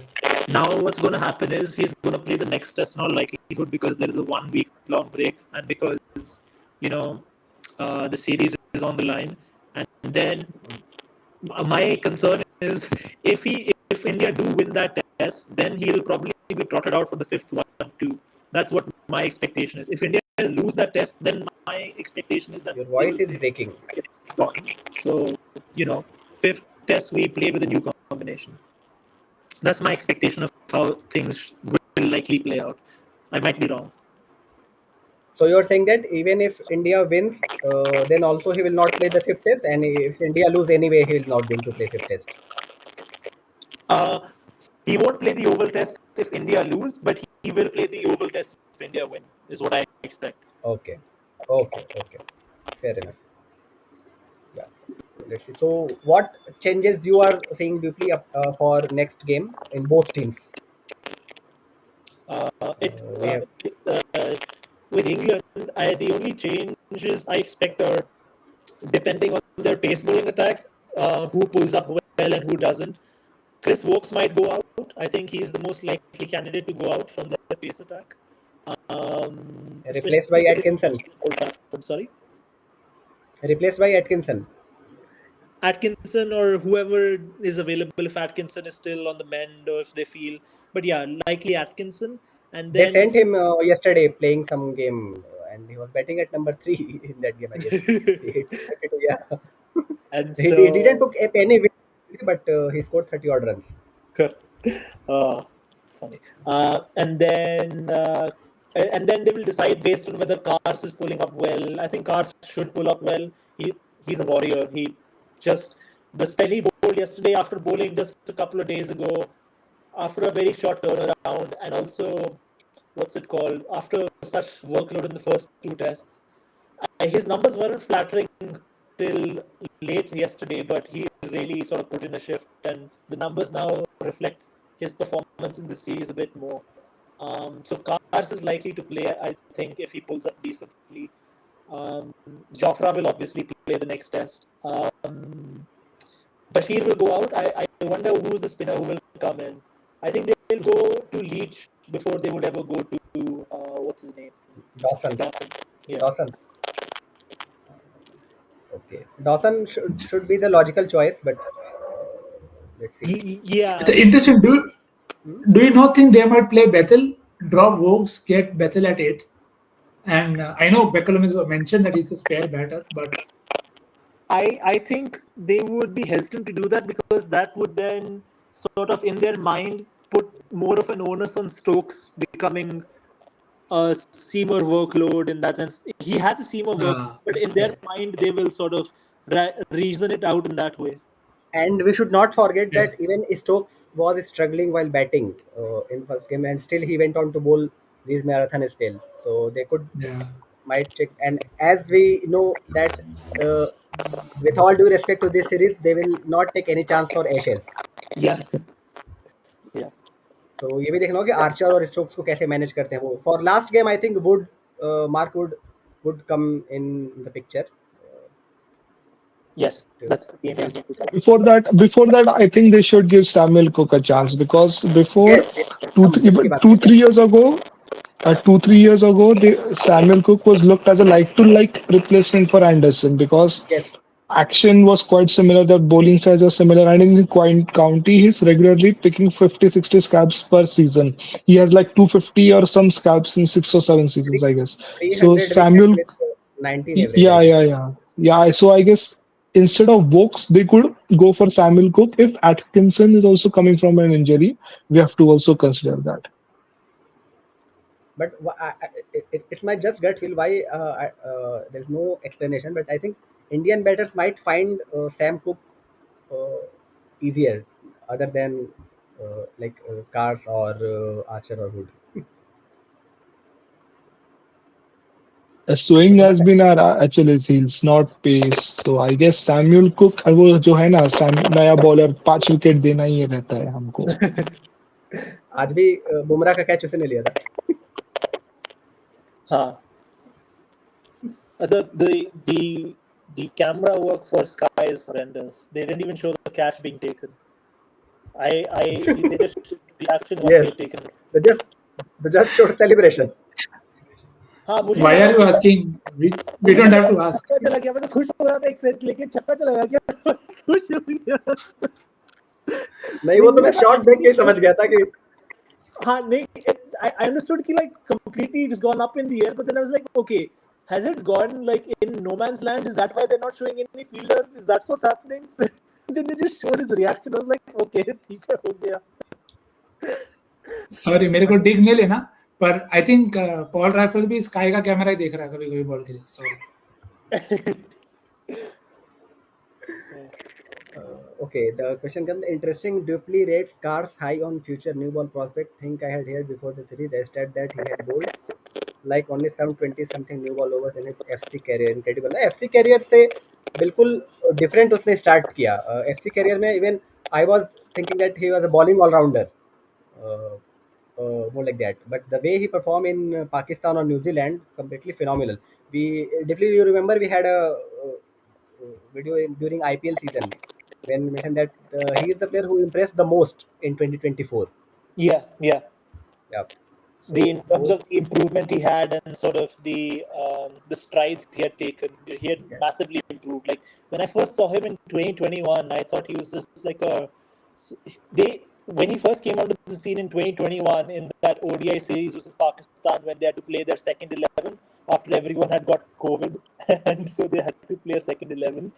Now what's going to happen is he's going to play the next test in all likelihood because there is a 1 week long break and because you know the series is on the line. And then my concern is if India do win that test, then he'll probably be trotted out for the 5th one too. That's what my expectation is. If India lose that test, then my expectation is that your they voice will is say breaking. so 5th test we play with a new combination. That's my expectation of how things will likely play out. I might be wrong. So you're saying that even if India wins, then also he will not play the 5th test, and if India lose anyway, he will not going to play 5th test. Uh, he won't play the Oval Test if India lose, but he will play the Oval Test if India win, is what I expect. Okay, okay, fair enough. Yeah, let's see. So what changes you are seeing deeply for next game in both teams? Uh, it, We uh, have with England, the only changes I expect are depending on their pace bowling attack, who pulls up well and who doesn't. Chris Wokes might go out. I think he's the most likely candidate to go out from the pace attack. Especially replaced by Atkinson. Old Trafford, sorry. Replaced by Atkinson. Atkinson or whoever is available if Atkinson is still on the mend or if they feel. But yeah, likely Atkinson. And They then sent him yesterday playing some game, and he was batting at number 3 in that game. I guess he hit 32. Yeah, and he so didn't took any win, but he scored 30 odd runs. funny. And then they will decide based on whether Cars is pulling up well. I think Cars should pull up well. He's a warrior. He just the spell he bowled yesterday after bowling just a couple of days ago, after a very short turnaround, and also what's it called after such workload in the first 2 tests. His numbers weren't flattering till late yesterday, but he really sort of put in a shift, and the numbers now reflect his performance in the series a bit more. So Cars is likely to play, I think, if he pulls up decently. Jofra will obviously play the next test. Bashir will go out. I wonder who's the spinner who will come in. I think they'll go to Leach before they would ever go to what's his name? Dawson. Dawson. Yeah. Dawson. Okay. Dawson should be the logical choice, but let's see. Yeah. It's interesting. Do you not think they might play Bethel, drop Vokes, get Bethel at 8? And I know Beckham is mentioned that he's a spare batter, but I think they would be hesitant to do that because that would then sort of in their mind put more of an onus on Stokes becoming a seamer workload in that sense. He has a seamer work, but in their mind they will sort of reason it out in that way. And we should not forget Yeah. that even Stokes was struggling while batting in first game, and still he went on to bowl these marathon spells. So they might check. And as we know that, uh, with all due respect to this series, they will not take any chance for Ashes. Yeah. Yeah. So ये भी देखना होगा कि Archer और Stokes को कैसे manage करते हैं वो. For last game, I think Mark would come in the picture. Yes, that's the game. Before that, I think they should give Samuel Cook a chance because before Yes, हम Cook की बात two करते three हैं. years ago, 2 3 years ago, Samuel Cook was looked as a like-to-like replacement for Anderson because Yes, action was quite similar, the bowling size was similar, and in the county, he's regularly picking 50 60 scalps per season. He has like 250 or some scalps in 6 or 7 seasons, I guess. So 300 wickets Samuel, with 19 average, I yeah, think. yeah, yeah, yeah. So I guess instead of Vokes, they could go for Samuel Cook. If Atkinson is also coming from an injury, we have to also consider that. But it's my just gut feel why there's no explanation. But I think Indian batters might find Sam Cook uh, easier, other than like Cars or Archer or Wood. A swing has been our Achilles heels, not pace. So I guess Samuel Cook और वो जो है ना नया bowler 5 wicket देना ही रहता है हमको. आज भी बुमराह का कैच उसने लिया था. Huh. The camera work for Sky is horrendous. They didn't even show the catch being taken. They just the action was Yes, taken. they just showed celebration. हाँ मुझे why लगा are you कि- asking? We don't have to ask. छक्का चला गया मैं तो खुश हो रहा था एक सेट लेके छक्का चला गया खुश हो गया नहीं वो तो मैं शॉट देख के ही समझ गया था कि हाँ नहीं I understood कि like completely it's gone up in the air but then I was like okay has it gone like in no man's land is that why they're not showing any fielder is that what's happening then they just showed his reaction I was like okay ठीक है हो गया Sorry, मेरे को dig नहीं लेना. पर I think Paul rifle भी स्काई का कैमरा ही देख रहा है कभी-कभी बॉल के लिए. Sorry. Okay, the question comes. Interesting. Dupley rates Cars high on future new ball prospect. Think I had heard before the series. I said that he had bowled like only some 20 something new ball overs in his FC career. Incredible. FC career से बिल्कुल different उसने start किया. FC career में even I was thinking that he was a bowling all rounder. More like that. But the way he performed in Pakistan or New Zealand, completely phenomenal. You remember we had a video during IPL season when we mentioned that he is the player who impressed the most in 2024. yeah Yeah. in terms of the improvement he had and sort of the strides he had taken, he had massively improved. Like when I first saw him in 2021, I thought he was just like when he first came onto the scene in 2021 in that ODI series versus Pakistan when they had to play their second 11 after everyone had got COVID and so they had to play a second 11.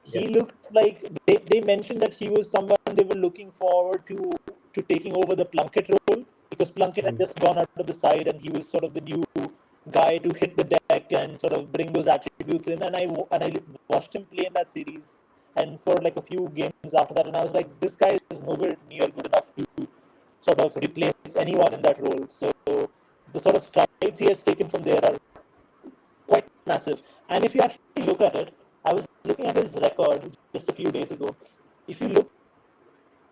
He looked like they mentioned that he was someone they were looking forward to taking over the Plunkett role because Plunkett had just gone out of the side and he was sort of the new guy to hit the deck and sort of bring those attributes in. And I watched him play in that series and for like a few games after that, and I was like, this guy is nowhere near good enough to sort of replace anyone in that role. So the sort of strides he has taken from there are quite massive. And if you actually look at it, I was looking at his record just a few days ago. If you look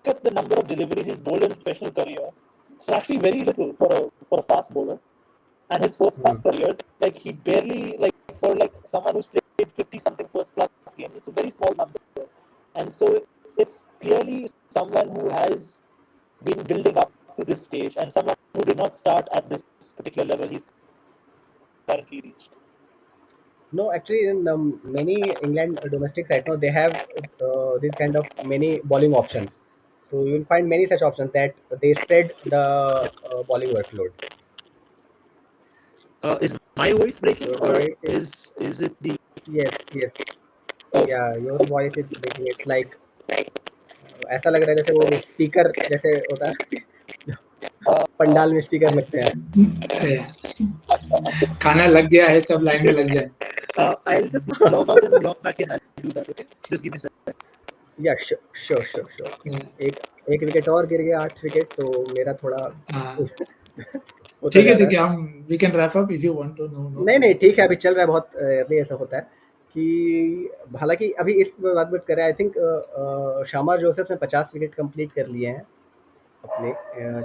at the number of deliveries he's bowled in his professional career, it's actually very little for a fast bowler. And his first class career, like he barely like for like someone who's played 50 something first class games, it's a very small number. And so it's clearly someone who has been building up to this stage and someone who did not start at this particular level he's currently reached. No, actually, in many England domestic sides, no, they have this kind of many bowling options. So you will find many such options that they spread the bowling workload. Is my voice breaking Your or voice is it the yes, yes, oh, yeah, your voice is breaking. It's like ऐसा लग रहा है जैसे वो speaker जैसे होता है पंडाल में स्पीकर लगते हैं. खाना लग गया है, सब लाइन में लग जाए. I'll just log out and log back in. I'll do that. Okay, just give me a second. या श्योर. एक विकेट और गिर गया, 8 विकेट, तो मेरा थोड़ा होता ठीक है, जा रहा देखिए हम we can wrap up if you want to know. नहीं ठीक है, अभी चल रहा है बहुत अर्ली. ऐसा होता है कि हालांकि अभी इस बात करें, आई थिंक शामार जोसेफ ने 50 विकेट कंप्लीट कर लिए हैं अपने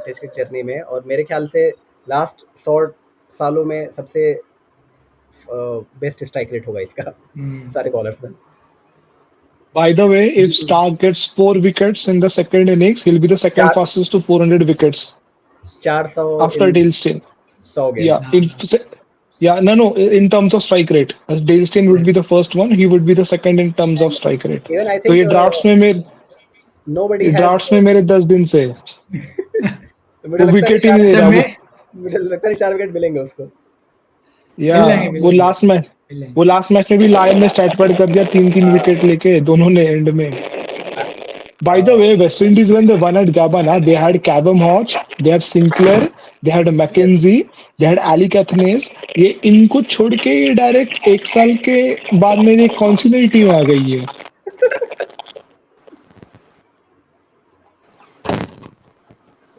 टेस्ट क्रिकेट जर्नी में, और मेरे ख्याल से लास्ट 100 सालों में सबसे बेस्ट स्ट्राइक रेट होगा इसका सारे बॉलर्स में. By the way, if Stark gets 4 wickets in the second innings, he'll be the second Char- fastest to 400 wickets 400 after in Dale Steyn. 100 game. Yeah, no, in terms of strike rate, as Dale Steyn would be the first one, he would be the second in terms of strike rate. Even I तो think ये nobody has drafts में मेरे 10 दिन से मुझे वो लगता wicket है ही नहीं ले रहा. मुझे लगता है 4 विकेट मिलेंगे उसको. या मिलेंगे. वो लास्ट मैच में भी लायन ने स्टैट पैड कर दिया 3 विकेट लेके दोनों ने एंड में. By the way, West Indies when they won at Gabana, they had Cabham Hodge, they have Sinclair, they had Mackenzie, they had Ali Cathnays. ये इनको छोड़ के ये डायरेक्ट 1 साल के बाद में ये कौन सी नई टीम आ गई है?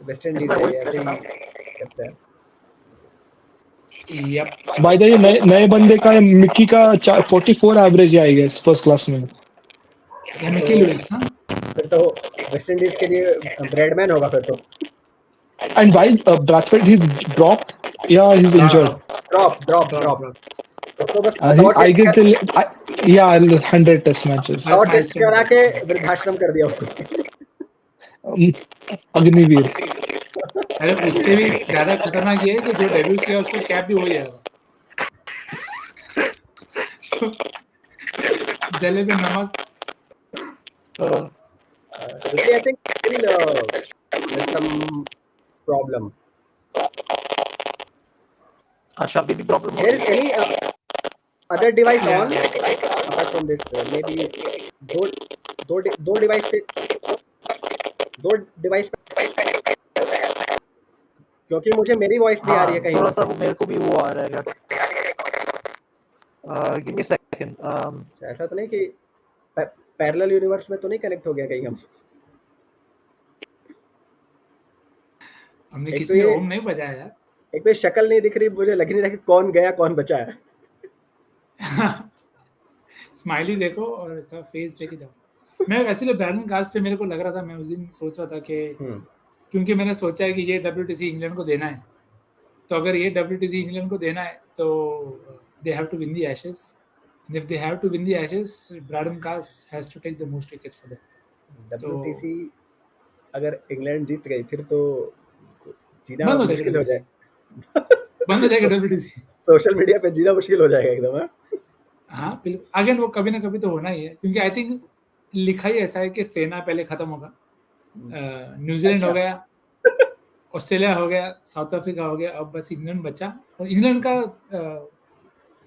वेस्ट इंडीज है, ऐसे ही करता है. Yep. By the way, नए बंदे का मिक्की का 44 एवरेज है आई गेस फर्स्ट क्लास में. या मिकी लुइस ना. फिर तो वेस्ट इंडीज के लिए ब्रेडमैन होगा फिर तो. And why Bradford he's dropped? Yeah, he's injured. Drop उसको बस I guess yeah, 100 test matches. और टेस्ट करा के वृद्धाश्रम कर दिया उसको. अग्निवीर. अरे उससे भी ज्यादा खतरनाक ये है कि जो डेब्यू किया उसको कैप भी हो जाएगा. जले पे नमक. I think still there's some problem. Asha, baby problem. There is any other device on apart from this? Maybe दो डिवाइस क्योंकि मुझे मेरी वॉइस भी आ रही है कहीं. थोड़ा सा वो मेरे को भी वो आ रहा है. Give me second. ऐसा तो नहीं कि पैरेलल यूनिवर्स में तो नहीं कनेक्ट हो गया कहीं हम. हमने किसी ने ओम नहीं बजाया यार. एक तो शक्ल नहीं दिख रही, मुझे लग नहीं रहा कि कौन गया कौन बचा है. स्माइली देखो और ऐसा फेस लेके जाओ. मैं एक्चुअली ब्रैडन कास्ट पे मेरे को लग रहा था, मैं उस दिन सोच रहा था कि क्योंकि मैंने सोचा है कि ये WTC इंग्लैंड को देना है, तो अगर ये WTC इंग्लैंड को देना है तो they have to win the Ashes, and if they have to win the Ashes Brydon कास्ट has to take the most wickets for them. WTC अगर इंग्लैंड जीत गई फिर तो जीना बंद हो मुश्किल हो जाएगा. बंद हो जाएगा WTC. सोशल मीडिया पे जीना मुश्किल हो जाएगा एकदम. हाँ बिल्कुल. अगेन वो कभी ना कभी तो होना ही है, क्योंकि आई थिंक लिखा ही ऐसा है कि सेना पहले खत्म होगा. न्यूजीलैंड हो गया, ऑस्ट्रेलिया हो गया, साउथ अफ्रीका हो गया, अब बस इंग्लैंड बचा. और इंग्लैंड का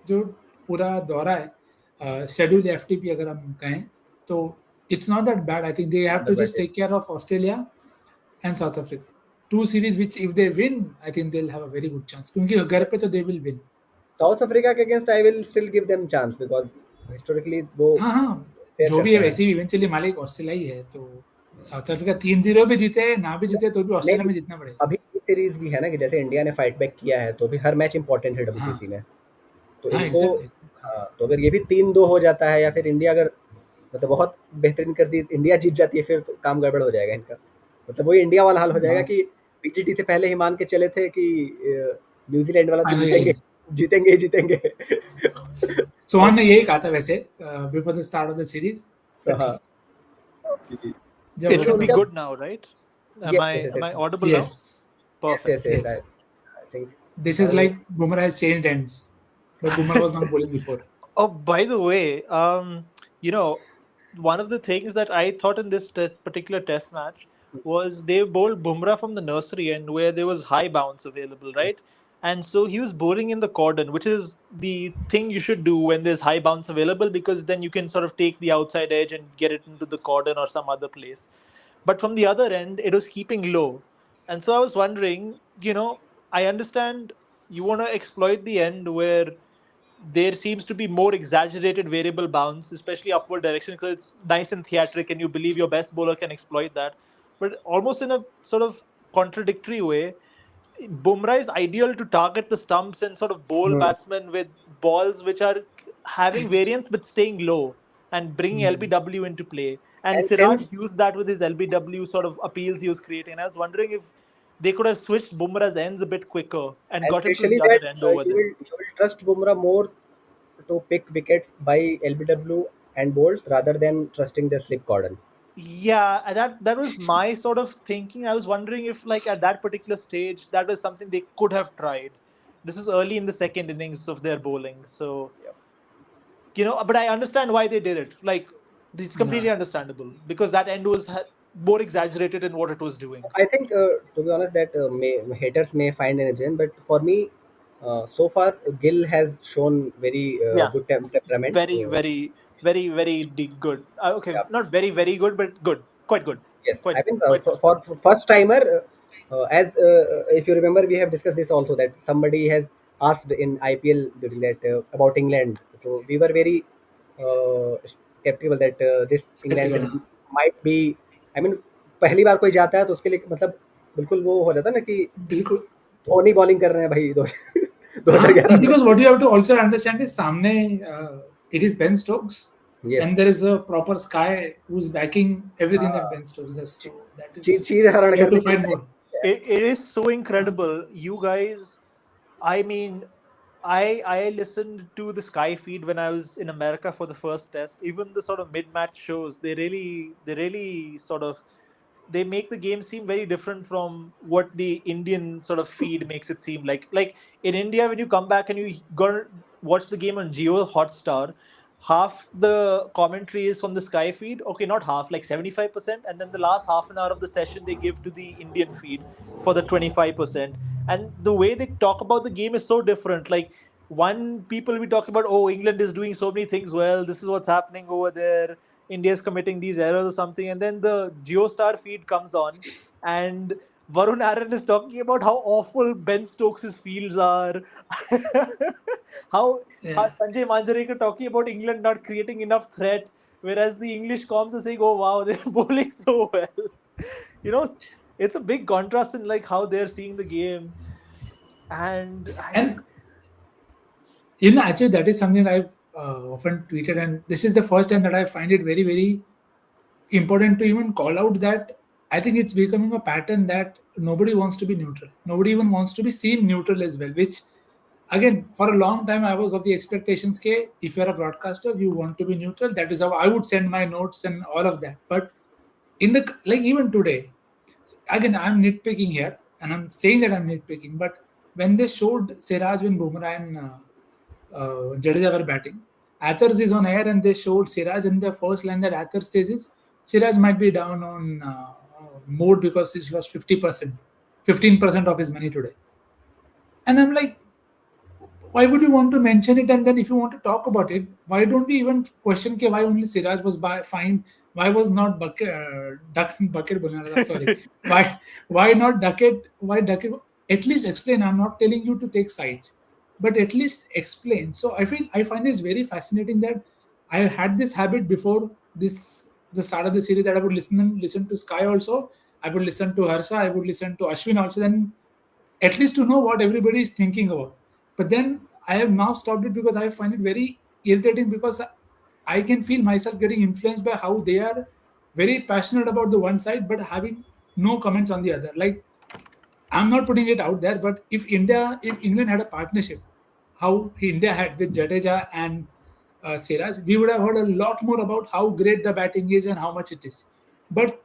जो पूरा दौरा है शेड्यूल FTP अगर हम कहें तो it's not that bad. I think they have to just take care of Australia and South Africa. 2 series which if they win I think they will have a very good chance, क्योंकि घर पे तो they will win. South Africa के against I will still give them chance because historically वो जो भी है वैसे भी इवेंचुअली मालिक ऑस्ट्रेलिया ही है. तो साउथ अफ्रीका 3-0 भी जीते ना भी जीते तो भी ऑस्ट्रेलिया में जीतना पड़ेगा. अभी सीरीज भी है ना कि जैसे इंडिया ने फाइट बैक किया है, तो अभी हर मैच इंपॉर्टेंट है WTC में. तो इनको तो अगर ये भी 3-2 हो जाता है या फिर इंडिया अगर मतलब बहुत बेहतरीन कर दी, इंडिया जीत जाती है, फिर तो काम गड़बड़ हो जाएगा इनका. मतलब वही इंडिया वाला हाल हो जाएगा कि PGT से पहले ही मान के चले थे कि न्यूजीलैंड वाला तो जीतेंगे. सोहन ने यही कहा था वैसे before the start of the series. जब It वो should be मतलब good now, right? Am Yes, I yes, am yes, I audible now? yes, Perfect. yes. yes. I think. This is like Bumrah has changed ends, but Bumrah was not bowling before. Oh, by the way, you know, one of the things that I thought in this particular test match was they bowled Bumrah from the nursery and where there was high bounce available, right? And so he was bowling in the cordon, which is the thing you should do when there's high bounce available because then you can sort of take the outside edge and get it into the cordon or some other place. But from the other end, it was keeping low. And so I was wondering, I understand you want to exploit the end where there seems to be more exaggerated variable bounce, especially upward direction, because it's nice and theatric, and you believe your best bowler can exploit that. But almost in a sort of contradictory way, Bumrah is ideal to target the stumps and sort of bowl Hmm. batsmen with balls which are having variance but staying low and bringing Hmm. LBW into play. And And Siraj since used that with his LBW sort of appeals he was creating. And I was wondering if they could have switched Bumrah's ends a bit quicker and and got him to especially the that other end over there. you will trust Bumrah more to pick wickets by LBW and bowls rather than trusting the slip cordon. Yeah, and that was my sort of thinking. I was wondering if, like, at that particular stage, that was something they could have tried. This is early in the second innings of their bowling, so Yep. but I understand why they did it. Like, it's Yeah. completely understandable because that end was more exaggerated in what it was doing. I think, to be honest, that haters may find an agent, but for me, so far Gill has shown very Yeah, good temperament. very, very, very, very good. Okay, Yeah. not very, very good, but good, quite good, Yes, quite I good, think quite good. for first timer, as if you remember, we have discussed this also that somebody has asked in IPL during that about England. So we were very skeptical that this England Skeptical. series might be. I mean, पहली बार कोई जाता है तो उसके लिए मतलब बिल्कुल वो हो जाता है ना कि बिल्कुल. धोनी बॉलिंग कर रहे हैं भाई हाँ, 2011 में. because what you have to also understand is सामने it is Ben Stokes Yes, and there is a proper Sky who's backing everything that Ben Stokes does. So that is चीर हरण you have करने to के fight लिए. more. It is so incredible. You guys, I mean, I listened to the Sky feed when I was in America for the first test. Even the sort of mid match shows, they really sort of they make the game seem very different from what the Indian sort of feed makes it seem like. Like in India, when you come back and you go watch the game on Geo Hotstar, half the commentary is from the Sky feed. Okay, not half, like 75%, and then the last half an hour of the session they give to the Indian feed for the 25%. And the way they talk about the game is so different. Like one people will be talking about, oh, England is doing so many things well. This is what's happening over there. India is committing these errors or something, and then the Geostar feed comes on, and Varun Aaron is talking about how awful Ben Stokes' fields are, how Yeah. Sanjay Manjrekar talking about England not creating enough threat, whereas the English comms are saying, "Oh wow, they're bowling so well." You know, it's a big contrast in like how they're seeing the game, and I And think actually, that is something that I've often tweeted, and this is the first time that I find it very, very important to even call out that I think it's becoming a pattern that nobody wants to be neutral. Nobody even wants to be seen neutral as well, which again, for a long time, I was of the expectations, okay, if you're a broadcaster, you want to be neutral. That is how I would send my notes and all of that. But in the, like, even today, again, I'm nitpicking here and I'm saying that I'm nitpicking, but when they showed Siraj when Bumrah and Jadeja were batting, Athers is on air and they showed Siraj, and the first line that Athers says is Siraj might be down on mode because he's lost 50%, 15% of his money today. And I'm like, why would you want to mention it? And then if you want to talk about it, why don't we even question why only Siraj was fine? Why was not Bucket, Bucket bolna tha, sorry. Why not Duckett? Why Duckett? At least explain. I'm not telling you to take sides, but at least explain. So I find this very fascinating that I had this habit before the start of the series that I would listen to Sky also. I would listen to Harsha. I would listen to Ashwin also. Then at least to know what everybody is thinking about. But then I have now stopped it because I find it very irritating because I can feel myself getting influenced by how they are very passionate about the one side but having no comments on the other. Like, I'm not putting it out there, but if England had a partnership, how India had with Jadeja and Siraj, we would have heard a lot more about how great the batting is and how much it is. But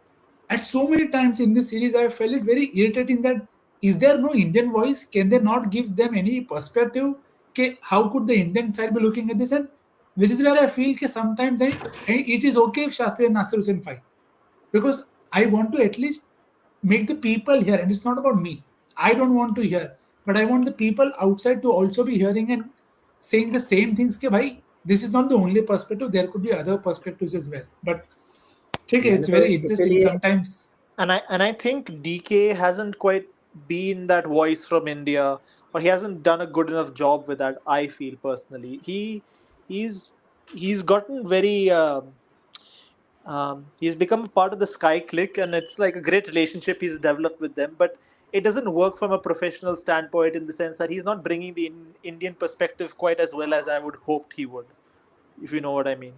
at so many times in this series, I felt it very irritating that is there no Indian voice? Can they not give them any perspective? Okay, how could the Indian side be looking at this? And this is where I feel that sometimes it is okay if Shastri and Nasir Hussain fight, because I want to at least make the people hear, and it's not about me. I don't want to hear, but I want the people outside to also be hearing and saying the same things. Ke bhai, this is not the only perspective. There could be other perspectives as well. But okay, मैंने it's तो very interesting इसीलिए sometimes. And I think DK hasn't quite been that voice from India, or he hasn't done a good enough job with that. I feel personally, he's he's gotten very he's become a part of the Sky Click, and it's like a great relationship he's developed with them. But it doesn't work from a professional standpoint in the sense that he's not bringing the Indian perspective quite as well as I would hoped he would, if you know what I mean.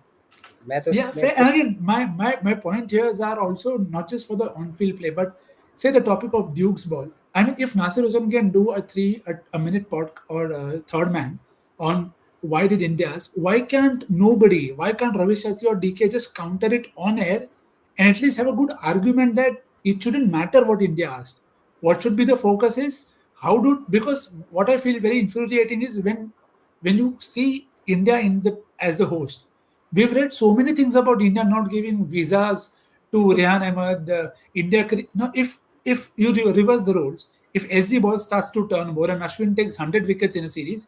मैं तो Yeah, इसमें fair. And again, my point here is are also not just for the on-field play, but say the topic of Duke's ball. I mean, if Nasir Hussain can do a minute pod or a third man on why did India's, why can't nobody, why can't Ravi Shastri or DK just counter it on air and at least have a good argument that it shouldn't matter what India asked. What should be the focus is how do, because what I feel very infuriating is when you see India in the as the host. We've read so many things about India not giving visas to Rehan Ahmed, India. No, if you reverse the roles, if SG ball starts to turn more and Ashwin takes 100 wickets in a series,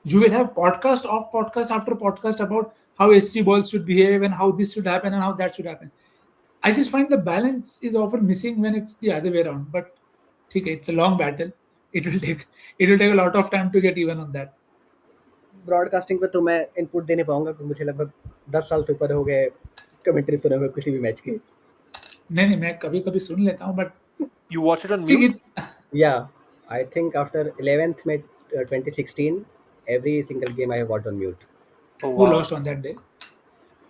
you will have podcast off podcast after podcast about how SG balls should behave and how this should happen and how that should happen. I just find the balance is often missing when it's the other way around. But okay, it's a long battle. It will take it will take a lot of time to get even on that. Broadcasting पे तो मैं input दे नहीं पाऊंगा, क्योंकि मुझे लगभग 10 साल से ऊपर हो गए कमेंट्री सुने हुए किसी भी मैच की. नहीं मैं कभी कभी सुन लेता हूँ, but You watch it on see, mute? Yeah, I think after 11th May 2016, every single game I have watched on mute. Oh, who wow. lost on that day?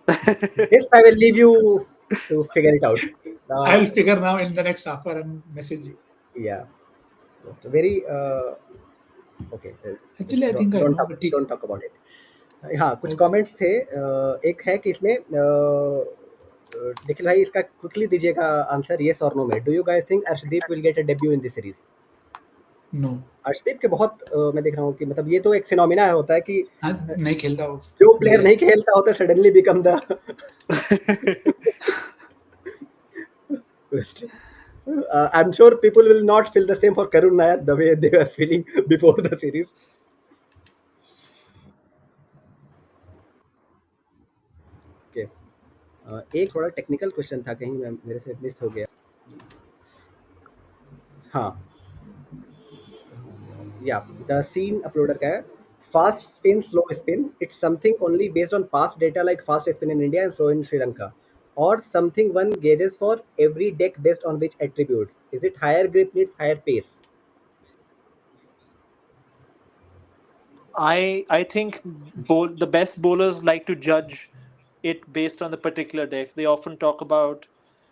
This I will leave you to figure it out. I'll figure now in the next half hour and message you. Yeah, very okay. Actually, I think I know, but don't talk about it. हाँ, कुछ comments थे. एक है कि इसमें निखिल भाई इसका quickly दीजिएगा आंसर, यस और नो में. Do you guys think Arshdeep will get a debut in this series? No. Arshdeep के बहुत मैं देख रहा हूँ कि मतलब ये तो एक फिनोमिना होता है कि नहीं खेलता वो. जो प्लेयर नहीं खेलता होता suddenly become the I'm sure people will not feel the same for Karun Nair the way they were feeling before the series. Okay. एक थोड़ा टेक्निकल क्वेश्चन था, कहीं मेरे से मिस हो गया. हाँ, yeah, the scene uploader का है. Fast spin, slow spin. It's something only based on past data like fast spin in India and slow in Sri Lanka, or something one gauges for every deck based on which attributes? Is it higher grip needs higher pace? I think the best bowlers like to judge it based on the particular deck. They often talk about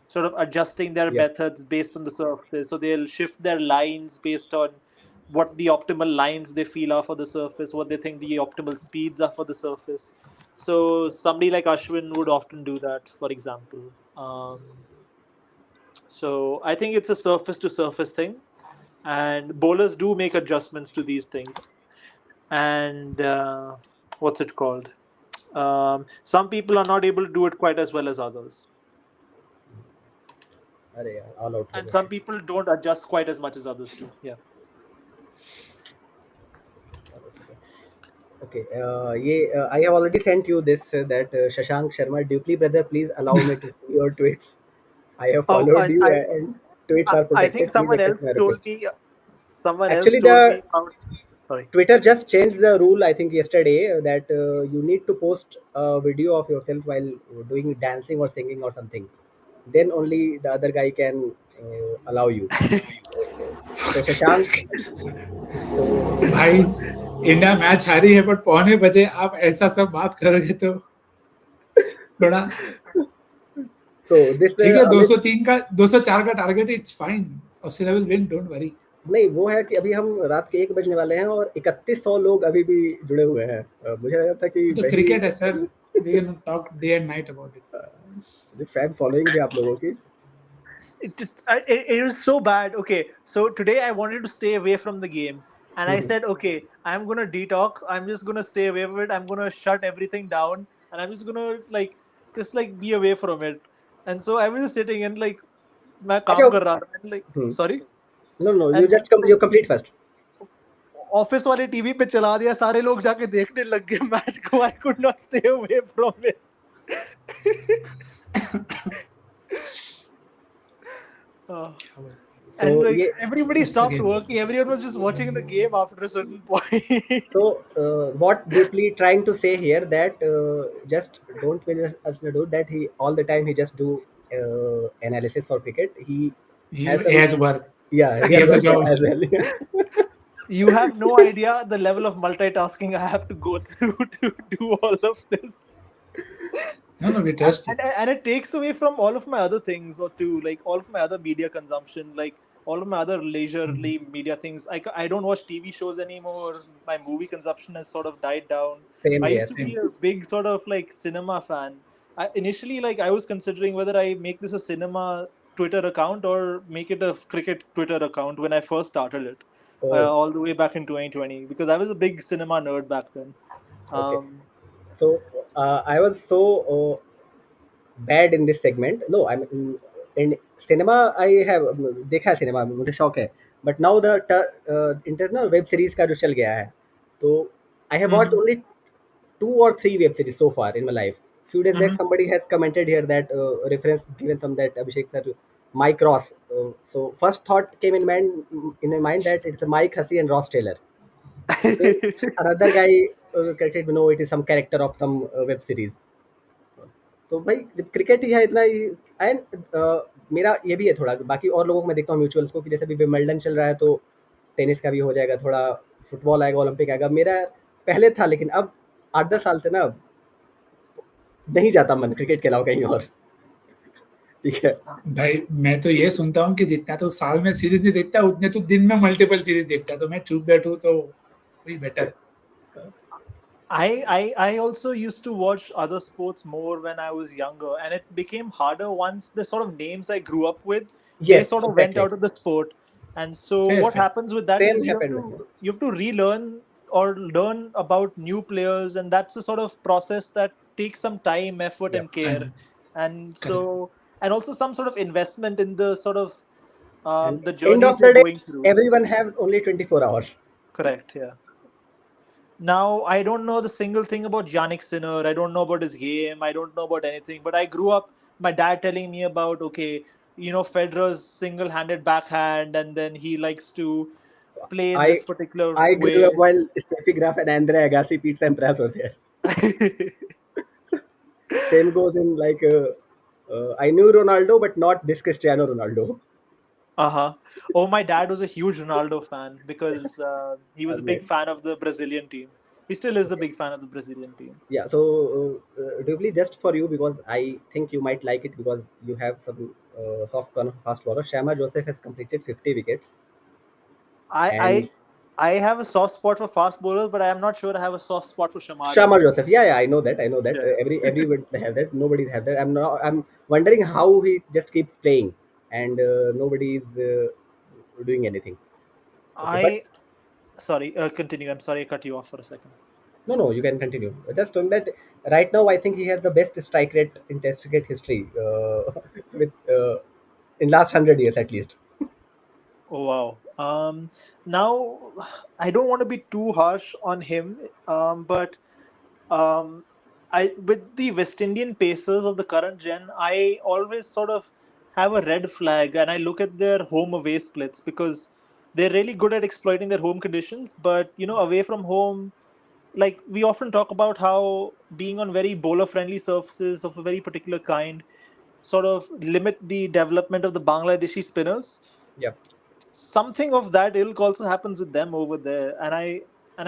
sort of adjusting their Yeah. methods based on the surface. So they'll shift their lines based on what the optimal lines they feel are for the surface, what they think the optimal speeds are for the surface. So somebody like Ashwin would often do that, for example. So I think it's a surface to surface thing, and bowlers do make adjustments to these things. And what's it called? Some people are not able to do it quite as well as others, अरे यार, all out हो and गया. some people don't adjust quite as much as others do. Yeah. Okay, I have already sent you this that Shashank Sharma, Dupley brother, please allow me to see your tweets. I have Oh, followed you and tweets are I think protected. Please someone else accept my told request. me. Someone else Actually, told the me. Sorry. Twitter just changed the rule, I think yesterday, that you need to post a video of yourself while doing dancing or singing or something. Then only the other guy can allow you. So Shashank, भाई India match हारी है, but 9:15 आप ऐसा सब बात करोगे तो थोड़ा so this ठीक है. Amit, 204 का target, it's fine. Australia will win, don't worry. नहीं, वो है कि अभी हम रात के 1 बजने वाले हैं और 3100 लोग अभी भी जुड़े हुए हैं. मुझे लगा था कि तो क्रिकेट है sir, we can talk day and night about it. Fan following भी आप लोगों की. it was so bad. Okay, so today I wanted to stay away from the game, and I said, okay, I'm gonna detox. I'm just gonna stay away from it. I'm gonna shut everything down, and I'm just gonna just be away from it. And so I was just sitting and मैं अच्छा, काम कर रहा था and hmm, sorry. no, And you complete first. Office वाले TV पे चला दिया, सारे लोग जाके देखने लग गए मैच को. I could not stay away from it. So And ये everybody It's the stopped game. working. Everyone was just watching the game after a certain point. So, what deeply trying to say here that just don't misunderstand that he all the time he just do analysis for cricket. He has He some, has work. yeah, He real has a work job. as well. You have no idea the level of multitasking I have to go through to do all of this. No, we trust you. And it takes away from all of my other things, or too, like all of my other media consumption, like all of my other leisurely media things. I don't watch TV shows anymore. My movie consumption has sort of died down. Same I used here. to Same. be a big sort of cinema fan. Initially, I was considering whether I make this a cinema Twitter account or make it a cricket Twitter account when I first started it, Oh, all the way back in 2020, because I was a big cinema nerd back then. okay. Um, So I was so bad in this segment. No, I'm in cinema. I have देखा है cinema, मुझे शौक है. But now the internal web series का जो चल गया है, तो I have watched mhm, only 2 or 3 web series so far in my life. Few days back, mhm. somebody has commented here that reference given some that Abhishek sir, Mike Ross. So first thought came in my mind that it's Mike Hussey and Ross Taylor. Then another guy corrected me, no, it is some character of some web series. तो भाई जब cricket ही है इतना ही. And मेरा ये भी है थोड़ा, बाकी और लोगों को मैं देखता हूँ म्यूचुअल्स को कि जैसे अभी विंबलडन चल रहा है तो टेनिस का भी हो जाएगा, थोड़ा फुटबॉल आएगा, ओलंपिक आएगा. मेरा पहले था, लेकिन अब 8-10 साल से ना नहीं जाता मन क्रिकेट के अलावा कहीं और. ठीक है. भाई मैं तो ये सुनता हूँ कि जितना तो साल में सीरीज नहीं देखता उतने तो दिन में मल्टीपल सीरीज देखता, तो मैं चुप बैठूं तो वही better. I also used to watch other sports more when I was younger, and it became harder once the sort of names I grew up with, they Yes, sort of went exactly. out of the sport. And so Fair, what fair. happens with that Same is happened with me. you have to relearn or learn about new players, and that's the sort of process that takes some time, effort, Yeah. and care. And And correct. so, and also some sort of investment in the sort of And the end journeys of you're the day, going through. everyone has only 24 hours. Correct, yeah. Now, I don't know the single thing about Yannick Sinner. I don't know about his game. I don't know about anything. But I grew up, my dad telling me about, okay, Federer's single-handed backhand, and then he likes to play in this I particular I grew up way. while Steffi Graf and Andre Agassi, Pete Sampras were there. Same goes in I knew Ronaldo, but not this Cristiano Ronaldo. Uh-huh. Oh, my dad was a huge Ronaldo fan because he was a big Amazing. fan of the Brazilian team. He still is a Okay. big fan of the Brazilian team. Yeah. So, Dubli, just for you, because I think you might like it because you have some soft corner fast bowler. Shama Joseph has completed 50 wickets, I and I I have a soft spot for fast bowlers, but I am not sure I have a soft spot for Shamar Shama either. Joseph. Yeah, I know that. I know that. Yeah. Everyone have that. Nobody have that. I'm wondering how he just keeps playing, and nobody is doing anything. Okay, but I Sorry, continue. I'm sorry I cut you off for a second. no, you can continue. Just on that, right now I think he has the best strike rate in Test cricket history, with in last 100 years at least. Oh wow. Now I don't want to be too harsh on him, but um, I with the West Indian pacers of the current gen, I always sort of have a red flag, and I look at their home away splits because they're really good at exploiting their home conditions, but away from home, like we often talk about how being on very bowler friendly surfaces of a very particular kind sort of limit the development of the Bangladeshi spinners. Yeah, Something of that ilk also happens with them over there, and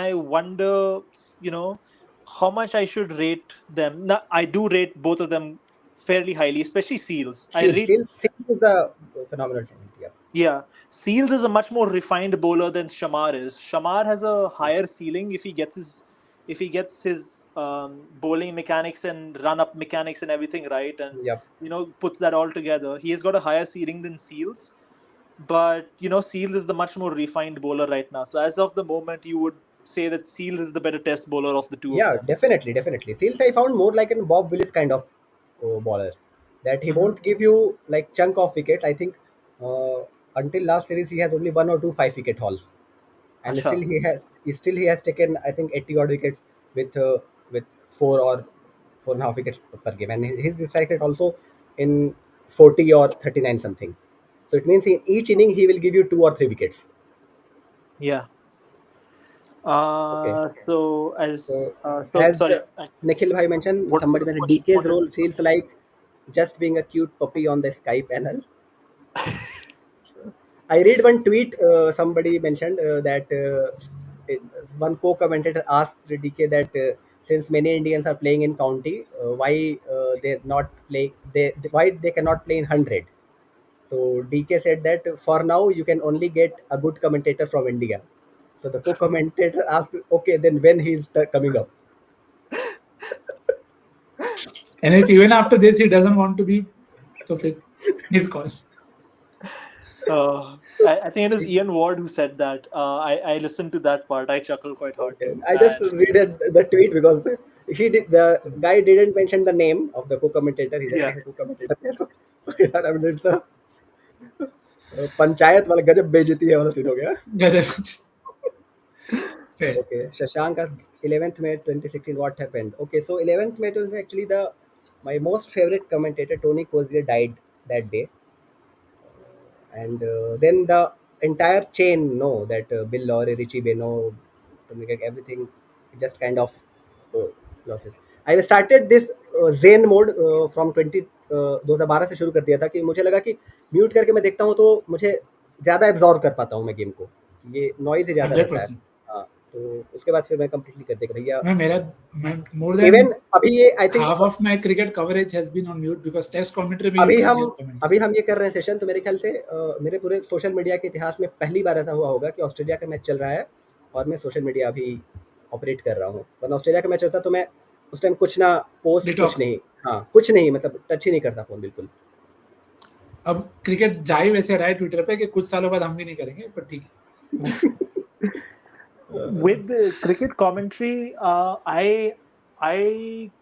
I wonder, you know, how much I should rate them. Now, I do rate both of them fairly highly, especially Seals. I rate Seal is a phenomenal talent. Yeah, Yeah, Seals is a much more refined bowler than Shamar is. Shamar has a higher ceiling if he gets his if he gets his bowling mechanics and run up mechanics and everything right, and Yep. puts that all together, he has got a higher ceiling than Seals. But Seals is the much more refined bowler right now. So as of the moment, you would say that Seals is the better test bowler of the two of Yeah, them. definitely. Seals I found more like a Bob Willis kind of bowler, that he won't give you like chunk of wickets. I think uh, until last series he has only one or two 5 wicket hauls, and Acha. still he has taken I think 80 odd wickets with 4 or 4.5 wickets per game, and his strike rate also in 40 or 39 something. So it means in each inning he will give you 2 or 3 wickets. Yeah. Okay. So as So so as sorry. Nikhil bhai mentioned, What was somebody the mentioned question you DK's wanted role to feels like just being a cute puppy on the Skype panel. I read one tweet. Somebody mentioned that it, one co-commentator asked DK that since many Indians are playing in county, why they're not play why they cannot play in 100. So DK said that for now you can only get a good commentator from India. So the co-commentator asked, okay, then when he's coming up? And if even after this he doesn't want to be, so his call. I think it was Ian Ward who said that. I listened to that part. I chuckled quite hard Okay. too. I just And read the tweet because the guy didn't mention the name of the co-commentator. He just yeah, said co-commentator. So I thought, I mean, it's the panchayat वाला गजब बेइज्जती है वाला scene हो गया. Gajah. Fair. Okay, Shashank asked 11th May 2016 what happened. Okay, so 11th May was actually the my most favorite commentator Tony Cozier died that day, and then the entire chain know that Bill Lawry, Richie Beno, everything just kind of uh, losses. I started this Zen mode from 2012 से शुरू कर दिया था कि मुझे लगा कि mute करके मैं देखता हूँ तो मुझे ज़्यादा एब्जॉर्व कर पाता हूँ मैं गेम को, ये नॉइज ही ज़्यादा रहता है. 100%. हाँ, तो उसके बाद फिर मैं कंप्लीटली कर दिया कि भैया मैं more इवन than अभी ये I think half of my cricket coverage has been on mute because test commentary में you can't hear commentary. अभी हम ये कर रहे हैं सेशन, तो मेरे ख्याल से मेरे पूरे सोशल मीडिया के इतिहास में पहली बार ऐसा हुआ होगा कि ऑस्ट्रेलिया का मैच चल रहा है और मैं सोशल मीडिया अभी ऑपरेट कर रहा हूँ. वरना ऑस्ट्रेलिया का मैच चलता तो मैं उस टाइम कुछ ना पोस्ट, कुछ Detox. नहीं, हाँ कुछ नहीं, मतलब टच ही नहीं करता फोन बिल्कुल. अब क्रिकेट जा ही वैसे रहा है ट्विटर पे कि कुछ सालों बाद हम भी नहीं करेंगे, पर ठीक है. with the cricket commentary, I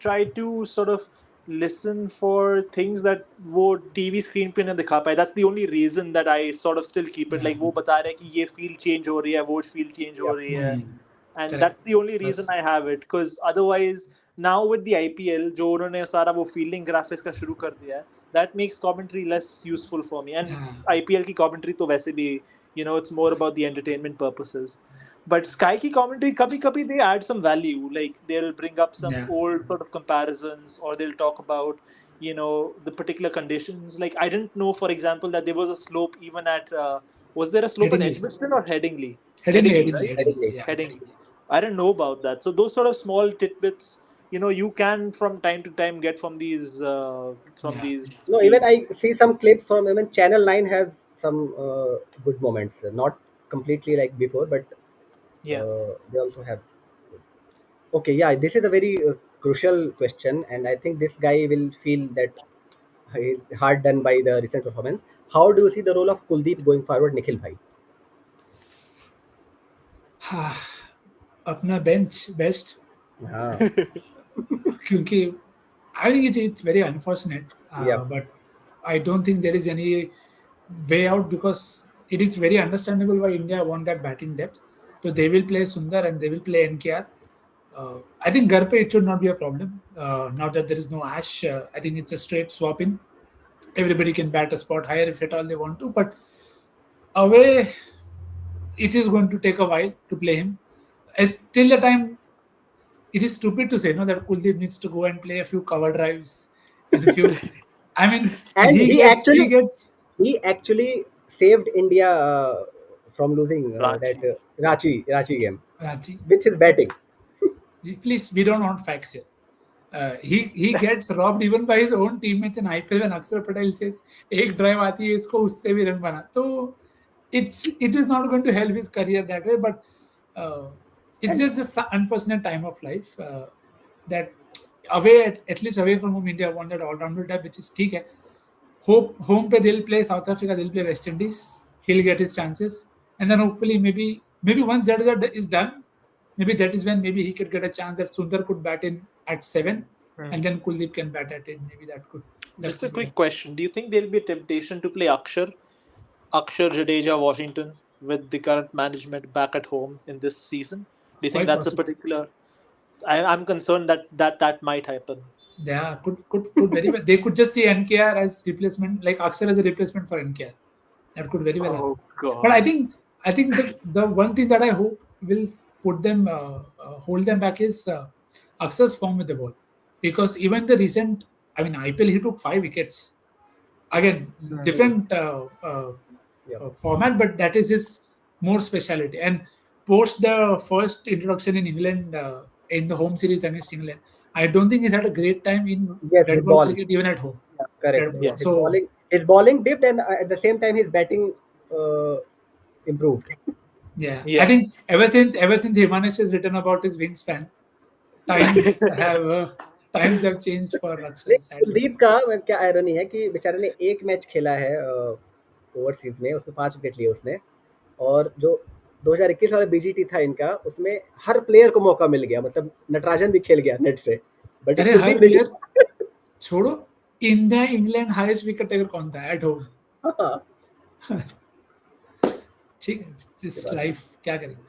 try to sort of listen for things that वो TV screen पे ना दिखा पाए. That's the only reason that I sort of still keep it. Like वो बता रहे हैं कि ये field change हो रही है, वो field change हो रही है. And Correct. that's the only reason I have it, because otherwise now with the IPL जो उन्होंने सारा वो fielding graphics का शुरू कर दिया है, that makes commentary less useful for me. And IPL की commentary तो वैसे भी it's more about the entertainment purposes. But Sky की commentary kabhi they add some value, like they'll bring up some old sort of comparisons, or they'll talk about the particular conditions. Like I didn't know, for example, that there was a slope even at was there a slope at Edgbaston or Headingley? Headingley, Right? yeah. Headingley. I didn't know about that. So those sort of small tidbits, you can from time to time get from these these. No, even I see some clips from even Channel 9 has some good moments. Not completely like before, but Yeah. they also have. Okay, yeah, this is a very crucial question, and I think this guy will feel that he's hard done by the recent performance. How do you see the role of Kuldeep going forward, Nikhil bhai? अपना bench best. हाँ. क्योंकि I think it's very unfortunate, Yeah. but I don't think there is any way out, because it is very understandable why India want that batting depth. So they will play Sundar and they will play NKR. I think Garpe it should not be a problem. Now that there is no Ash, I think it's a straight swap in. Everybody can bat a spot higher if at all they want to, but away it is going to take a while to play him. Till the time, it is stupid to say that Kuldeep needs to go and play a few cover drives and a few. I mean, And he actually saved India from losing that Ranchi game with his batting. Please, we don't want facts here. He gets robbed even by his own teammates in IPL when Akshar Patel says एक drive आती है इसको उससे भी run बना. So it is not going to help his career that way. But it's just this unfortunate time of life that away at least away from home India won that all-rounder depth, which is ठीक है. Hope home pe they'll play South Africa, they'll play West Indies. He'll get his chances, and then hopefully maybe once that is done, maybe that is when maybe he could get a chance that Sundar could bat in at 7, and then Kuldeep can bat at 8. Maybe that could. Just a quick question: do you think there'll be a temptation to play Akshar, Jadeja, Washington with the current management back at home in this season? Do you think Quite that's possible. a particular? I'm concerned that might happen. Yeah, could very well. They could just see NKR as replacement, like Akshar as a replacement for NKR. That could very well happen. Oh God! But I think the one thing that I hope will put them hold them back is Akshar's form with the ball, because even the recent, I mean, IPL he took 5 wickets. Again, different format, but that is his more speciality. And post the first introduction in England in the home series against England, I don't think he's had a great time in Yes, red with ball ball. cricket even at home. Yeah, correct. Red ball. Yeah. So His bowling dipped, and at the same time his batting improved. yeah, Yeah. I think ever since Himanesh has written about his wingspan, times have changed for Akshar. Sadly. Kuldeep का क्या irony है कि बेचारे ने एक match खेला है overseas में, उसमें 5 विकेट लिए उसने, और जो 2021 वाला बीजीटी था इनका, उसमें हर प्लेयर को मौका मिल गया, मतलब नटराजन भी खेल गया नेट से, बट अरे हर प्लेयर छोड़ो, India England highest wicket taker कौन था एट होम? ठीक है, दिस लाइफ क्या करेंगे.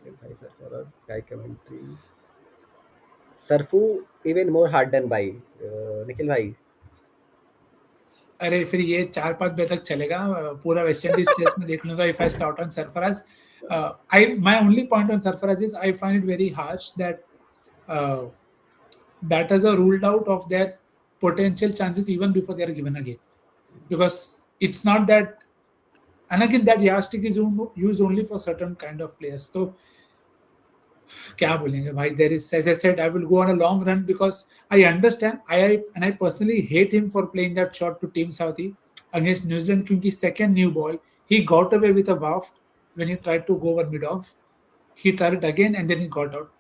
Sky commentary. सरफू even more hardened by Nikhil भाई. अरे फिर ये 4-5 बजे तक चलेगा, पूरा वेस्ट इंडीज टेस्ट में देख लूंगा. If I start on Sarfaraz, my only point on Sarfaraz is I find it very harsh that batters are ruled out of their potential chances even before they are given a game, because it's not that, and again that yardstick is used only for certain kind of players. So क्या बोलेंगे भाई, there is, as I said, I will go on a long run because I understand, I personally hate him for playing that shot to Team Southie against New Zealand, क्योंकि second new ball he got away with a waft when he tried to go over mid off. He tried it again and then he got out.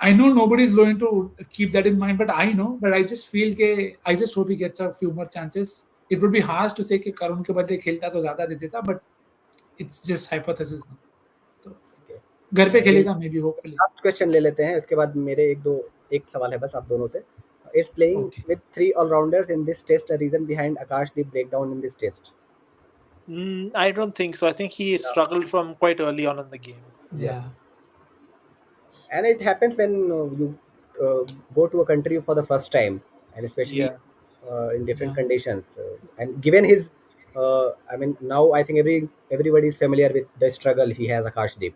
I know nobody is going to keep that in mind, but I just feel I just hope he gets a few more chances. It would be harsh to say कि करुण के बदले खेलता तो ज्यादा दे देता, but it's just hypothesis now. तो घर पे खेलेगा may be, hopefully. Last question ले लेते हैं, उसके बाद मेरे एक सवाल है बस आप दोनों से. Is playing with 3 all-rounders in this test a reason behind Akashdeep breakdown in this test? I don't think so. I think he struggled from quite early on in the game. Yeah. And it happens when you go to a country for the first time, and especially in different conditions. And given his, I mean, now I think everybody is familiar with the struggle he has, Akashdeep,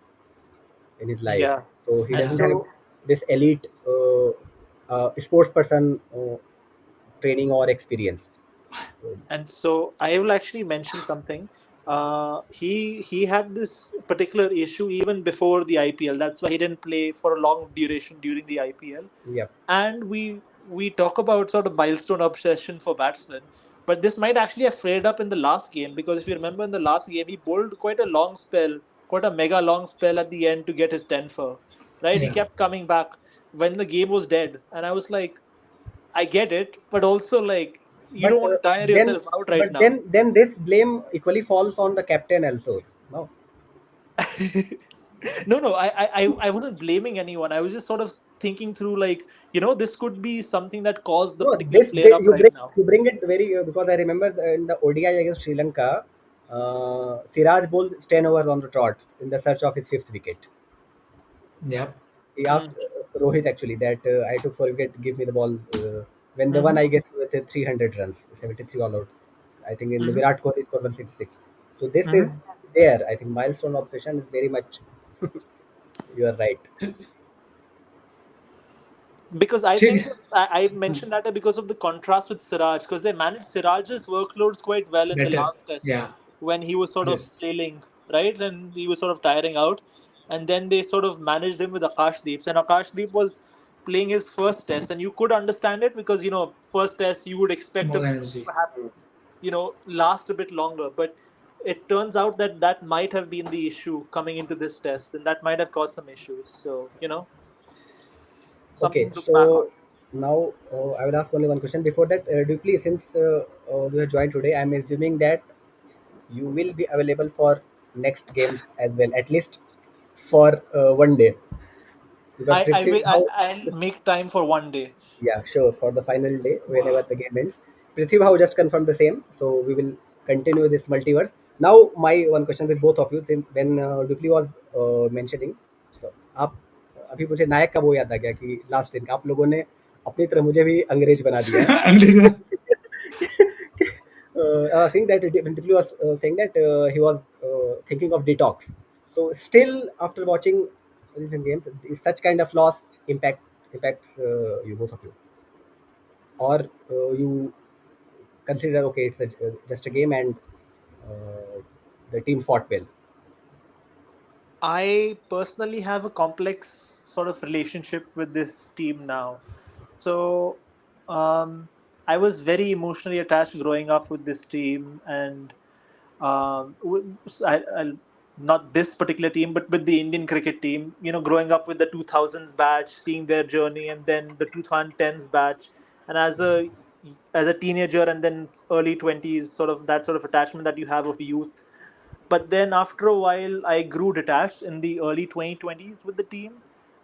in his life. Yeah. So he doesn't have this elite sports person training or experience. And so I will actually mention something. He had this particular issue even before the IPL. That's why he didn't play for a long duration during the IPL. Yep. And we talk about sort of milestone obsession for batsmen, but this might actually have flared up in the last game, because if you remember in the last game he bowled quite a long spell, quite a mega long spell at the end to get his 10 for, right? Yeah. He kept coming back when the game was dead, and I was like, I get it, but also like, you don't want to tire yourself out right now. But then this blame equally falls on the captain also. No. No, I wasn't blaming anyone. I was just sort of thinking through, like, this could be something that caused the particular flare up right now. You bring it very because I remember in the ODI against Sri Lanka, Siraj bowled 10 overs on the trot in the search of his 5th wicket. Yep. He asked Rohit actually that I took 4 wicket, give me the ball. When the one, I guess, with 300 runs, 73 all out. I think in the Virat Kohli scored 166. So this is there. I think milestone obsession is very much. You are right. Because I think I mentioned that because of the contrast with Siraj, because they managed Siraj's workloads quite well in the last test, when he was sort of trailing, right, and he was sort of tiring out, and then they sort of managed him with Akashdeep, and Akashdeep was playing his first test, and you could understand it because first test you would expect him to have, last a bit longer, but it turns out that that might have been the issue coming into this test, and that might have caused some issues. So, Okay, something to look back on. so now I will ask only one question. Before that, do you please, since you have joined today, I'm assuming that you will be available for next games as well, at least for one day. Because I Prithvi, will how I'll make time for one day. yeah, sure. For the final day, whenever Wow. the game ends, Prithvi Bhau just confirmed the same. So we will continue this multiverse. Now, my one question with both of you, since when Dupli was mentioning, so आप अभी मुझे नायक का वो याद आ गया कि last दिन आप लोगों ने अपनी तरह मुझे भी अंग्रेज बना दिया है. अंग्रेज Saying that when Dupli was saying that he was thinking of detox. So still after watching recent games, is such kind of loss impacts you both of you, or you consider okay it's just a game and the team fought well. I personally have a complex sort of relationship with this team now. So, I was very emotionally attached growing up with this team, and not this particular team, but with the Indian cricket team. Growing up with the 2000s batch, seeing their journey, and then the 2010s batch, and as a teenager, and then early 20s, sort of that sort of attachment that you have of youth. But then after a while, I grew detached in the early 2020s with the team,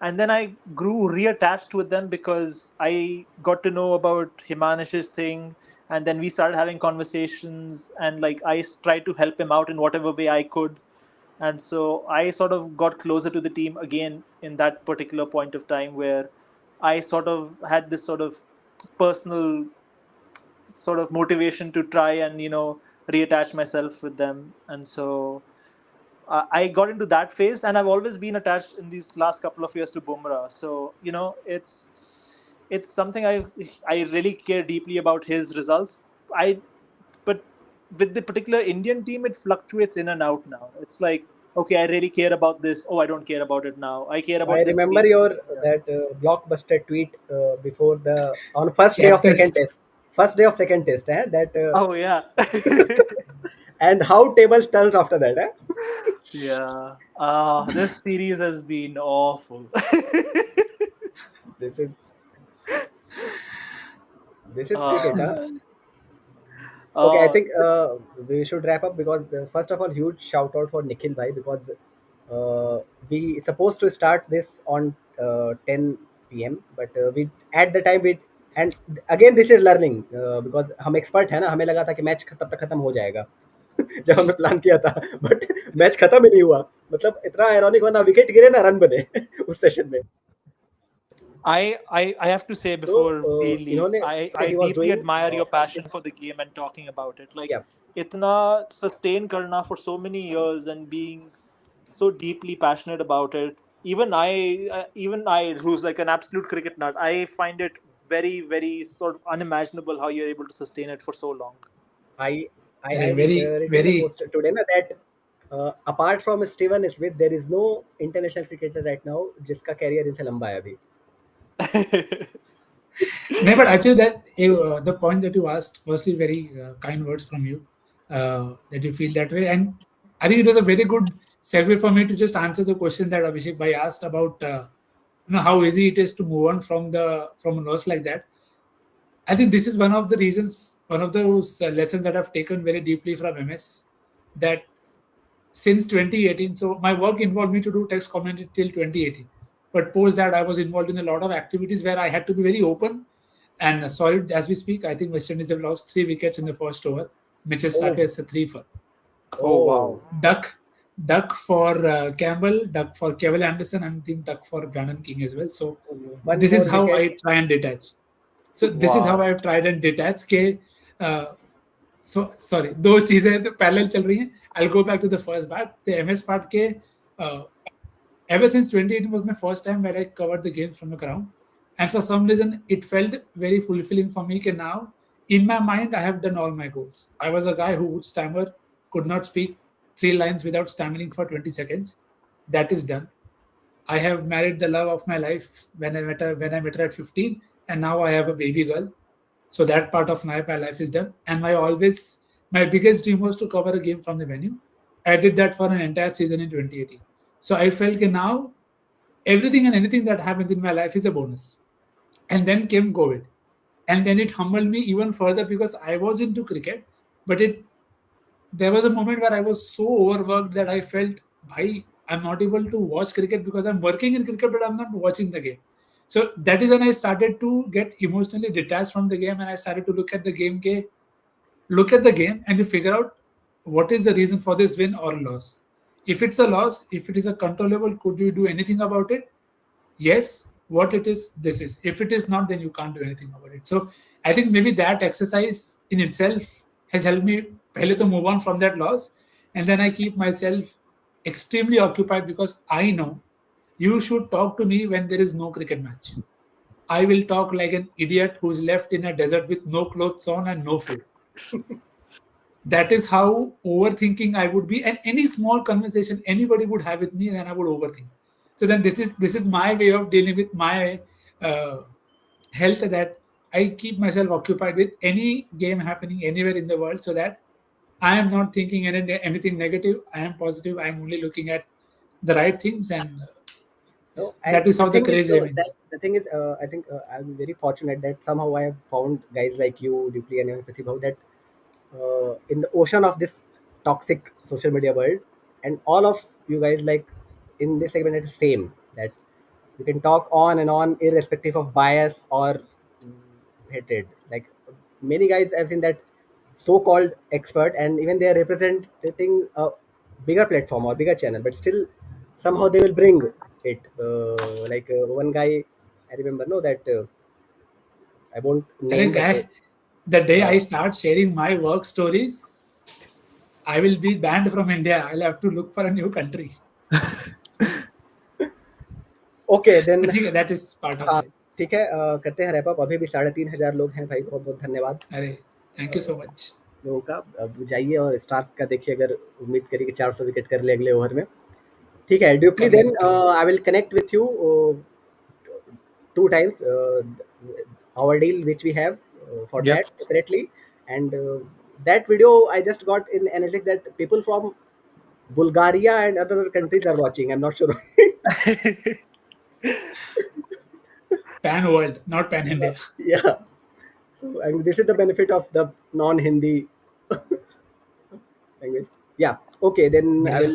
and then I grew reattached with them because I got to know about Himanish's thing, and then we started having conversations, and like tried to help him out in whatever way I could. And so I sort of got closer to the team again in that particular point of time where I sort of had this sort of personal sort of motivation to try and reattach myself with them. And so I got into that phase, and I've always been attached in these last couple of years to Bumrah. So it's something I really care deeply about his results. But with the particular Indian team, it fluctuates in and out now. It's like, okay, I really care about this. Oh, I don't care about it now. I care I about this remember game. your Yeah. that blockbuster tweet before the on first day of Captain. second test, that Oh yeah. and how tables turned after that, Yeah. This series has been awful. this is this is cricket, uh, Okay, I uh, think we should wrap up because first of all, huge shout out for Nikhil bhai because we supposed to start this on 10 p.m. but we at the time we and again this is learning because हम expert है ना हमें लगा था कि match तब तक खत्म हो जाएगा जब हमने प्लान किया था बट मैच खत्म ही नहीं हुआ मतलब इतना आयरॉनिक हुआ ना विकेट गिरे ना रन बने उस सेशन में I have to say तो before we leave, इन्होंने I he was deeply doing admire your passion this for the game and talking about it. Like, yeah itna sustain karna for so many years and being so deeply passionate about it. Even I, who's like an absolute cricket nut, I find it very, very sort of unimaginable how you're able to sustain it for so long. I I Very, written the very. post today na, that apart from Steven Smith, there is no international cricketer right now जिसका career इनसे लंबा है अभी. No, but actually, the point that you asked, firstly, very kind words from you, that you feel that way, and I think it was a very good segue for me to just answer the question that Abhishek Bhai asked about, how easy it is to move on from a loss like that. I think this is one of the reasons, one of those lessons that I've taken very deeply from MS, that since 2018, so my work involved me to do text commentary till 2018. But post that, I was involved in a lot of activities where I had to be very open and solid as we speak. I think West Indies have lost 3 wickets in the first over. Mitchell Stark Oh, is a 3 for. Oh oh, wow. Duck, Duck for Campbell, Duck for Kevin Anderson, and I think Duck for Brandon King as well. So one this is more how wicket. I try and detach. So this is how Wow. I've tried and detach. So sorry, दो चीजें तो parallel चल रही हैं. I'll go back to the first part. The MS part के ever since 2018 was my first time where I covered the games from the ground, and for some reason it felt very fulfilling for me. That now in my mind I have done all my goals. I was a guy who would stammer, could not speak 3 lines without stammering for 20 seconds. That is done. I have married the love of my life when I met her at 15, and now I have a baby girl. So that part of my life is done. And my always My biggest dream was to cover a game from the venue. I did that for an entire season in 2018. So I felt that now everything and anything that happens in my life is a bonus. And then came COVID. And then it humbled me even further because I was into cricket, but there was a moment where I was so overworked that I felt, I'm not able to watch cricket because I'm working in cricket, but I'm not watching the game. So that is when I started to get emotionally detached from the game, and I started to look at the game, and you figure out what is the reason for this win or loss. If it's a loss, if it is a controllable, could you do anything about it? Yes. What it is, this is. If it is not, then you can't do anything about it. So I think maybe that exercise in itself has helped me pehle to move on from that loss, and then I keep myself extremely occupied because I know you should talk to me when there is no cricket match. I will talk like an idiot who's left in a desert with no clothes on and no food. That is how overthinking I would be, and any small conversation anybody would have with me, then I would overthink. So then this is my way of dealing with my uh, health, that I keep myself occupied with any game happening anywhere in the world, so that I am not thinking anything negative. I am positive. I am only looking at the right things, and No, that and is the how the thing is, craze remains. I think I'm very fortunate that somehow I have found guys like you, Deeply, and even Pratibhav, that in the ocean of this toxic social media world, and all of you guys, like, in this segment, it's same, that you can talk on and on irrespective of bias or hatred. Like, many guys I've seen that so-called expert, and even they are representing a bigger platform or bigger channel, but still somehow they will bring it. One guy I remember, no, that I won't I name, think but the day uh, I start sharing my work stories, I will be banned from India. I'll have to look for a new country. Okay then. But ठीक है, that is part of हाँ, life. ठीक है, करते हैं wrap up. अभी भी 3,500 लोग हैं भाई, बहुत बहुत धन्यवाद अरे, thank you so much. लोगों का। अब जाइए और स्टार्क का देखिए, अगर उम्मीद करिए कि 400 विकेट कर ले अगले ओवर में। ठीक है ड्यूपली, कर देन लेगा, कर लेगा. I will connect with you 2 times our deal which we have for Yep. that separately. And that video I just got in analytics that people from Bulgaria and other countries are watching. I'm not sure. Pan world, not pan India. Yeah. So, and this is the benefit of the non-Hindi language. Yeah. Okay, then I बढ़िया. will